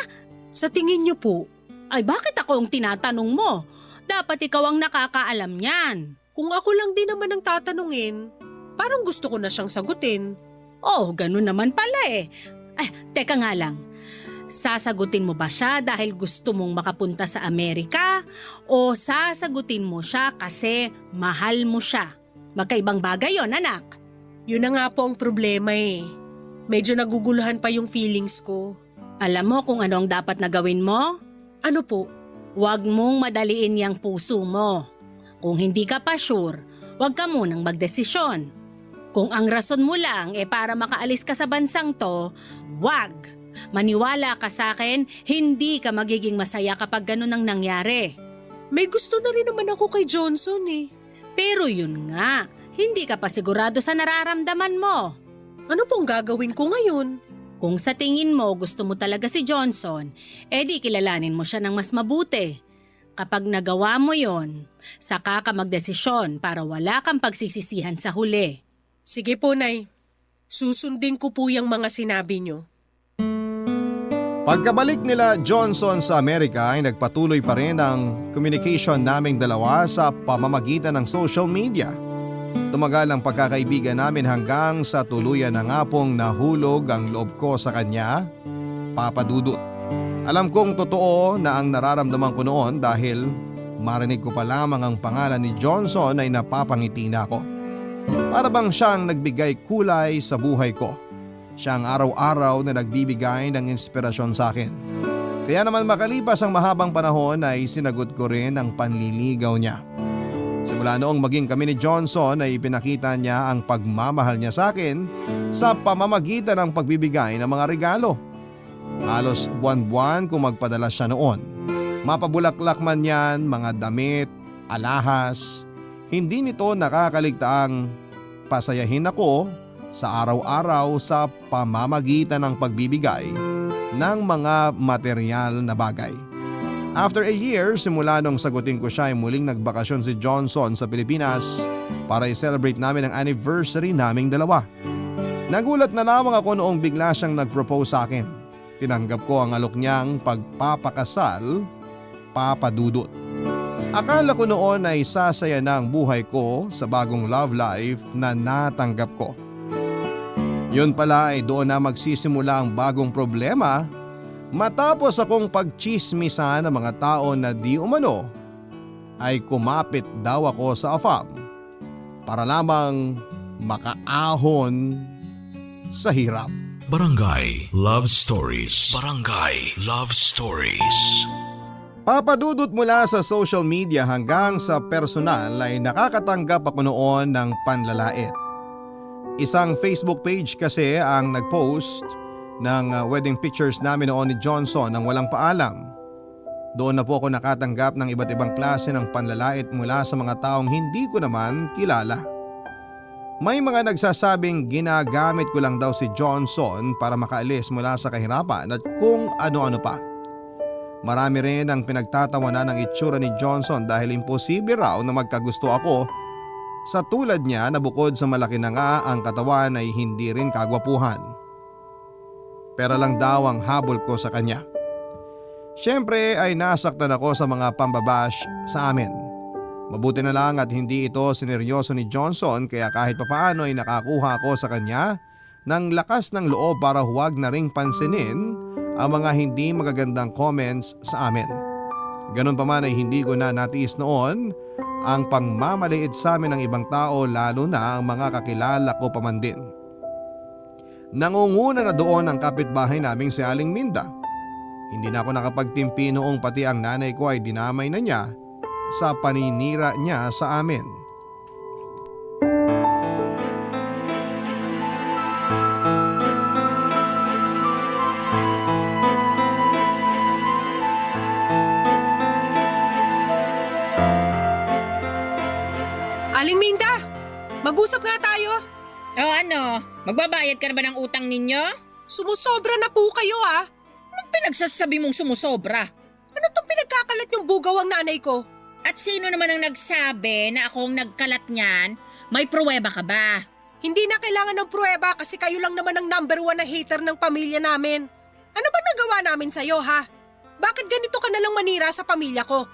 Sa tingin niyo po? Ay bakit ako ang tinatanong mo? Dapat ikaw ang nakakaalam niyan. Kung ako lang din naman ang tatanungin, parang gusto ko na siyang sagutin. Oh, ganun naman pala eh. Teka nga lang. Sasagutin mo ba siya dahil gusto mong makapunta sa Amerika o sasagutin mo siya kasi mahal mo siya? Magkaibang bagay yon, anak. Yun na nga po ang problema eh. Medyo naguguluhan pa yung feelings ko. Alam mo kung ano ang dapat na gawin mo? Ano po? Huwag mong madaliin yang puso mo. Kung hindi ka pa sure, huwag ka munang magdesisyon. Kung ang rason mo lang para makaalis ka sa bansang to, wag. Maniwala ka sa akin, hindi ka magiging masaya kapag ganun ang nangyari. May gusto na rin naman ako kay Johnson eh. Pero yun nga, hindi ka pa sigurado sa nararamdaman mo. Ano pong gagawin ko ngayon? Kung sa tingin mo gusto mo talaga si Johnson, di kilalanin mo siya ng mas mabuti. Kapag nagawa mo yon, saka ka magdesisyon para wala kang pagsisisihan sa huli. Sige po, Nay. Susundin ko po yung mga sinabi nyo. Pagkabalik nila Johnson sa Amerika ay nagpatuloy pa rin ang communication naming dalawa sa pamamagitan ng social media. Tumagal ang pagkakaibigan namin hanggang sa tuluyan na nga pong nahulog ang loob ko sa kanya, Papa Dudut. Alam kong totoo na ang nararamdaman ko noon dahil marinig ko pa lamang ang pangalan ni Johnson ay napapangiti na ako. Para bang siyang nagbigay kulay sa buhay ko. Siya ang araw-araw na nagbibigay ng inspirasyon sa akin. Kaya naman makalipas ang mahabang panahon ay sinagot ko rin ang panliligaw niya. Simula noong maging kami ni Johnson ay ipinakita niya ang pagmamahal niya sa akin sa pamamagitan ng pagbibigay ng mga regalo. Halos buwan-buwan kung magpadala siya noon. Mapabulaklak man yan, mga damit, alahas. Hindi nito nakakaligtaang pasayahin ako sa araw-araw sa pamamagitan ng pagbibigay ng mga material na bagay. After a year, simula nung sagutin ko siya ay muling nagbakasyon si Johnson sa Pilipinas para i-celebrate namin ang anniversary naming dalawa. Nagulat na lamang ako noong bigla siyang nag-propose sa akin. Tinanggap ko ang alok niyang pagpapakasal, Papa Dudut. Akala ko noon ay sasaya na ang buhay ko sa bagong love life na natanggap ko. Yun pala ay doon na magsisimula ang bagong problema matapos akong pagchismisan ng mga tao na di umano ay kumapit daw ako sa AFAM para lamang makaahon sa hirap. Barangay Love Stories. Barangay Love Stories. Papadudot mula sa social media hanggang sa personal ay nakakatanggap ako noon ng panlalait. Isang Facebook page kasi ang nagpost ng wedding pictures namin noon ni Johnson nang walang paalam. Doon na po ako nakatanggap ng iba't ibang klase ng panlalait mula sa mga taong hindi ko naman kilala. May mga nagsasabing ginagamit ko lang daw si Johnson para makaalis mula sa kahirapan at kung ano-ano pa. Marami rin ang pinagtatawanan ng itsura ni Johnson dahil imposible raw na magkagusto ako sa tulad niya na bukod sa malaki na nga ang katawan ay hindi rin kagwapuhan. Pera lang daw ang habol ko sa kanya. Siyempre ay nasaktan ako sa mga pambabash sa amin. Mabuti na lang at hindi ito sineryoso ni Johnson kaya kahit papaano ay nakakuha ako sa kanya ng lakas ng loob para huwag na ring pansinin ang mga hindi magagandang comments sa amin. Ganun pa man ay hindi ko na natiis noon ang pangmamaliit sa amin ng ibang tao lalo na ang mga kakilala ko pa man din. Nangunguna na doon ang kapitbahay naming si Aling Minda. Hindi na ako nakapagtimpi noong pati ang nanay ko ay dinamay na niya sa paninira niya sa amin. Aling Minda, mag-usap nga tayo. O ano, magbabayad ka na ba ng utang ninyo? Sumusobra na po kayo ah. Anong pinagsasabi mong sumusobra? Ano tong pinagkakalat yung bugaw ang nanay ko? At sino naman ang nagsabi na akong nagkalat niyan? May pruweba ka ba? Hindi na kailangan ng pruweba kasi kayo lang naman ang number 1 na hater ng pamilya namin. Ano ba nagawa namin sa'yo ha? Bakit ganito ka nalang manira sa pamilya ko?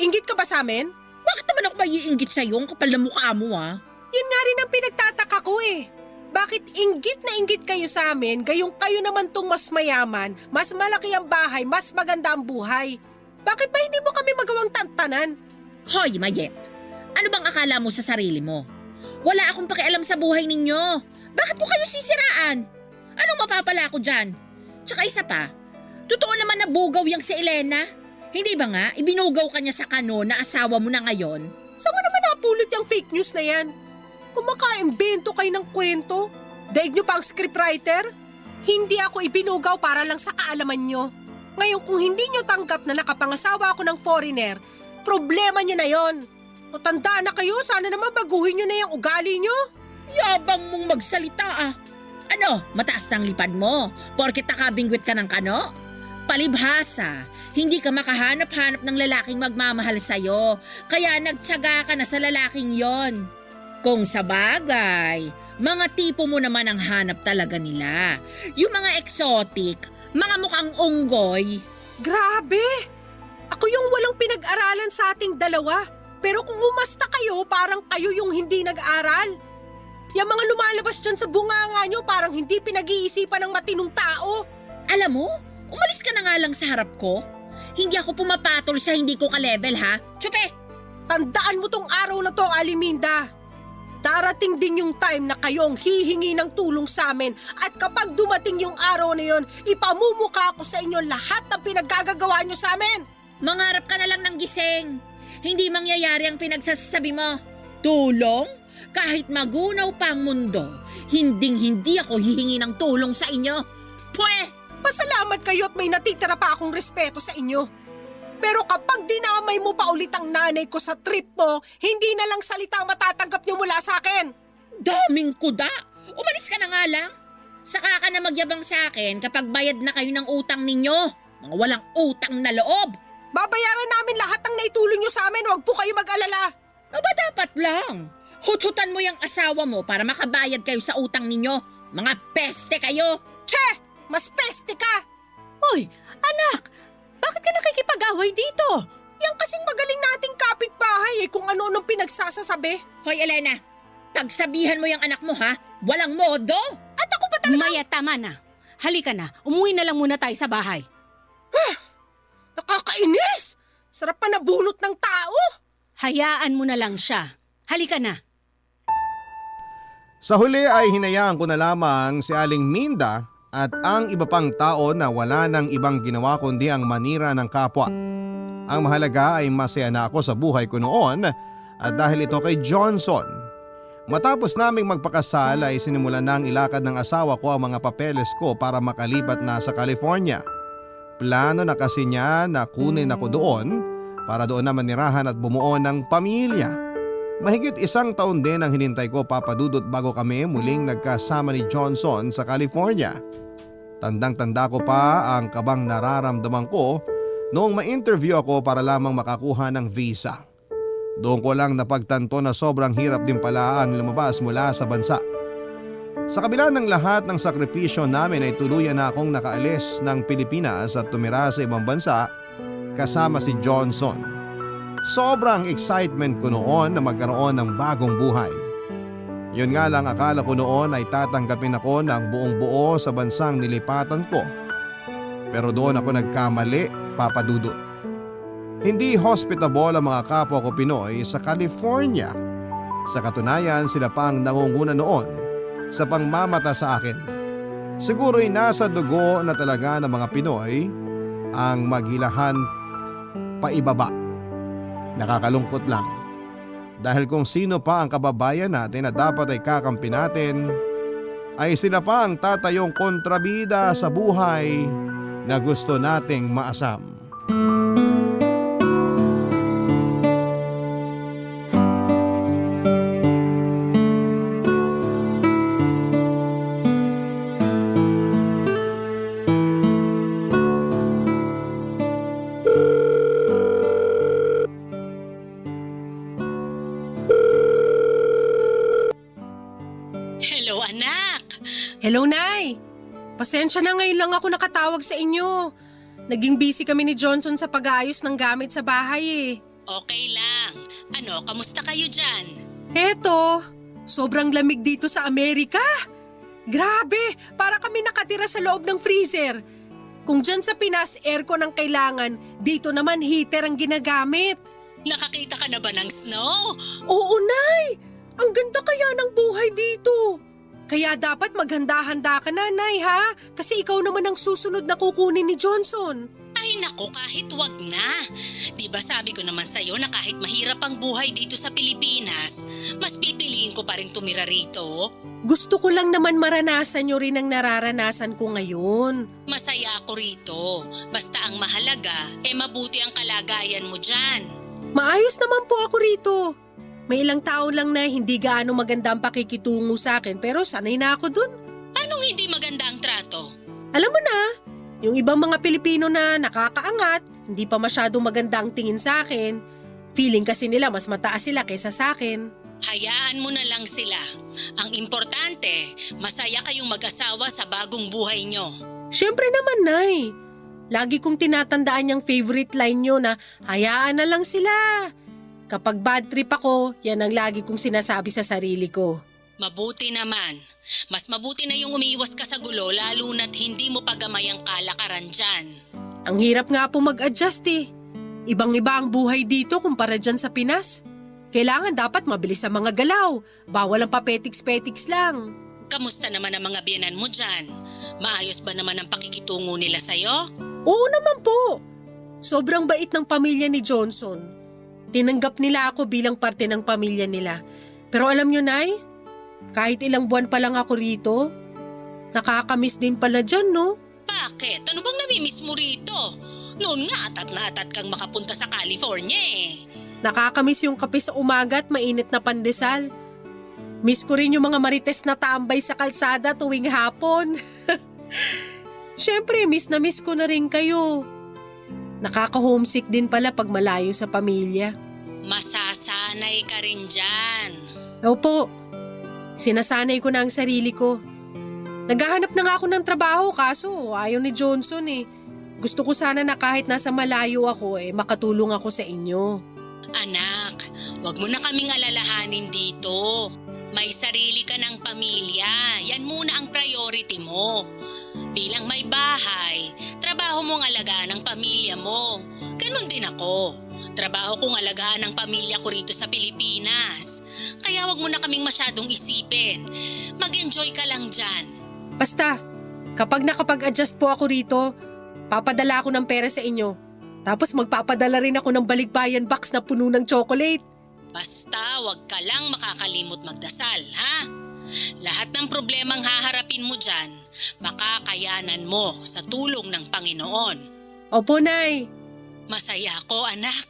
Inggit ka ba sa amin? Bakit naman ako maiinggit sa'yo? Ang kapal na mukha mo ah. Yun nga rin ang pinagtataka ko eh. Bakit inggit na inggit kayo sa amin, gayong kayo naman tong mas mayaman, mas malaki ang bahay, mas maganda ang buhay? Bakit ba hindi mo kami magawang tantanan? Hoy, Mayet! Ano bang akala mo sa sarili mo? Wala akong pakialam sa buhay ninyo. Bakit ko kayo sisiraan? Anong mapapala ko dyan? Tsaka isa pa, totoo naman na bugaw yang si Elena. Hindi ba nga, ibinugaw ka niya sa kano na asawa mo na ngayon? Saan mo naman napulot yung fake news na yan? Kumaka-imbento kayo ng kwento? Daig nyo pa ang scriptwriter? Hindi ako ibinugaw para lang sa kaalaman nyo. Ngayon kung hindi nyo tanggap na nakapangasawa ako ng foreigner, problema nyo na yon. O tandaan na kayo, sana naman baguhin nyo na yung ugali nyo. Yabang mong magsalita ah. Ano, mataas na ang lipad mo? Porket nakabingwit ka ng kano? Palibhasa, hindi ka makahanap-hanap ng lalaking magmamahal sa'yo, kaya nagtiyaga ka na sa lalaking yon. Kung sa bagay, mga tipo mo naman ang hanap talaga nila. Yung mga exotic, mga mukhang unggoy. Grabe! Ako yung walang pinag-aralan sa ating dalawa. Pero kung umasta kayo, parang kayo yung hindi nag-aral. Yung mga lumalabas dyan sa bunganga nyo, parang hindi pinag-iisipan ng matinong tao. Alam mo, umalis ka na nga lang sa harap ko. Hindi ako pumapatol sa hindi ko ka-level ha. Tsupe! Tandaan mo tong araw na to, Aliminda. Darating din yung time na kayong hihingi ng tulong sa amin at kapag dumating yung araw na yon, ipamumuka ko sa inyo lahat ng pinaggagawa nyo sa amin. Mangarap ka na lang ng gising. Hindi mangyayari ang pinagsasabi mo. Tulong? Kahit magunaw pa ang mundo, hinding-hindi ako hihingi ng tulong sa inyo. Pwe! Pasalamat kayo at may natitira pa akong respeto sa inyo. Pero kapag dinamay mo pa ulit ang nanay ko sa trip mo, hindi na lang salita ang matatanggap niyo mula sa akin. Daming kuda! Umalis ka na nga lang. Saka ka na magyabang sa akin kapag bayad na kayo ng utang ninyo. Mga walang utang na loob. Babayaran namin lahat ng naitulong niyo sa amin, huwag po kayo mag-alala. Aba dapat lang. Hututan mo yung asawa mo para makabayad kayo sa utang ninyo. Mga peste kayo. Che! Mas peste ka! Uy, anak! Bakit ka nakikipag-away dito? Yan kasing magaling nating kapitbahay kung ano-anong pinagsasasabi. Hoy Elena, pagsabihan mo yung anak mo ha, walang modo. At ako pa talaga... Maya, tama na. Halika na, umuwi na lang muna tayo sa bahay. Nakakainis! Sarap pa nabunot ng tao! Hayaan mo na lang siya. Halika na. Sa huli ay hinayaan ko na lamang si Aling Minda at ang iba pang tao na wala nang ibang ginawa kundi ang manira ng kapwa. Ang mahalaga ay masaya na ako sa buhay ko noon at dahil ito kay Johnson. Matapos naming magpakasal ay sinimulan na ang ilakad ng asawa ko ang mga papeles ko para makalipat na sa California. Plano na kasi niya na kunin ako doon para doon na manirahan at bumuo ng pamilya. Mahigit 1 taon din ang hinintay ko papadudot bago kami muling nagkasama ni Johnson sa California. Tandang-tanda ko pa ang kabang nararamdaman ko Noong ma-interview ako para lamang makakuha ng visa, doon ko lang napagtanto na sobrang hirap din pala ang lumabas mula sa bansa. Sa kabila ng lahat ng sakripisyo namin ay tuluyan na akong nakaalis ng Pilipinas at tumira sa ibang bansa kasama si Johnson. Sobrang excitement ko noon na magkaroon ng bagong buhay. Yun nga lang, akala ko noon ay tatanggapin ako ng buong buo sa bansang nilipatan ko. Pero doon ako nagkamali, Papa Dudut. Hindi hospitable ang mga kapwa ko Pinoy sa California. Sa katunayan, sila pa ang nangunguna noon sa pangmamata sa akin. Siguro'y nasa dugo na talaga ng mga Pinoy ang maghilahan paibaba. Nakakalungkot lang. Dahil kung sino pa ang kababayan natin na dapat ay kakampi natin, ay sila pa ang tatayong kontrabida sa buhay na gusto nating maasam. Hello, anak! Hello, Nay! Pasensya na, ngayon lang ako nakatawag sa inyo. Naging busy kami ni Johnson sa pag-aayos ng gamit sa bahay eh. Okay lang. Ano, kamusta kayo dyan? Eto, sobrang lamig dito sa Amerika. Grabe, para kami nakatira sa loob ng freezer. Kung dyan sa Pinas, aircon ang kailangan, dito naman heater ang ginagamit. Nakakita ka na ba ng snow? Oo, Nay! Ang ganda kaya ng buhay dito. Kaya dapat maghanda-handa ka na, Nay, ha? Kasi ikaw naman ang susunod na kukunin ni Johnson. Ay nako, kahit wag na. Di ba sabi ko naman sa'yo na kahit mahirap ang buhay dito sa Pilipinas, mas pipiliin ko pa rin tumira rito? Gusto ko lang naman maranasan nyo rin ang nararanasan ko ngayon. Masaya ako rito. Basta ang mahalaga, mabuti ang kalagayan mo dyan. Maayos naman po ako rito. May ilang tao lang na hindi gaano maganda ang pakikitungo sa akin pero sanay na ako dun. Paanong hindi maganda ang trato? Alam mo na, yung ibang mga Pilipino na nakakaangat, hindi pa masyadong maganda ang tingin sa akin. Feeling kasi nila mas mataas sila kaysa sa akin. Hayaan mo na lang sila. Ang importante, masaya kayong mag-asawa sa bagong buhay nyo. Siyempre naman, Nay. Lagi kong tinatandaan yung favorite line nyo na hayaan na lang sila. Kapag bad trip ako, yan ang lagi kong sinasabi sa sarili ko. Mabuti naman. Mas mabuti na yung umiwas ka sa gulo lalo na't hindi mo pagamay ang kalakaran dyan. Ang hirap nga po mag-adjust eh. Ibang-iba ang buhay dito kumpara dyan sa Pinas. Kailangan dapat mabilis ang mga galaw. Bawal ang papetiks-petiks lang. Kamusta naman ang mga biyanan mo dyan? Maayos ba naman ang pakikitungo nila sa'yo? Oo naman po. Sobrang bait ng pamilya ni Johnson. Tinanggap nila ako bilang parte ng pamilya nila. Pero alam nyo, Nay, kahit ilang buwan pa lang ako rito, nakakamiss din pala dyan, no? Bakit? Ano bang namimiss mo rito? Noon nga atat na atat kang makapunta sa California eh. Nakakamiss yung kape sa umaga at mainit na pandesal. Miss ko rin yung mga marites na tambay sa kalsada tuwing hapon. Siyempre, miss na miss ko na rin kayo. Nakaka-homesick din pala pag malayo sa pamilya. Masasanay ka rin dyan. Opo, sinasanay ko na ang sarili ko. Naghahanap na nga ako ng trabaho kaso ayaw ni Johnson eh. Gusto ko sana na kahit nasa malayo ako makatulong ako sa inyo. Anak, wag mo na kaming alalahanin dito. May sarili ka ng pamilya. Yan muna ang priority mo. Bilang may bahay, trabaho mong alagaan ang pamilya mo. Ganon din ako. Trabaho kong alagaan ang pamilya ko rito sa Pilipinas. Kaya wag mo na kaming masyadong isipin. Mag-enjoy ka lang dyan. Basta, kapag nakapag-adjust po ako rito, papadala ako ng pera sa inyo. Tapos magpapadala rin ako ng balikbayan box na puno ng chocolate. Basta wag ka lang makakalimot magdasal, ha? Lahat ng problemang haharapin mo dyan, makakayanan mo sa tulong ng Panginoon. Opo, Nay. Masaya ako, anak,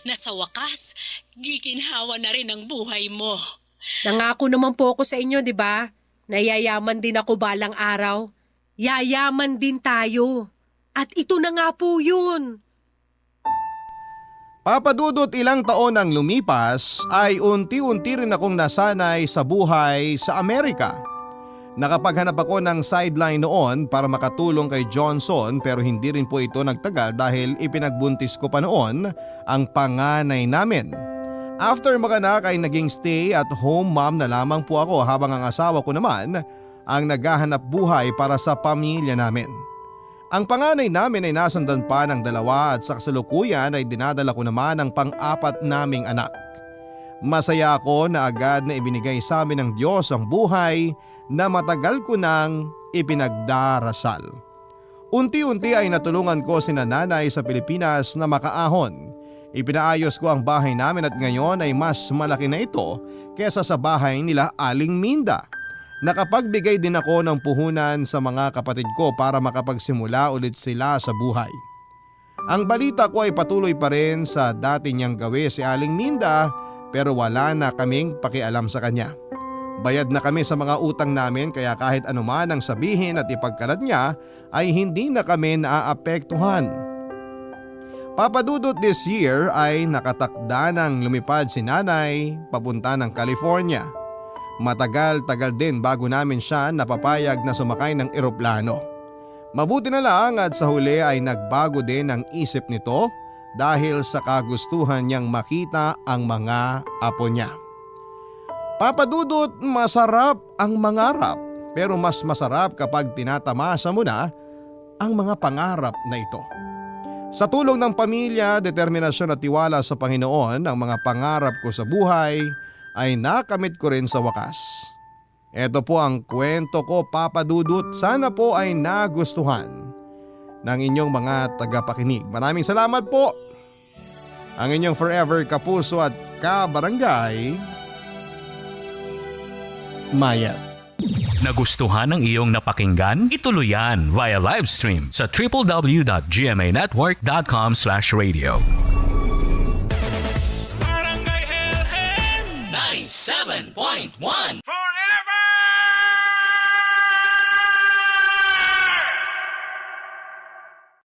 na sa wakas, giginhawa na rin ang buhay mo. Nangako naman po ako sa inyo, di ba? Nayayaman din ako balang araw. Yayaman din tayo. At ito na nga po yun. Papadudot ilang taon ang lumipas ay unti-unti rin akong nasanay sa buhay sa Amerika. Nakapaghanap ako ng sideline noon para makatulong kay Johnson pero hindi rin po ito nagtagal dahil ipinagbuntis ko pa noon ang panganay namin. After maganak ay naging stay at home mom na lamang po ako habang ang asawa ko naman ang naghahanap buhay para sa pamilya namin. Ang panganay namin ay nasundan pa ng 2 at sa kasalukuyan ay dinadala ko naman ang pang-4 naming anak. Masaya ako na agad na ibinigay sa amin ng Diyos ang buhay na matagal ko nang ipinagdarasal. Unti-unti ay natulungan ko si nanay sa Pilipinas na makaahon. Ipinaayos ko ang bahay namin at ngayon ay mas malaki na ito kesa sa bahay nila Aling Minda. Nakapagbigay din ako ng puhunan sa mga kapatid ko para makapagsimula ulit sila sa buhay. Ang balita ko ay patuloy pa rin sa dati niyang gawi si Aling Minda pero wala na kaming pakialam sa kanya. Bayad na kami sa mga utang namin kaya kahit anuman ang sabihin at ipagkalat niya ay hindi na kami naaapektuhan. Papadudot this year ay nakatakda ng lumipad si nanay papunta ng California. Matagal-tagal din bago namin siya napapayag na sumakay ng eroplano. Mabuti na lang at sa huli ay nagbago din ang isip nito dahil sa kagustuhan niyang makita ang mga apo niya. Papadudot, masarap ang mangarap pero mas masarap kapag tinatamasa mo na ang mga pangarap na ito. Sa tulong ng pamilya, determinasyon at tiwala sa Panginoon, ang mga pangarap ko sa buhay ay nakamit ko rin sa wakas. Ito po ang kwento ko, Papa Dudut. Sana po ay nagustuhan ng inyong mga tagapakinig. Maraming salamat po. Ang inyong forever kapuso at kabarangay, Mayat. Nagustuhan ng iyong napakinggan? Ituloy yan via live stream sa www.gmanetwork.com/radio. Barangay LS 97.1